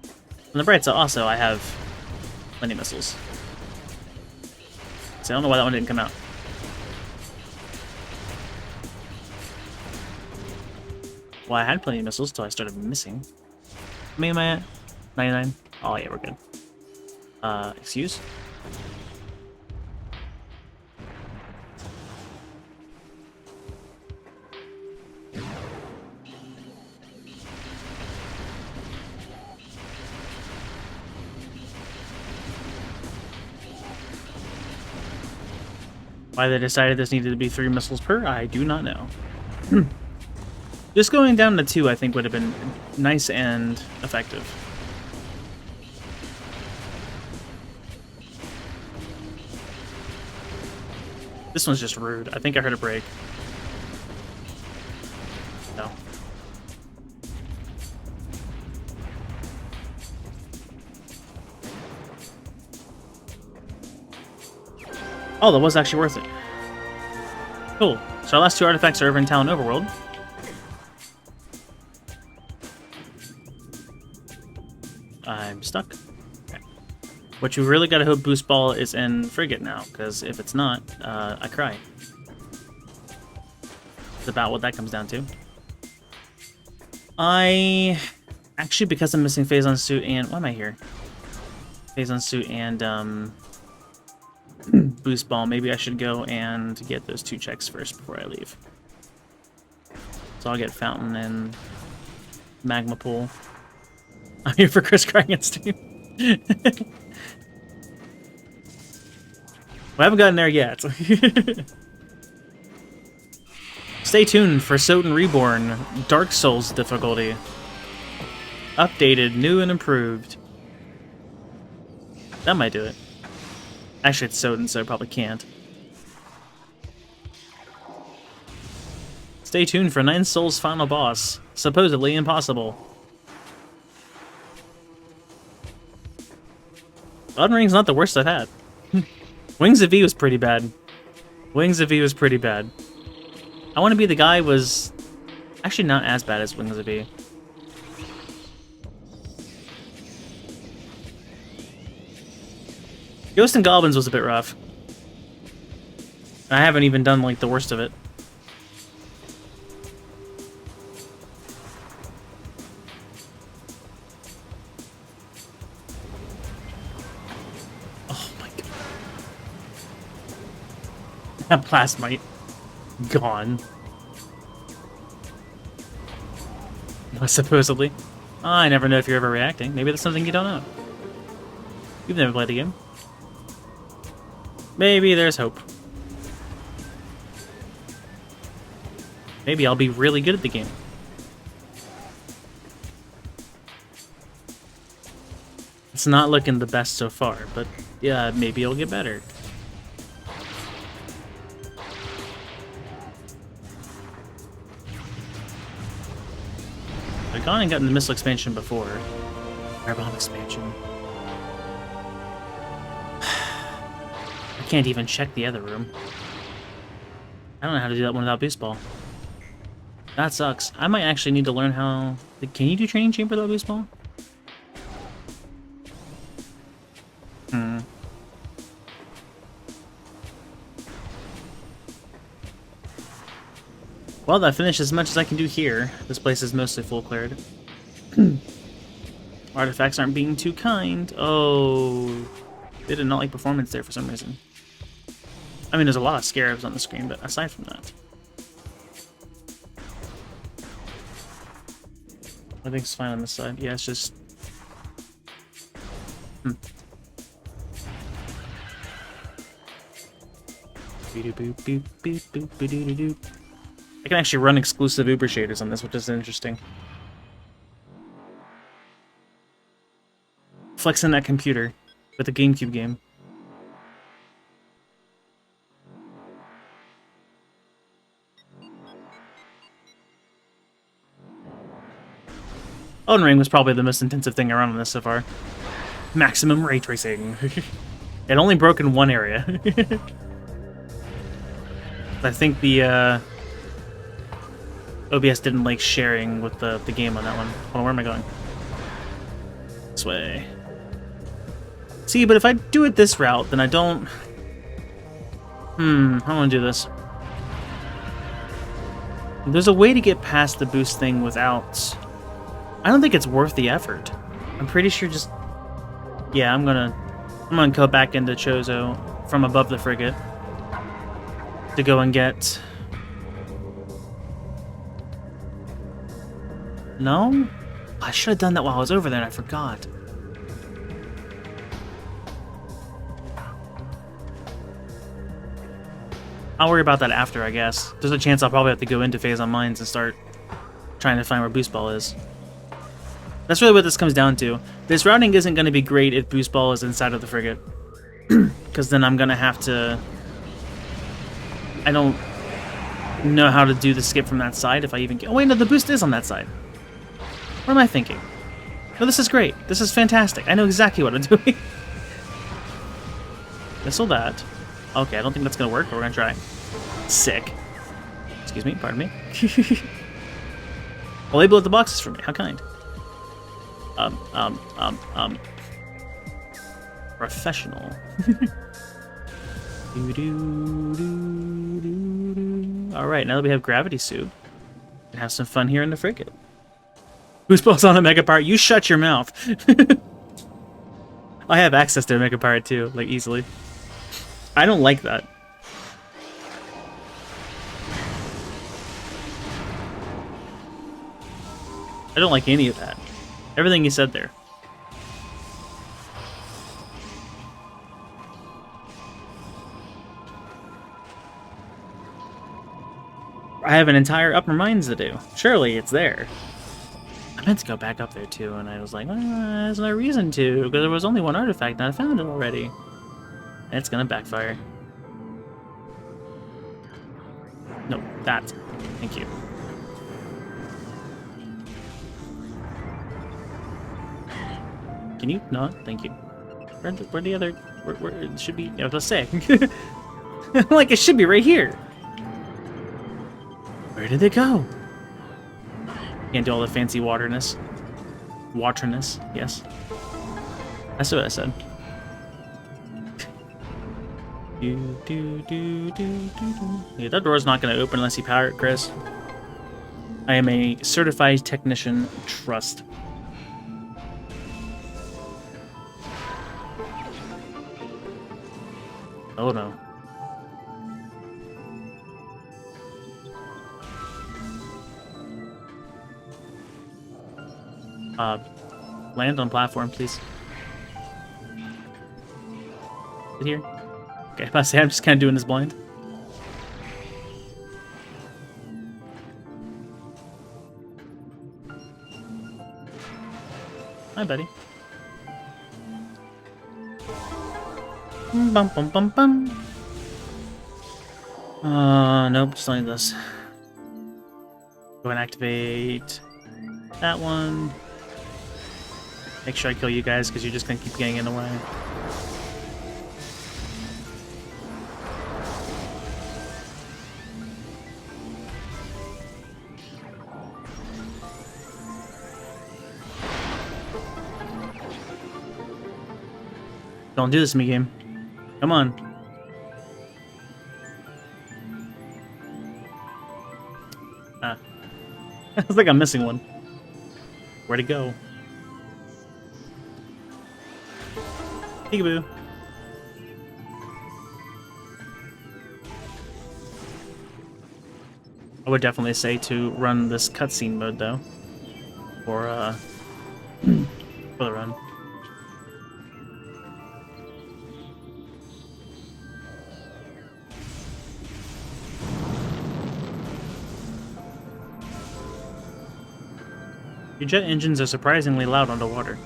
On the bright side, also, I have plenty of missiles. So I don't know why that one didn't come out. Well, I had plenty of missiles until I started missing. How many am I at? 99? Oh yeah, we're good. Excuse? Why they decided this needed to be 3 missiles per, I do not know. Just going down to 2, I think, would have been nice and effective. This one's just rude. I think I heard a break. No. Oh, that was actually worth it. Cool. So our last 2 artifacts are over in Talon Overworld. I'm stuck. Okay. What you really gotta hope Boost Ball is in Frigate now, because if it's not, I cry. It's about what that comes down to. Actually, because I'm missing Phazon Suit and... Why am I here? Phazon Suit and, Boost Ball, maybe I should go and get those 2 checks first before I leave. So I'll get Fountain and Magma Pool. I'm here for Chris Kragan's team. We haven't gotten there yet. Stay tuned for Soten Reborn, Dark Souls difficulty. Updated, new and improved. That might do it. Actually, it's Soten, so I probably can't. Stay tuned for 9 Souls' final boss. Supposedly impossible. Elden Ring's not the worst I've had. Wings of V was pretty bad. Wings of V was pretty bad. I Want to Be the Guy was actually not as bad as Wings of V. Ghosts and Goblins was a bit rough. I haven't even done, like, the worst of it. Oh my god. That Plasmite. Gone. Supposedly. I never know if you're ever reacting. Maybe that's something you don't know. You've never played the game. Maybe there's hope. Maybe I'll be really good at the game. It's not looking the best so far, but yeah, maybe it'll get better. I've gone and gotten the missile expansion before. Firebomb expansion. I can't even check the other room. I don't know how to do that one without Boost Ball. That sucks. I might actually need to learn how... Can you do Training Chamber without Boost Ball? Well, that finished as much as I can do here. This place is mostly full cleared. Artifacts aren't being too kind. Oh, they did not like performance there for some reason. I mean, there's a lot of scarabs on the screen, but aside from that, everything's fine on this side. Yeah, it's just I can actually run exclusive Uber shaders on this, which is interesting. Flexing that computer with a GameCube game. Elden Ring was probably the most intensive thing around on this so far. Maximum ray tracing. It only broke in one area. I think the OBS didn't like sharing with the game on that one. Hold on, where am I going? This way. See, but if I do it this route, then I don't... I want to do this. There's a way to get past the boost thing without... I don't think it's worth the effort. I'm pretty sure just... Yeah, I'm gonna go back into Chozo from above the frigate to go and get... No? I should have done that while I was over there and I forgot. I'll worry about that after, I guess. There's a chance I'll probably have to go into Phase on Mines and start trying to find where Boost Ball is. That's really what this comes down to. This routing isn't going to be great if Boost Ball is inside of the frigate. Because then I'm going to have to... I don't know how to do the skip from that side if I even get... Oh wait, no, the boost is on that side. What am I thinking? No, this is great. This is fantastic. I know exactly what I'm doing. Missile that. Okay, I don't think that's going to work, but we're going to try. Sick. Excuse me, pardon me. Well, label it the boxes for me. How kind. Professional. Alright, now that we have Gravity Suit, we can have some fun here in the frigate. Boost Ball's on a Mega Pirate. You shut your mouth. I have access to a Mega Pirate too, like easily. I don't like that. I don't like any of that. Everything you said there. I have an entire Upper Mines to do. Surely it's there. I meant to go back up there too, and I was like, well, there's no reason to, because there was only one artifact and I found it already. And it's gonna backfire. No, that. Thank you. Can you not? Thank you. Where the other... Where it should be... I was gonna say. Like, it should be right here. Where did it go? Can't do all the fancy waterness. Waterness, yes. That's what I said. Yeah, that door's not going to open unless you power it, Chris. I am a certified technician. Trust. Oh no. Land on platform, please. Sit here. Okay, I was about to say, I'm just kind of doing this blind. Hi, buddy. Bum bum bum bum. Nope, just only this. Go and activate that one. Make sure I kill you guys because you're just gonna keep getting in the way. Don't do this to me, game. Come on. Ah. I was like I'm missing one. Where'd it go? Peekaboo. I would definitely say to run this cutscene mode though. Or for the run. Your jet engines are surprisingly loud underwater.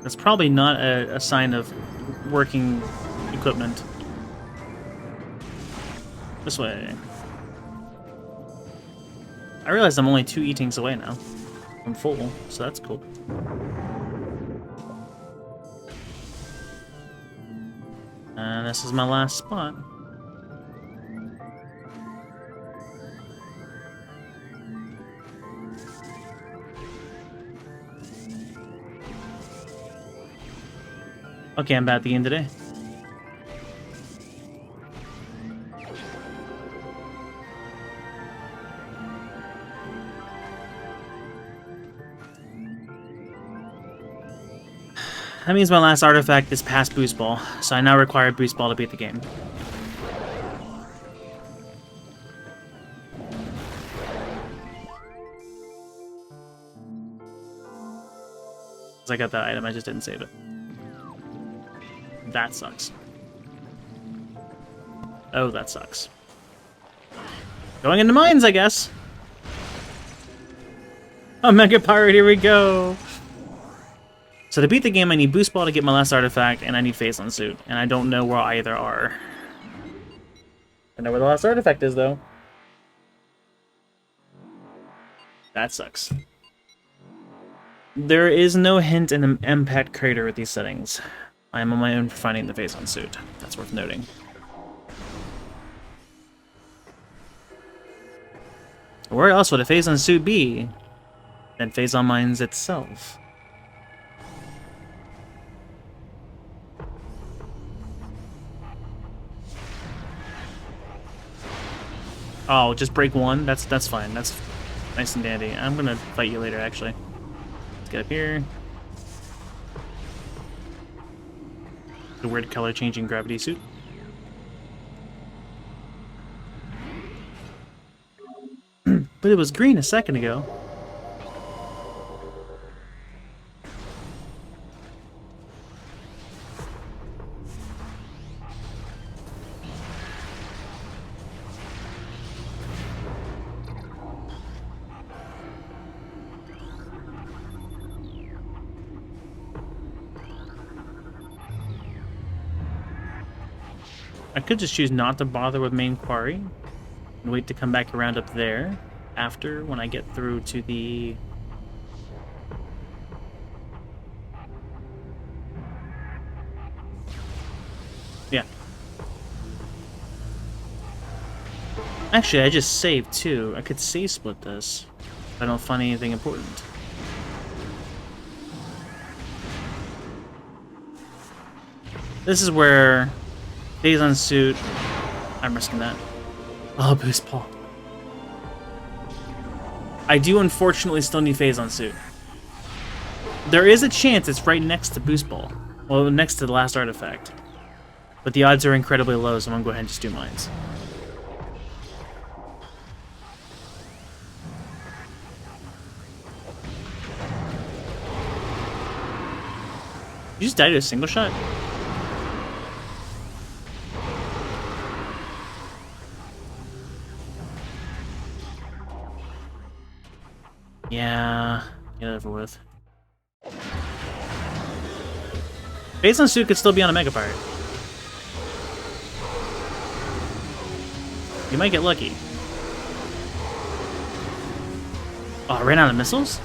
That's probably not a sign of working equipment. This way. I realize I'm only 2 eatings away now. I'm full, so that's cool. And this is my last spot. Okay, I'm back at the end today. That means my last artifact is past Boost Ball, so I now require Boost Ball to beat the game. Because I got that item, I just didn't save it. That sucks. Oh, that sucks. Going into mines, I guess. Oh, Mega Pirate, here we go! So to beat the game, I need Boost Ball to get my last artifact, and I need Phazon Suit. And I don't know where either are. I know where the last artifact is, though. That sucks. There is no hint in the Impact Crater with these settings. I am on my own for finding the Phazon Suit. That's worth noting. Where else would a Phazon Suit be than Phazon Mines itself? Oh, just break one? That's fine. That's nice and dandy. I'm gonna fight you later, actually. Let's get up here. The weird color changing gravity suit. But it was green a second ago. I could just choose not to bother with main quarry and wait to come back around up there after when I get through to the... Yeah. Actually, I just saved too. I could save split this if I don't find anything important. This is where Phazon Suit... I'm risking that. Oh, Boost Ball. I do unfortunately still need Phazon Suit. There is a chance it's right next to Boost Ball. Well, next to the last artifact. But the odds are incredibly low, so I'm gonna go ahead and just do mines. You just died to a single shot? Yeah, get it over with. Phazon Suit could still be on a Mega Pirate. You might get lucky. Oh, I ran out of missiles?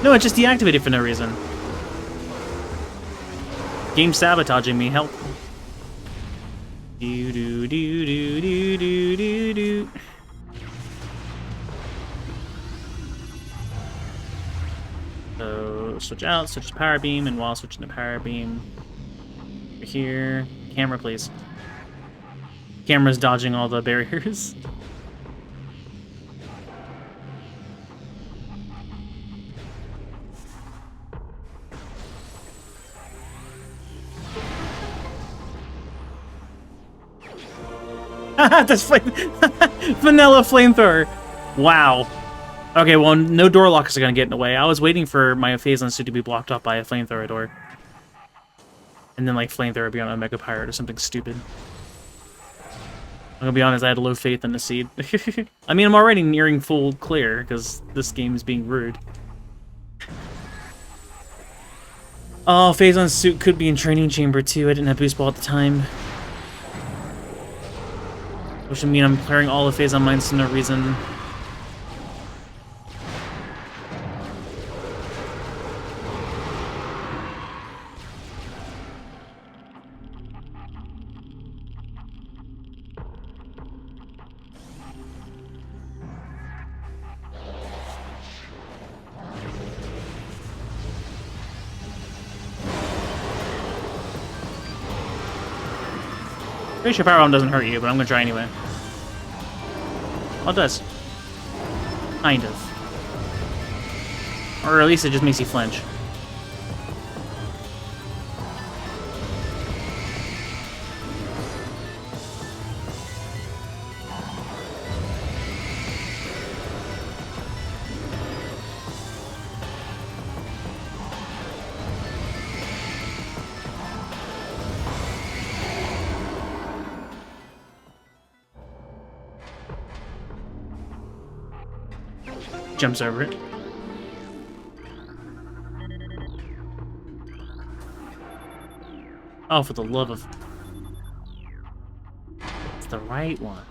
No, it just deactivated for no reason. Game sabotaging me, help. Do do do do do do do do. So switch out, switch to power beam, and while switching to power beam, over here, camera please. Camera's dodging all the barriers. That's vanilla flamethrower. Wow. Okay, well, no door locks are gonna get in the way. I was waiting for my Phazon Suit to be blocked off by a flamethrower door. And then, like, flamethrower be on a Mega Pirate or something stupid. gonna be honest, I had low faith in the seed. I mean, I'm already nearing full clear, because this game is being rude. Oh, Phazon's suit could be in Training Chamber too. I didn't have Boost Ball at the time. Which would mean I'm clearing all the Phazon mines for no reason. Pretty sure Power Bomb doesn't hurt you, but I'm gonna try anyway. Oh, it does. Kind of. Or at least it just makes you flinch. Jumps over it. Oh, for the love of... It's the right one.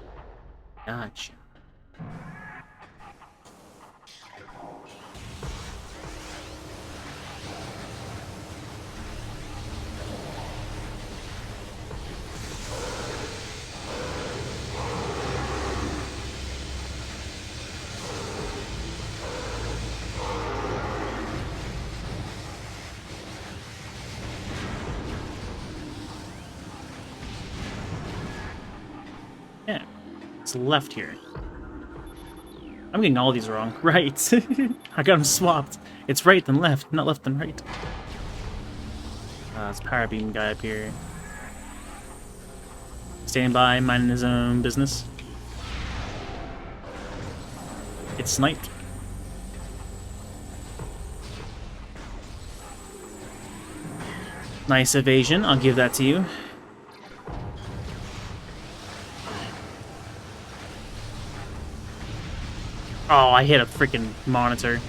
Gotcha. Yeah, it's left here. I'm getting all these wrong. Right. I got them swapped. It's right then left, not left then right. It's Power Beam guy up here. Standing by, minding his own business. It's sniped. Nice evasion, I'll give that to you. Oh, I hit a freaking monitor.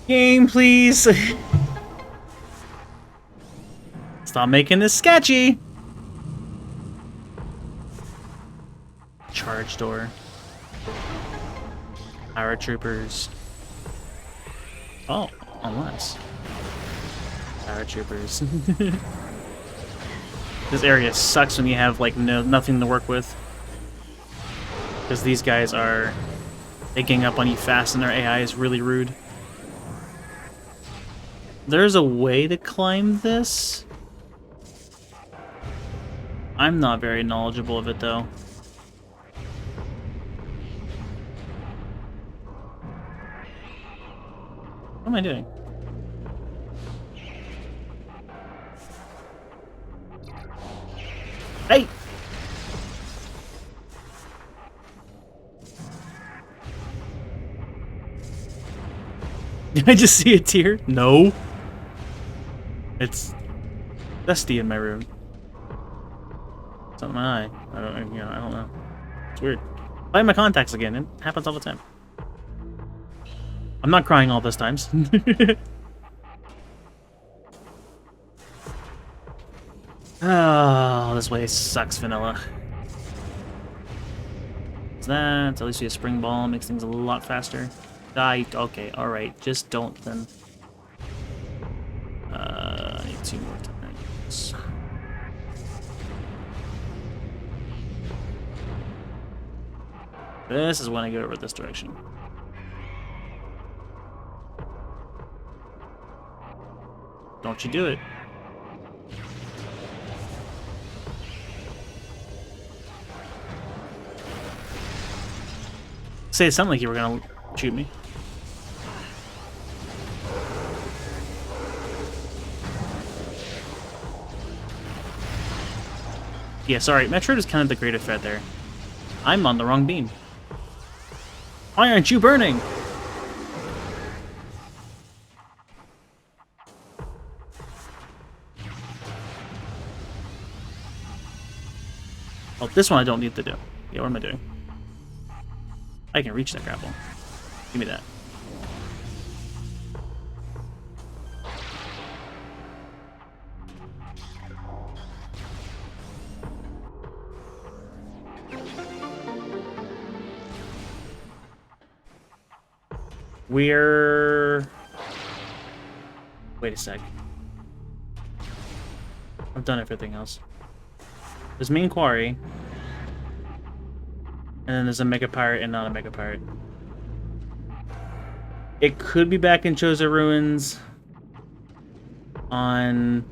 Game, please. Stop making this sketchy. Charge door. Power troopers. Oh, unless. Power troopers. This area sucks when you have like nothing to work with. Because these guys are... They gang up on you fast and their AI is really rude. There's a way to climb this. I'm not very knowledgeable of it, though. What am I doing? Hey! Did I just see a tear? No. It's dusty in my room. It's not my eye. I don't know. It's weird. Find my contacts again. It happens all the time. I'm not crying all those times. Oh, this way sucks, vanilla. What's that? At least we have spring ball. Makes things a lot faster. Die. Okay, alright. Just don't then. I need 2 more times. This is when I go over this direction. Don't you do it. Say it sounded like you were gonna shoot me. Yeah, sorry, Metroid is kind of the greater threat there. I'm on the wrong beam. Why aren't you burning? Oh, this one I don't need to do. Yeah, what am I doing? I can reach that grapple. Give me that. We're... Wait a sec. I've done everything else. There's main quarry. And then there's a Mega Pirate and not a Mega Pirate. It could be back in Choza Ruins on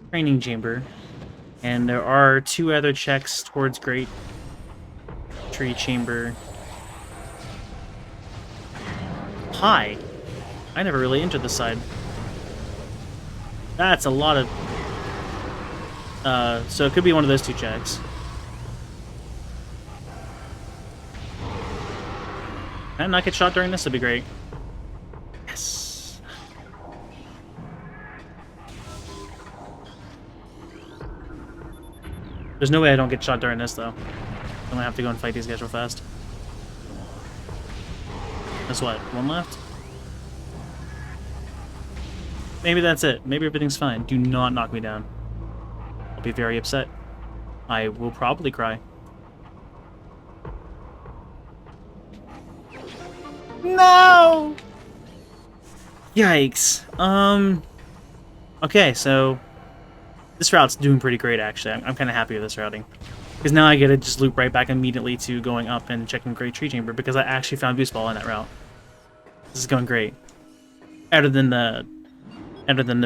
Training Chamber. And there are 2 other checks towards Great Tree Chamber. Hi! I never really entered this side. That's a lot of... so it could be one of those 2 checks. Can I not get shot during this? That'd be great. Yes! There's no way I don't get shot during this, though. I'm gonna have to go and fight these guys real fast. That's what? 1 left? Maybe that's it. Maybe everything's fine. Do not knock me down. I'll be very upset. I will probably cry. No! Yikes. Okay, so this route's doing pretty great, actually. I'm kind of happy with this routing. Because now I get to just loop right back immediately to going up and checking Great Tree Chamber, because I actually found Boost Ball on that route. This is going great. Other than the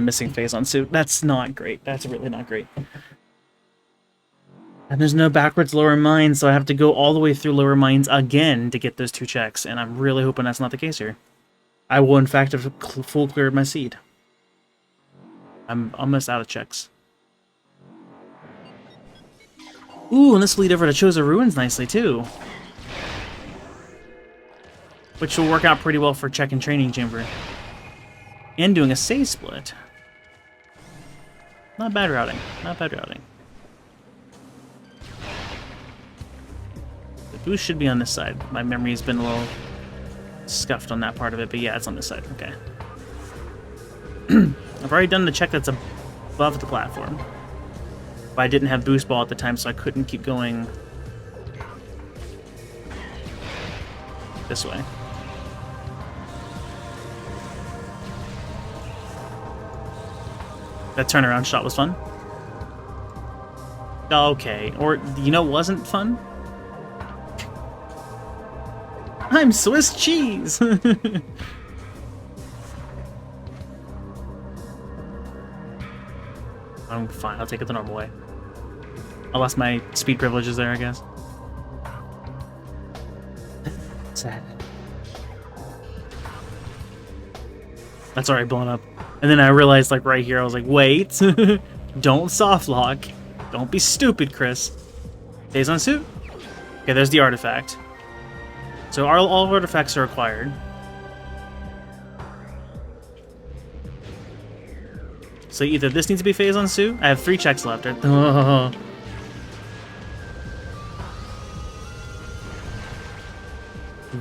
missing phase on suit. That's not great. That's really not great. And there's no backwards lower mines, so I have to go all the way through lower mines again to get those 2 checks, and I'm really hoping that's not the case here. I will, in fact, have full cleared my seed. I'm almost out of checks. Ooh, and this will lead over to Choza Ruins nicely, too. Which will work out pretty well for check and Training Chamber. And doing a save split. Not bad routing. Not bad routing. The boost should be on this side. My memory's been a little scuffed on that part of it, but yeah, it's on this side. Okay. I've already done the check that's above the platform. But I didn't have Boost Ball at the time, so I couldn't keep going this way. That turnaround shot was fun. Okay, or, you know, wasn't fun? I'm Swiss cheese! I'm fine, I'll take it the normal way. I lost my speed privileges there, I guess. Sad. That's already blown up. And then I realized, like, right here, I was like, wait! Don't soft lock. Don't be stupid, Chris. Days on suit? Okay, there's the artifact. So all artifacts are acquired. So either this needs to be phase on suit. I have 3 checks left.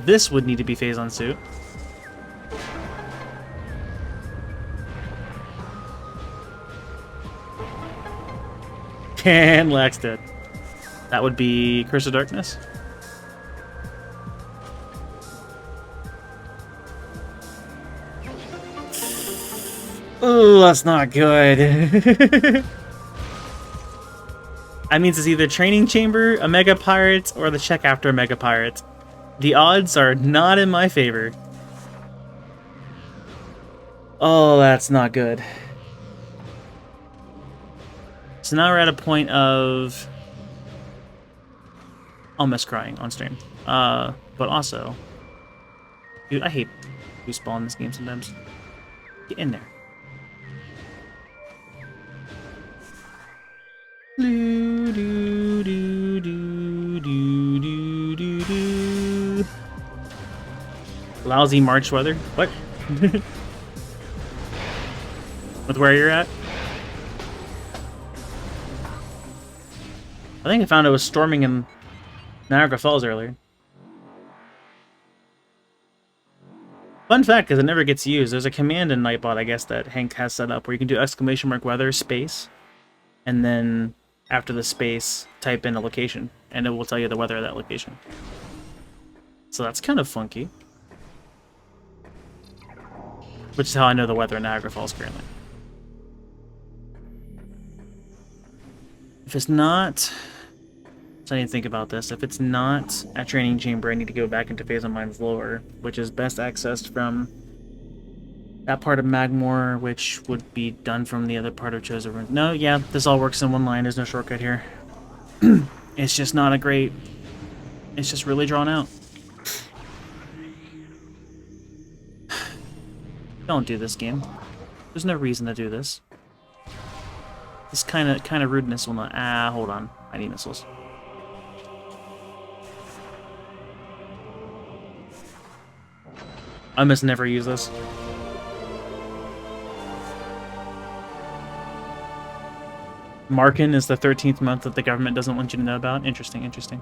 This would need to be phase on suit. And Lax dead. That would be Curse of Darkness. Oh, that's not good. That means it's either Training Chamber, a Mega Pirate, or the check after a Mega Pirate. The odds are not in my favor. Oh, that's not good. So now we're at a point of almost crying on stream. But also, dude, I hate boost ball in this game sometimes. Get in there. Do, do, do, do, do, do, do, do. Lousy March weather. What? With where you're at? I think I found it was storming in Niagara Falls earlier. Fun fact, because it never gets used, there's a command in Nightbot, I guess, that Hank has set up where you can do ! weather space, and then after the space, type in a location, and it will tell you the weather of that location. So that's kind of funky. Which is how I know the weather in Niagara Falls currently. If it's not... So I need to think about this. If it's not at Training Chamber, I need to go back into Phase of Mind's Lower, which is best accessed from that part of Magmore, which would be done from the other part of Chosen Ruins. No, yeah, this all works in one line. There's no shortcut here. It's just not a great... It's just really drawn out. Don't do this, game. There's no reason to do this. This kind of rudeness will not... Ah, hold on. I need missiles. I must never use this. Markin is the 13th month that the government doesn't want you to know about. Interesting, interesting.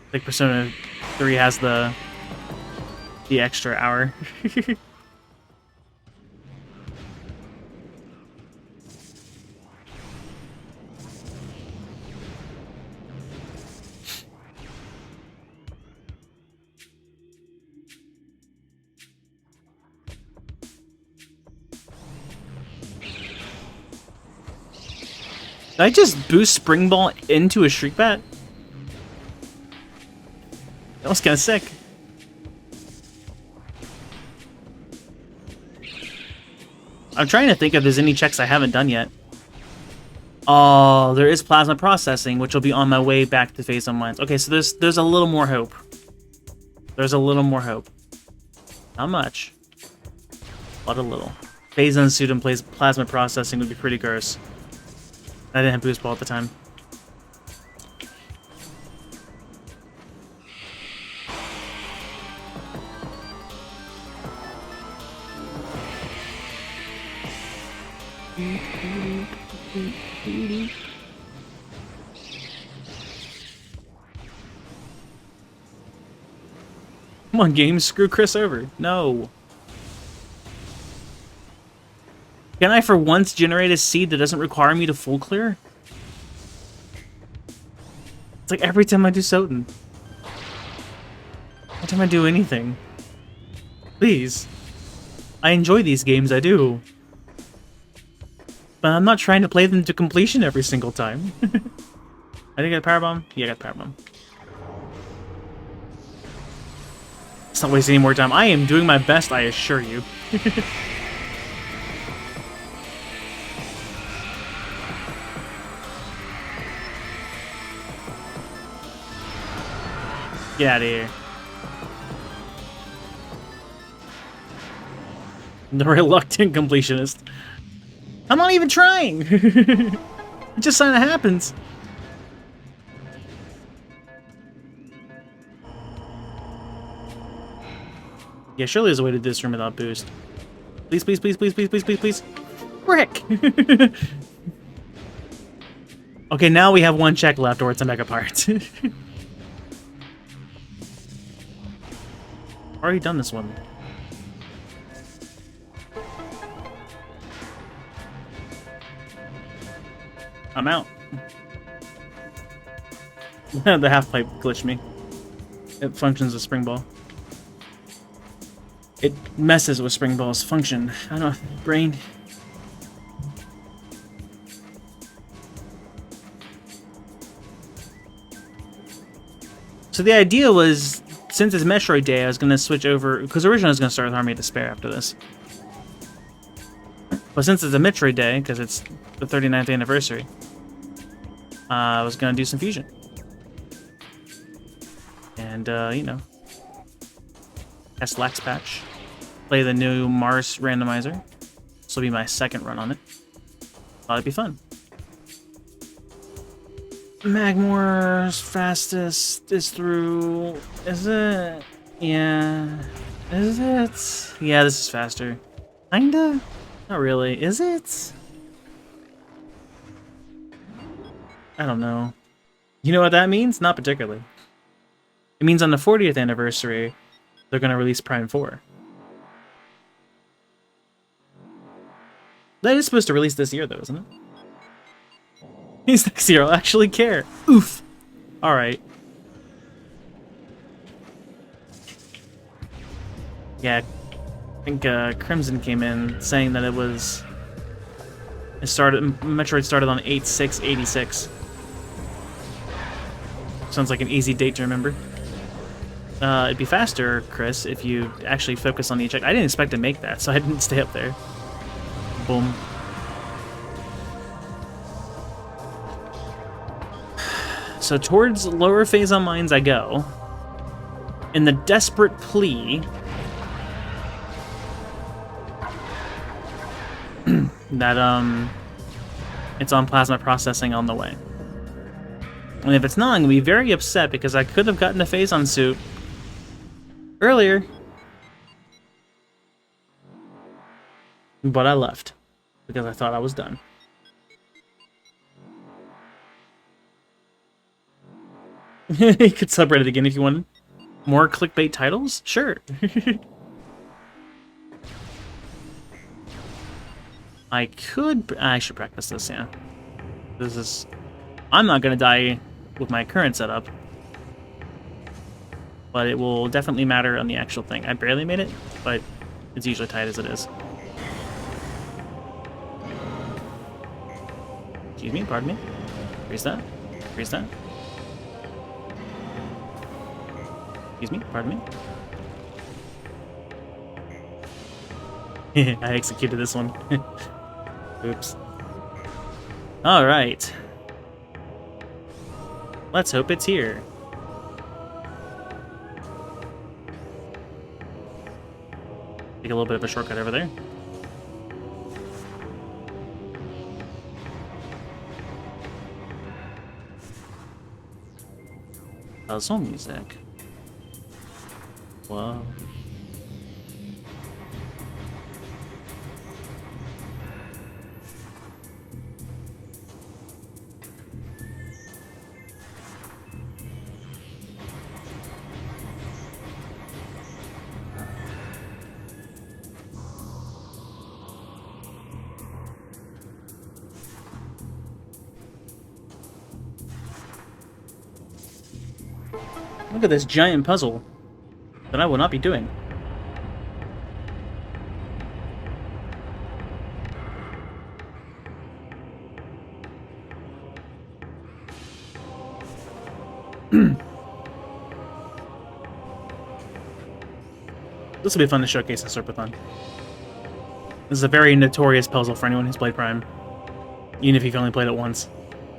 I think Persona 3 has the extra hour. Did I just boost Spring Ball into a Shriek Bat? That was kind of sick. I'm trying to think if there's any checks I haven't done yet. Oh, there is plasma processing, which will be on my way back to Phase of Minds. Okay, so there's a little more hope. There's a little more hope. Not much, but a little. Phase Unsuit and plasma processing would be pretty gross. I didn't have boost ball at the time. Come on, game, screw Chris over. No. Can I for once generate a seed that doesn't require me to full clear? It's like every time I do Soten. Every time I do anything. Please. I enjoy these games, I do. But I'm not trying to play them to completion every single time. I think I got a power bomb? Yeah, I got a power bomb. Let's not waste any more time. I am doing my best, I assure you. Get out of here. The reluctant completionist. I'm not even trying! It just kinda happens. Yeah, surely there's a way to do this room without boost. Please, please, please, please, please, please, please, please. Frick! Okay, now we have one check left, or it's a mega part. Already done this one. I'm out. The half pipe glitched me. It functions with Spring Ball. It messes with Spring Ball's function. I don't know, brain. So So the idea was, since it's Metroid Day, I was going to switch over, because originally I was going to start with Army of Despair after this. But since it's a Metroid Day, because it's the 39th anniversary, I was going to do some Fusion. And, you know, test Lax Patch. Play the new Mars randomizer. This will be my second run on it. Thought it'd be fun. Magmore's fastest is through... Is it? Yeah. Is it? Yeah, this is faster. Kinda? Not really. Is it? I don't know. You know what that means? Not particularly. It means on the 40th anniversary, they're going to release Prime 4. That is supposed to release this year, though, isn't it? He's next year, I'll actually care. Oof. Alright. Yeah, I think Crimson came in saying that it was... Metroid started on 8/6/86. Sounds like an easy date to remember. It'd be faster, Chris, if you actually focus on the eject. I didn't expect to make that, so I didn't stay up there. Boom. So towards lower phase on mines I go, in the desperate plea that it's on plasma processing on the way. And if it's not, I'm gonna be very upset because I could have gotten a Phazon suit earlier, but I left because I thought I was done. You could subreddit it again if you wanted. More clickbait titles? Sure. I should practice this, yeah. This is... I'm not gonna die with my current setup. But it will definitely matter on the actual thing. I barely made it, but it's usually tight as it is. Excuse me, pardon me. Freeze that. Freeze that. Excuse me, pardon me. I executed this one. Oops. Alright. Let's hope it's here. Take a little bit of a shortcut over there. Puzzle music. Whoa. Look at this giant puzzle that I will not be doing. This will be fun to showcase in Serpathon. This is a very notorious puzzle for anyone who's played Prime. Even if you've only played it once.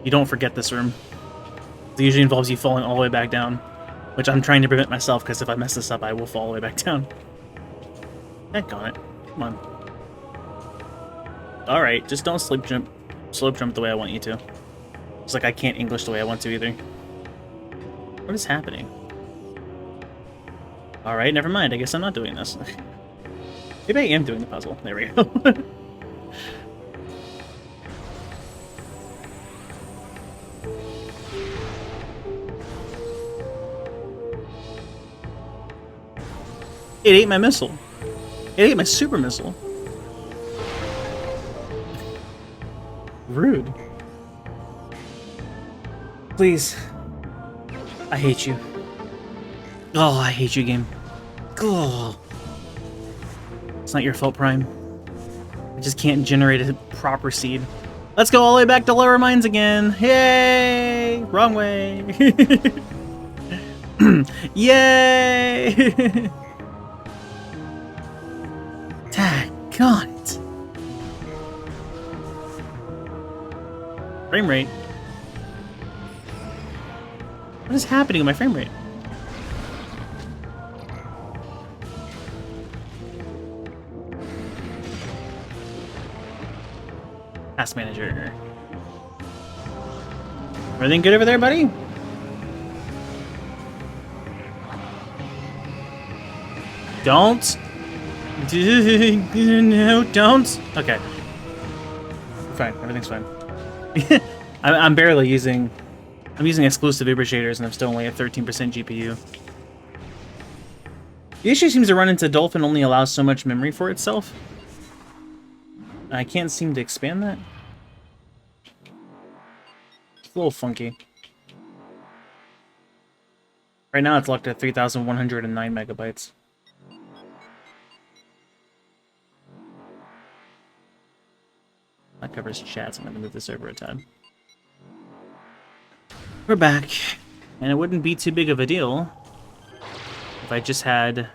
You don't forget this room. It usually involves you falling all the way back down. Which I'm trying to prevent myself, because if I mess this up, I will fall all the way back down. Heck on it. Come on. Alright, just don't slope jump the way I want you to. It's like I can't English the way I want to either. What is happening? Alright, never mind. I guess I'm not doing this. Maybe I am doing the puzzle. There we go. It ate my missile. It ate my super missile. Rude. Please. I hate you. Oh, I hate you, game. Oh. It's not your fault, Prime. I just can't generate a proper seed. Let's go all the way back to lower mines again. Yay! Wrong way. Yay! Daggone it. Frame rate. What is happening with my frame rate? Task manager. Everything good over there, buddy? Don't. No, don't. Okay. Fine. Everything's fine. I'm barely using... I'm using exclusive Uber shaders and I'm still only at 13% GPU. The issue seems to run into Dolphin only allows so much memory for itself. I can't seem to expand that. It's a little funky. Right now it's locked at 3,109 megabytes. That covers chat, so I'm going to move this over a tad. We're back, and it wouldn't be too big of a deal if I just had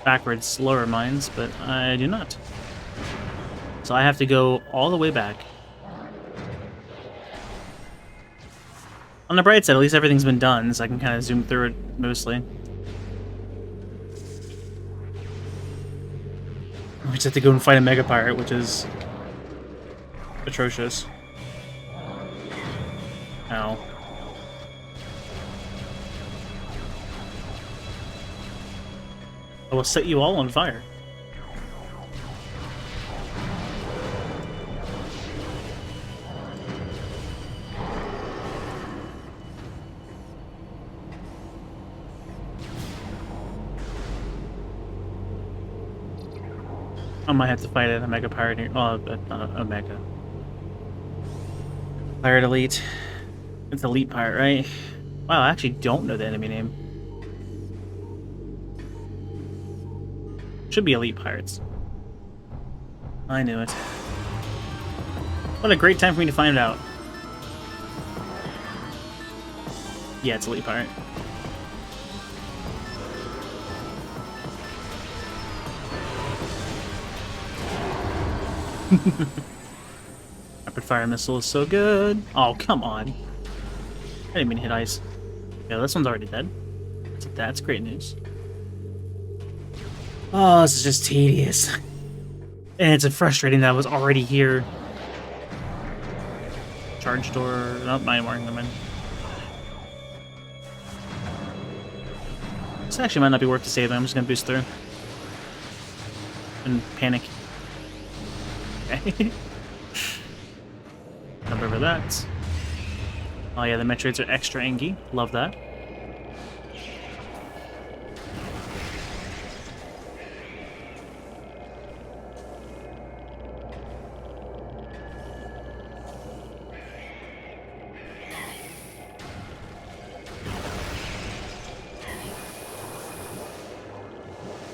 backwards lower mines, but I do not. So I have to go all the way back. On the bright side, at least everything's been done, so I can kind of zoom through it mostly. We just have to go and fight a Mega Pirate, which is atrocious. Ow. I will set you all on fire. I might have to fight a Mega Pirate here. Oh, a Mega. Pirate Elite. It's Elite Pirate, right? Wow, I actually don't know the enemy name. Should be Elite Pirates. I knew it. What a great time for me to find out. Yeah, it's Elite Pirate. Rapid fire missile is so good. Oh, come on. I didn't mean to hit ice. Yeah, this one's already dead. So that's great news. Oh, this is just tedious. And it's frustrating that I was already here. Charge door. Not mine marking them in. This actually might not be worth to save. I'm just gonna boost through. And panic. Okay. Jump over that. Oh yeah, the Metroids are extra angy. Love that.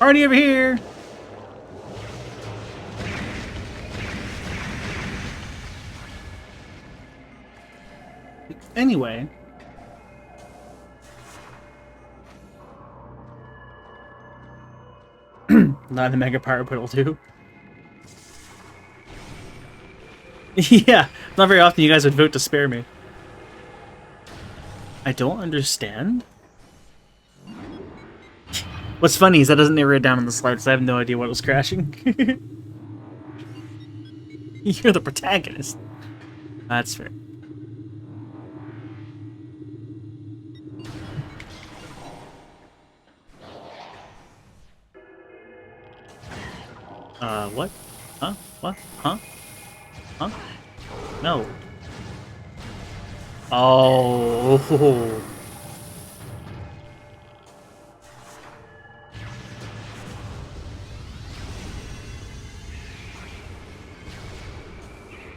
Party over here! Anyway. Not a Mega Pirate, but it'll do. Yeah, not very often you guys would vote to spare me. I don't understand. What's funny is that doesn't narrow it down on the slides, so I have no idea what was crashing. You're the protagonist. That's fair. What? Huh? What? Huh? Huh? No. Oh.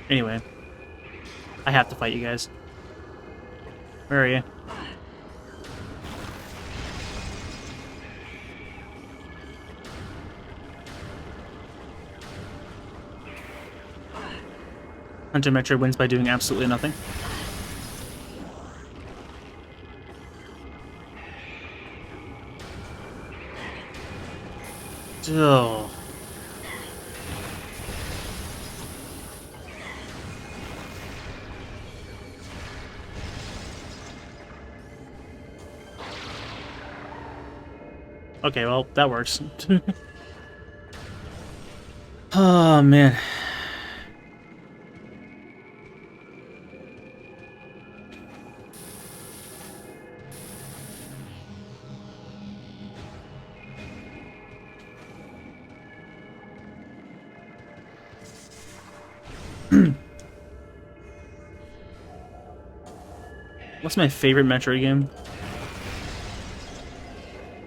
Anyway. I have to fight you guys. Where are you? Hunter Metroid wins by doing absolutely nothing. Oh. Okay, well, that works. Oh, man. What's my favorite Metroid game?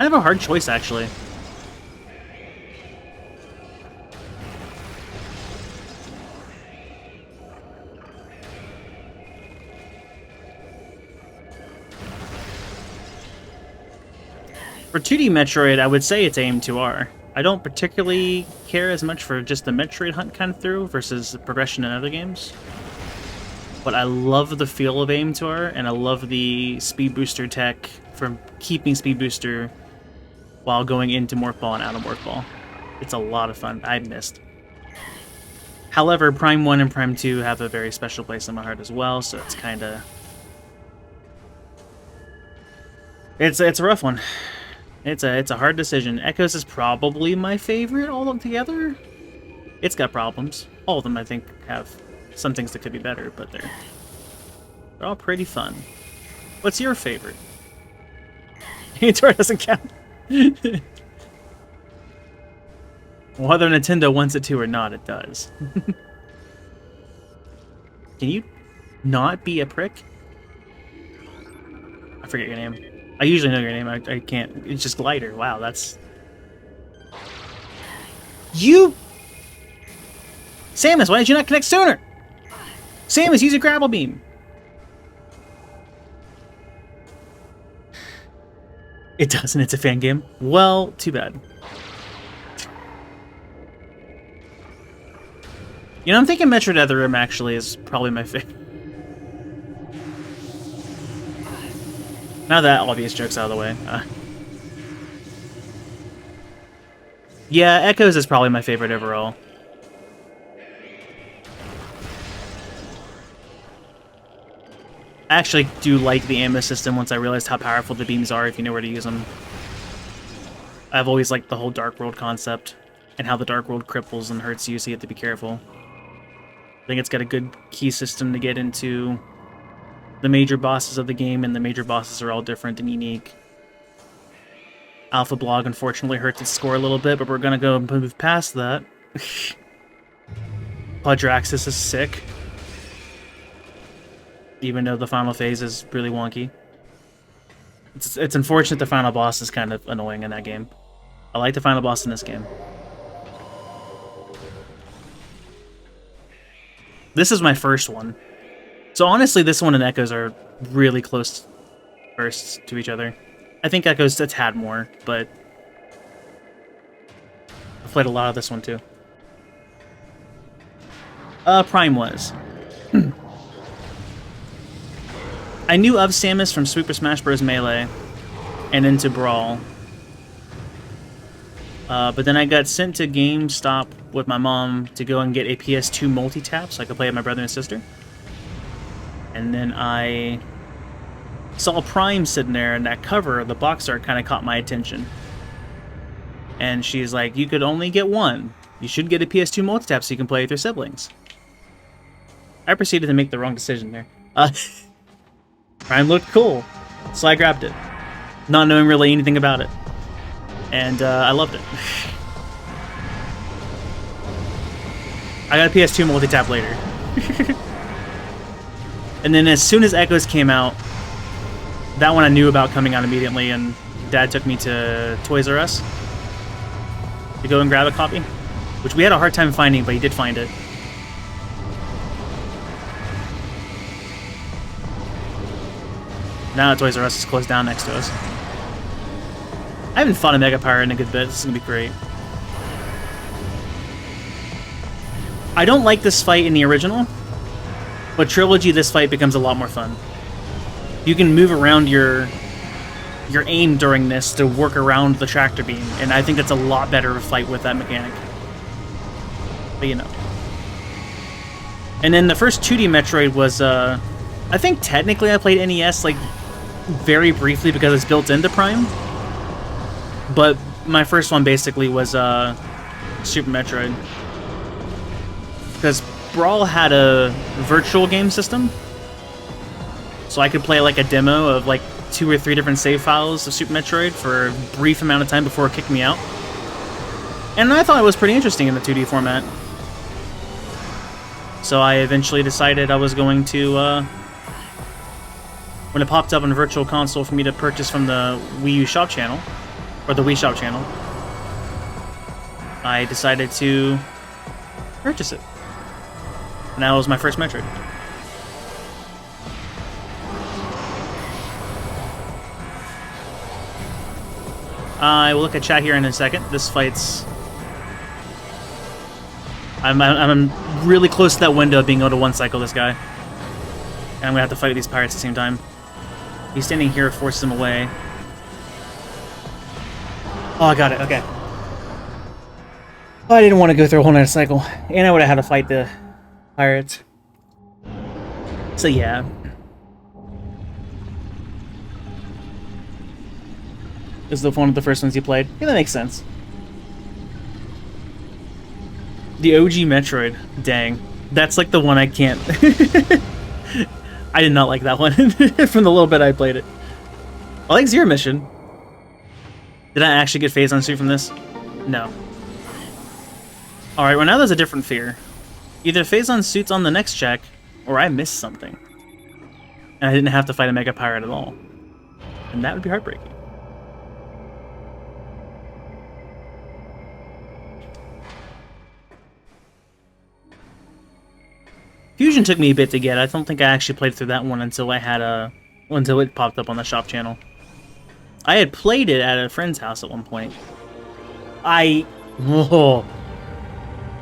I have a hard choice, actually. For 2D Metroid, I would say it's AM2R. I don't particularly care as much for just the Metroid hunt kind of through versus the progression in other games. But I love the feel of AM2R, and I love the speed booster tech from keeping speed booster while going into Morph Ball and out of Morph Ball. It's a lot of fun. I missed. However, Prime 1 and Prime 2 have a very special place in my heart as well, so it's kind of... It's a rough one. It's a hard decision. Echoes is probably my favorite all of them together. It's got problems. All of them, I think, have some things that could be better, but they're all pretty fun. What's your favorite? AM2R doesn't count. Whether Nintendo wants it to or not, it does. Can you not be a prick? I forget your name. I usually know your name. I can't. It's just Glider. Wow, that's... You... Samus, why did you not connect sooner? Samus, use a grapple beam. It doesn't. It's a fan game. Well, too bad. You know, I'm thinking Metroid Other Rim actually is probably my favorite. Now that obvious joke's out of the way. Yeah, Echoes is probably my favorite overall. I actually do like the ammo system once I realized how powerful the beams are if you know where to use them. I've always liked the whole Dark World concept and how the Dark World cripples and hurts you, so you have to be careful. I think it's got a good key system to get into the major bosses of the game, and the major bosses are all different and unique. Alpha Blog unfortunately hurts its score a little bit, but we're gonna go and move past that. Quadraxis is sick. Even though the final phase is really wonky. It's unfortunate the final boss is kind of annoying in that game. I like the final boss in this game. This is my first one. So honestly, this one and Echoes are really close first to each other. I think Echoes a tad more, but I've played a lot of this one too. Prime was. I knew of Samus from Super Smash Bros. Melee and into Brawl. But then I got sent to GameStop with my mom to go and get a PS2 multi-tap so I could play with my brother and sister. And then I saw Prime sitting there, and that cover, the box art, kind of caught my attention. And she's like, you could only get one. You should get a PS2 multi-tap so you can play with your siblings. I proceeded to make the wrong decision there. Prime looked cool, so I grabbed it, not knowing really anything about it. And I loved it. I got a PS2 multi-tap later. And then as soon as Echoes came out, that one I knew about coming out immediately, and Dad took me to Toys R Us to go and grab a copy, which we had a hard time finding, but he did find it. Now Toys R Us is closed down next to us. I haven't fought a Mega Pyre in a good bit. This is gonna be great. I don't like this fight in the original. But Trilogy, this fight becomes a lot more fun. You can move around your aim during this to work around the tractor beam, and I think that's a lot better of a fight with that mechanic. But you know. And then the first 2D Metroid was, I think technically I played NES, like, very briefly because it's built into Prime. But my first one basically was, Super Metroid. Because Brawl had a virtual game system. So I could play, like, a demo of, like, 2 or 3 different save files of Super Metroid for a brief amount of time before it kicked me out. And I thought it was pretty interesting in the 2D format. So I eventually decided I was going to, when it popped up on a virtual console for me to purchase from the Wii U Shop channel, or the Wii Shop channel, I decided to purchase it. And that was my first Metroid. I will look at chat here in a second. This fight's... I'm really close to that window of being able to one-cycle this guy. And I'm gonna have to fight these pirates at the same time. He's standing here, forces him away. Oh, I got it, okay. Oh, I didn't want to go through a whole nother cycle. And I would have had to fight the pirates. So yeah. This is one of the first ones you played. Yeah, that makes sense. The OG Metroid. Dang. That's like the one I can't... I did not like that one from the little bit I played it. I like Zero Mission. Did I actually get phase on suit from this? No. Alright, well now there's a different fear. Either phase on suit's on the next check, or I missed something. And I didn't have to fight a Mega Pirate at all. And that would be heartbreaking. Fusion took me a bit to get. I don't think I actually played through that one until I had until it popped up on the shop channel. I had played it at a friend's house at one point. Whoa.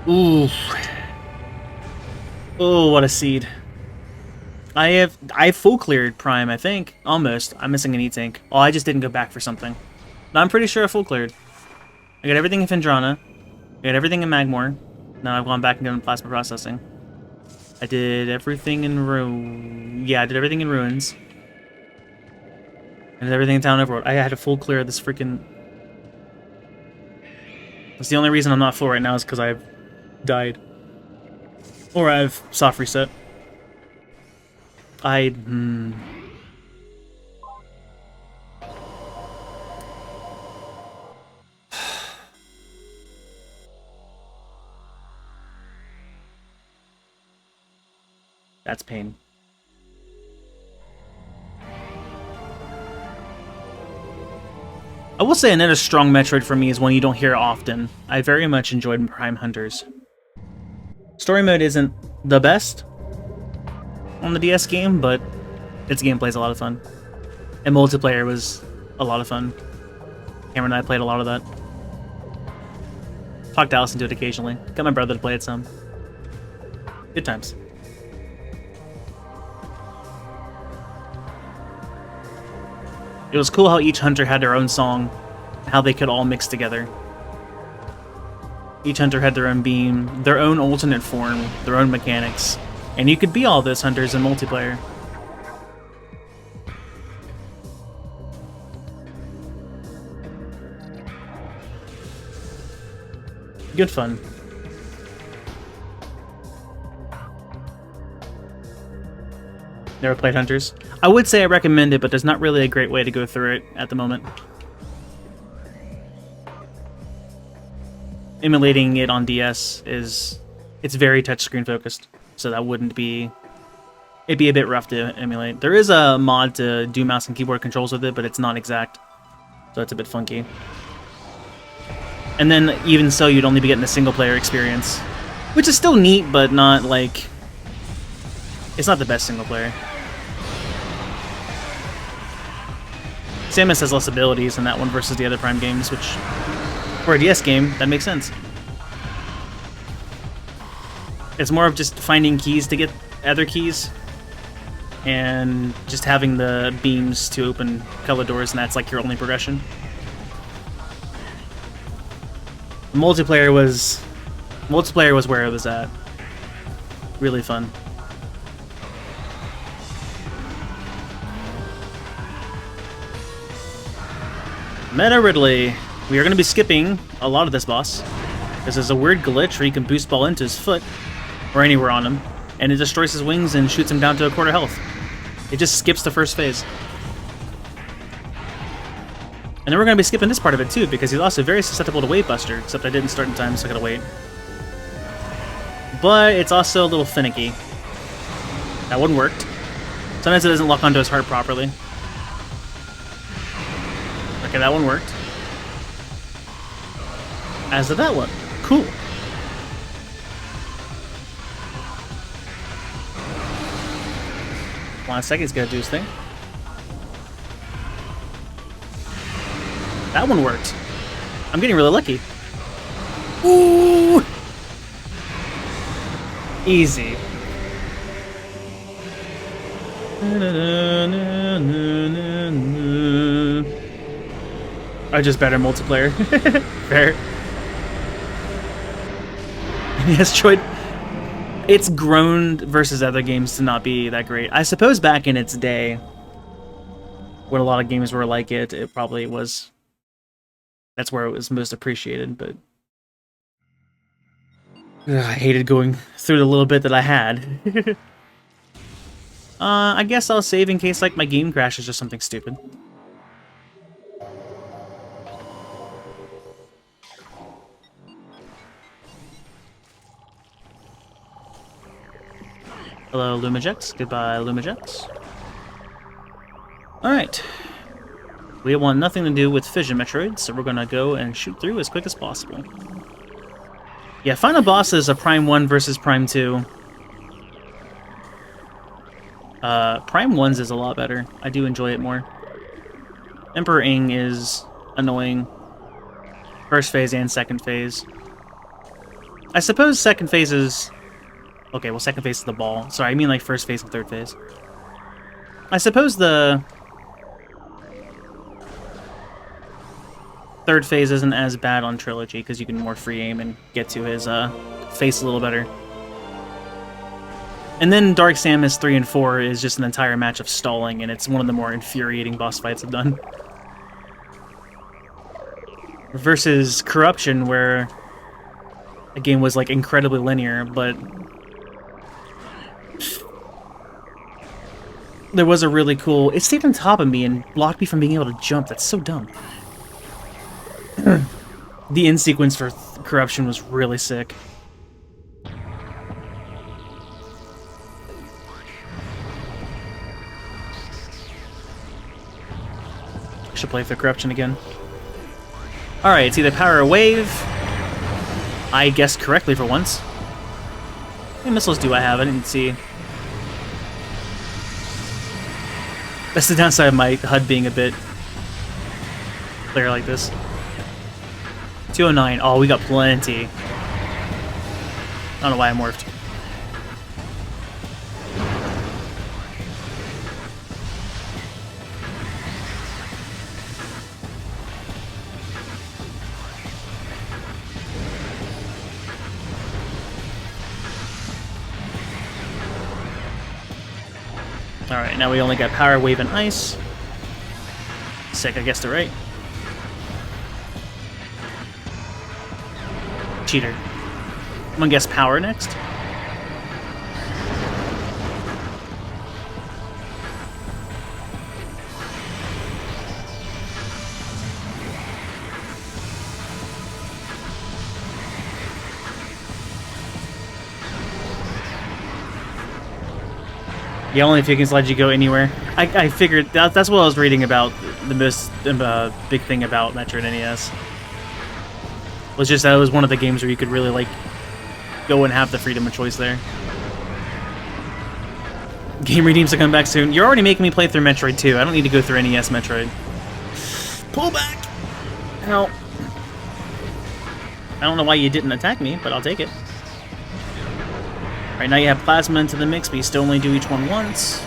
Ooh. Oh, what a seed. I full cleared Prime, I think. Almost. I'm missing an E-Tank. Oh, I just didn't go back for something. No, I'm pretty sure I full cleared. I got everything in Phendrana. I got everything in Magmore. Now I've gone back and done plasma processing. I did everything in Yeah, I did everything in Ruins. I did everything in Town Overworld. I had a full clear of this freaking... That's the only reason I'm not full right now is because I've died. Or I've soft reset. That's pain. I will say another strong Metroid for me is one you don't hear often. I very much enjoyed Prime Hunters. Story mode isn't the best on the DS game, but its gameplay is a lot of fun. And multiplayer was a lot of fun. Cameron and I played a lot of that. Talked Alice into it occasionally. Got my brother to play it some. Good times. It was cool how each hunter had their own song, how they could all mix together. Each hunter had their own beam, their own alternate form, their own mechanics, and you could be all those hunters in multiplayer. Good fun. Never played Hunters. I would say I recommend it, but there's not really a great way to go through it at the moment. Emulating it on DS it's very touchscreen focused, so that wouldn't be... It'd be a bit rough to emulate. There is a mod to do mouse and keyboard controls with it, but it's not exact, so it's a bit funky. And then, even so, you'd only be getting a single-player experience, which is still neat, but not, like... It's not the best single-player. Samus has less abilities in that one versus the other Prime games, which, for a DS game, that makes sense. It's more of just finding keys to get other keys and just having the beams to open color doors, and that's like your only progression. Multiplayer was where it was at. Really fun. Meta Ridley. We are going to be skipping a lot of this boss, because there's a weird glitch where you can boost ball into his foot, or anywhere on him, and it destroys his wings and shoots him down to a quarter health. It just skips the first phase. And then we're going to be skipping this part of it too, because he's also very susceptible to Wave Buster, except I didn't start in time, so I gotta wait. But it's also a little finicky. That one worked. Sometimes it doesn't lock onto his heart properly. Okay, that one worked. As did that one. Cool. Hold on a second, he's gonna do his thing. That one worked. I'm getting really lucky. Ooh! Easy. I just better multiplayer. Fair. Yes, Troid. It's grown versus other games to not be that great. I suppose back in its day, when a lot of games were like it, it probably was. That's where it was most appreciated, but I hated going through the little bit that I had. I guess I'll save in case like my game crashes or something stupid. Hello, Lumajex. Goodbye, Lumajex. Alright. We want nothing to do with fission Metroid, so we're gonna go and shoot through as quick as possible. Yeah, final boss is a Prime 1 versus Prime 2. Prime 1's is a lot better. I do enjoy it more. Emperor Ing is annoying. First phase and second phase. I suppose second phase is... Okay, well second phase is the ball. Sorry, I mean like first phase and third phase. I suppose the... third phase isn't as bad on Trilogy, because you can more free aim and get to his face a little better. And then Dark Samus 3 and 4 is just an entire match of stalling, and it's one of the more infuriating boss fights I've done. Versus Corruption, where the game was like incredibly linear, but there was a really cool... It stayed on top of me and blocked me from being able to jump. That's so dumb. The end sequence for Corruption was really sick. I should play for Corruption again. Alright, it's either Power or Wave. I guessed correctly for once. How many missiles do I have? I didn't see. That's the downside of my HUD being a bit clear like this. 209. Oh, we got plenty. I don't know why I morphed. Alright, now we only got Power, Wave, and Ice. Sick, I guessed it right. Cheater. I'm gonna guess Power next. Yeah, only if you can let you go anywhere. I figured that's what I was reading about. The most big thing about Metroid NES was just that it was one of the games where you could really like go and have the freedom of choice there. Game redeems are coming back soon. You're already making me play through Metroid 2. I don't need to go through NES Metroid. Pull back! Ow. I don't know why you didn't attack me, but I'll take it. Right now you have plasma into the mix, but you still only do each one once.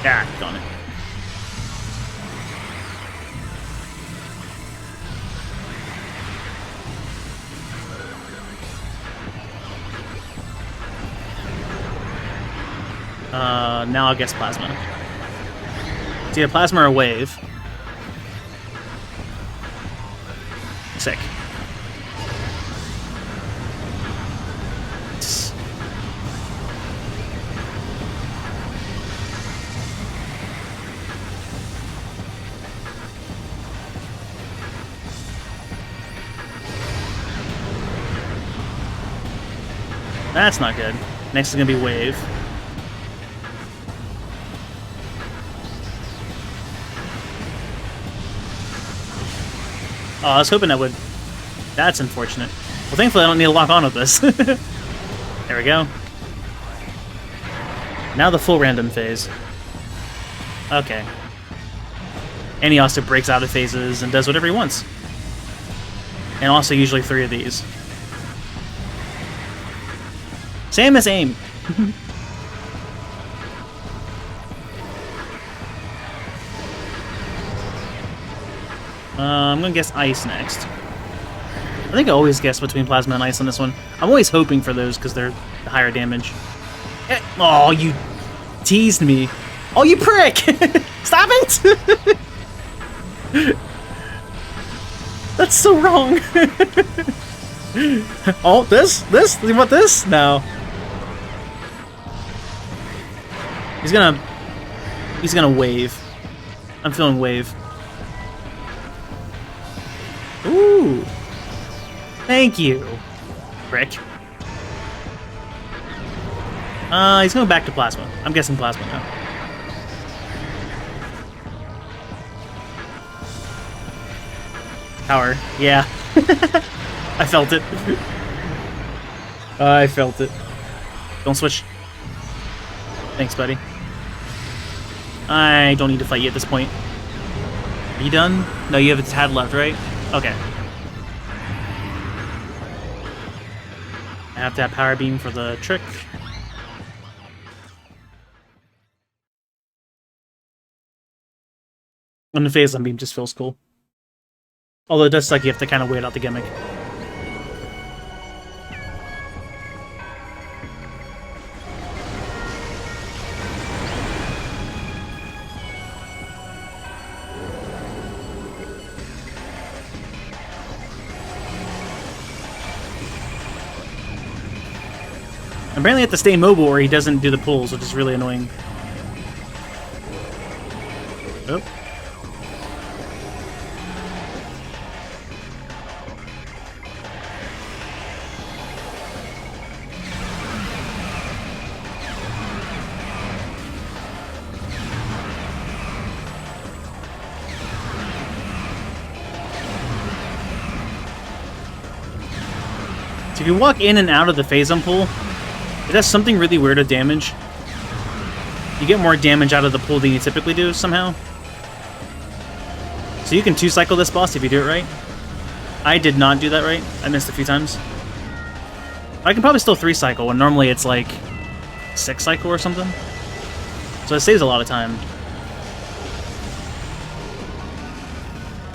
Ah, got it. Now I'll guess plasma. It's either plasma or a wave. Sick. That's not good. Next is gonna be wave. Oh, I was hoping that would... That's unfortunate. Well, thankfully I don't need to lock on with this. There we go. Now the full random phase. Okay. And he also breaks out of phases and does whatever he wants. And also usually 3 of these. Same as aim. I'm gonna guess ice next. I think I always guess between plasma and ice on this one. I'm always hoping for those because they're the higher damage. Oh, you teased me. Oh, you prick! Stop it! That's so wrong. Oh, this? You want this? No. He's gonna wave. I'm feeling wave. Ooh. Thank you, Rick. He's going back to plasma. I'm guessing plasma now. Power. Yeah. I felt it. I felt it. Don't switch. Thanks, buddy. I don't need to fight you at this point. Are you done? No, you have a tad left, right? Okay. I have to have power beam for the trick. And the phase on beam just feels cool. Although it does suck, you have to kind of wait out the gimmick. Apparently I have to stay mobile or he doesn't do the pulls, which is really annoying. Oh. So if you walk in and out of the phase-on pull, it does something really weird of damage. You get more damage out of the pull than you typically do, somehow. So you can 2-cycle this boss if you do it right. I did not do that right. I missed a few times. I can probably still 3-cycle, when normally it's like 6-cycle or something. So it saves a lot of time.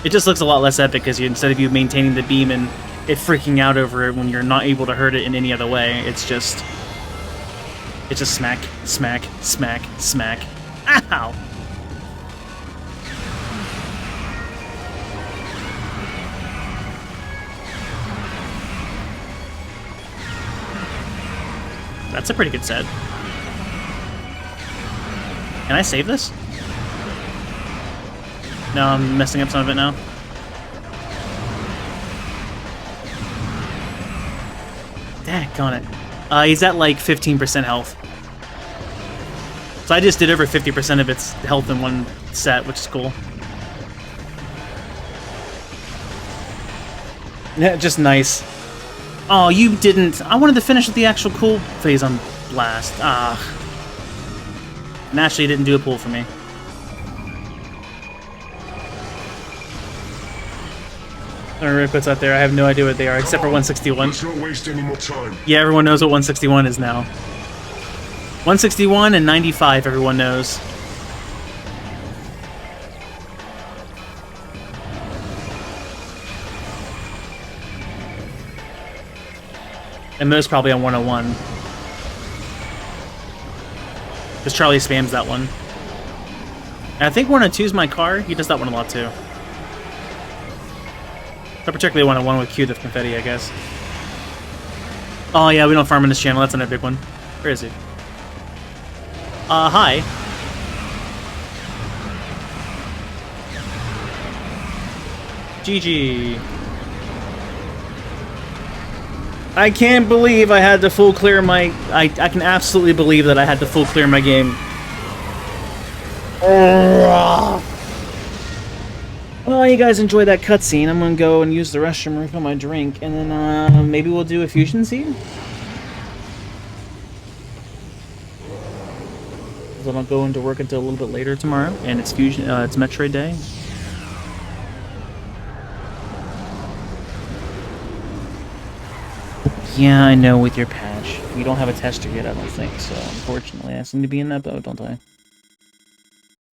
It just looks a lot less epic because instead of you maintaining the beam and it freaking out over it when you're not able to hurt it in any other way, it's just smack, smack, smack, smack. Ow! That's a pretty good set. Can I save this? No, I'm messing up some of it now. Daggone it. He's at like 15% health. So I just did over 50% of its health in one set, which is cool. Yeah, just nice. Oh, you didn't. I wanted to finish with the actual cool phase on Blast. Ah. Naturally, didn't do a pull for me. Everybody puts out there. I have no idea what they are, except for 161. Let's not waste any more time. Yeah, everyone knows what 161 is now. 161 and 95, everyone knows. And most probably on 101. Because Charlie spams that one. And I think 102 is my car. He does that one a lot too. But particularly 101 with Q the confetti, I guess. Oh yeah, we don't farm in this channel. That's another big one. Where is he? Hi. GG. I can't believe I had to full clear my... I can absolutely believe that I had to full clear my game. Well, you guys enjoy that cutscene. I'm gonna go and use the restroom, refill my drink, and then maybe we'll do a fusion seed? Then I'll go into work until a little bit later tomorrow, and it's fusion. It's Metroid Day. Yeah, I know with your patch. You don't have a tester yet, I don't think, so unfortunately I seem to be in that boat, don't I?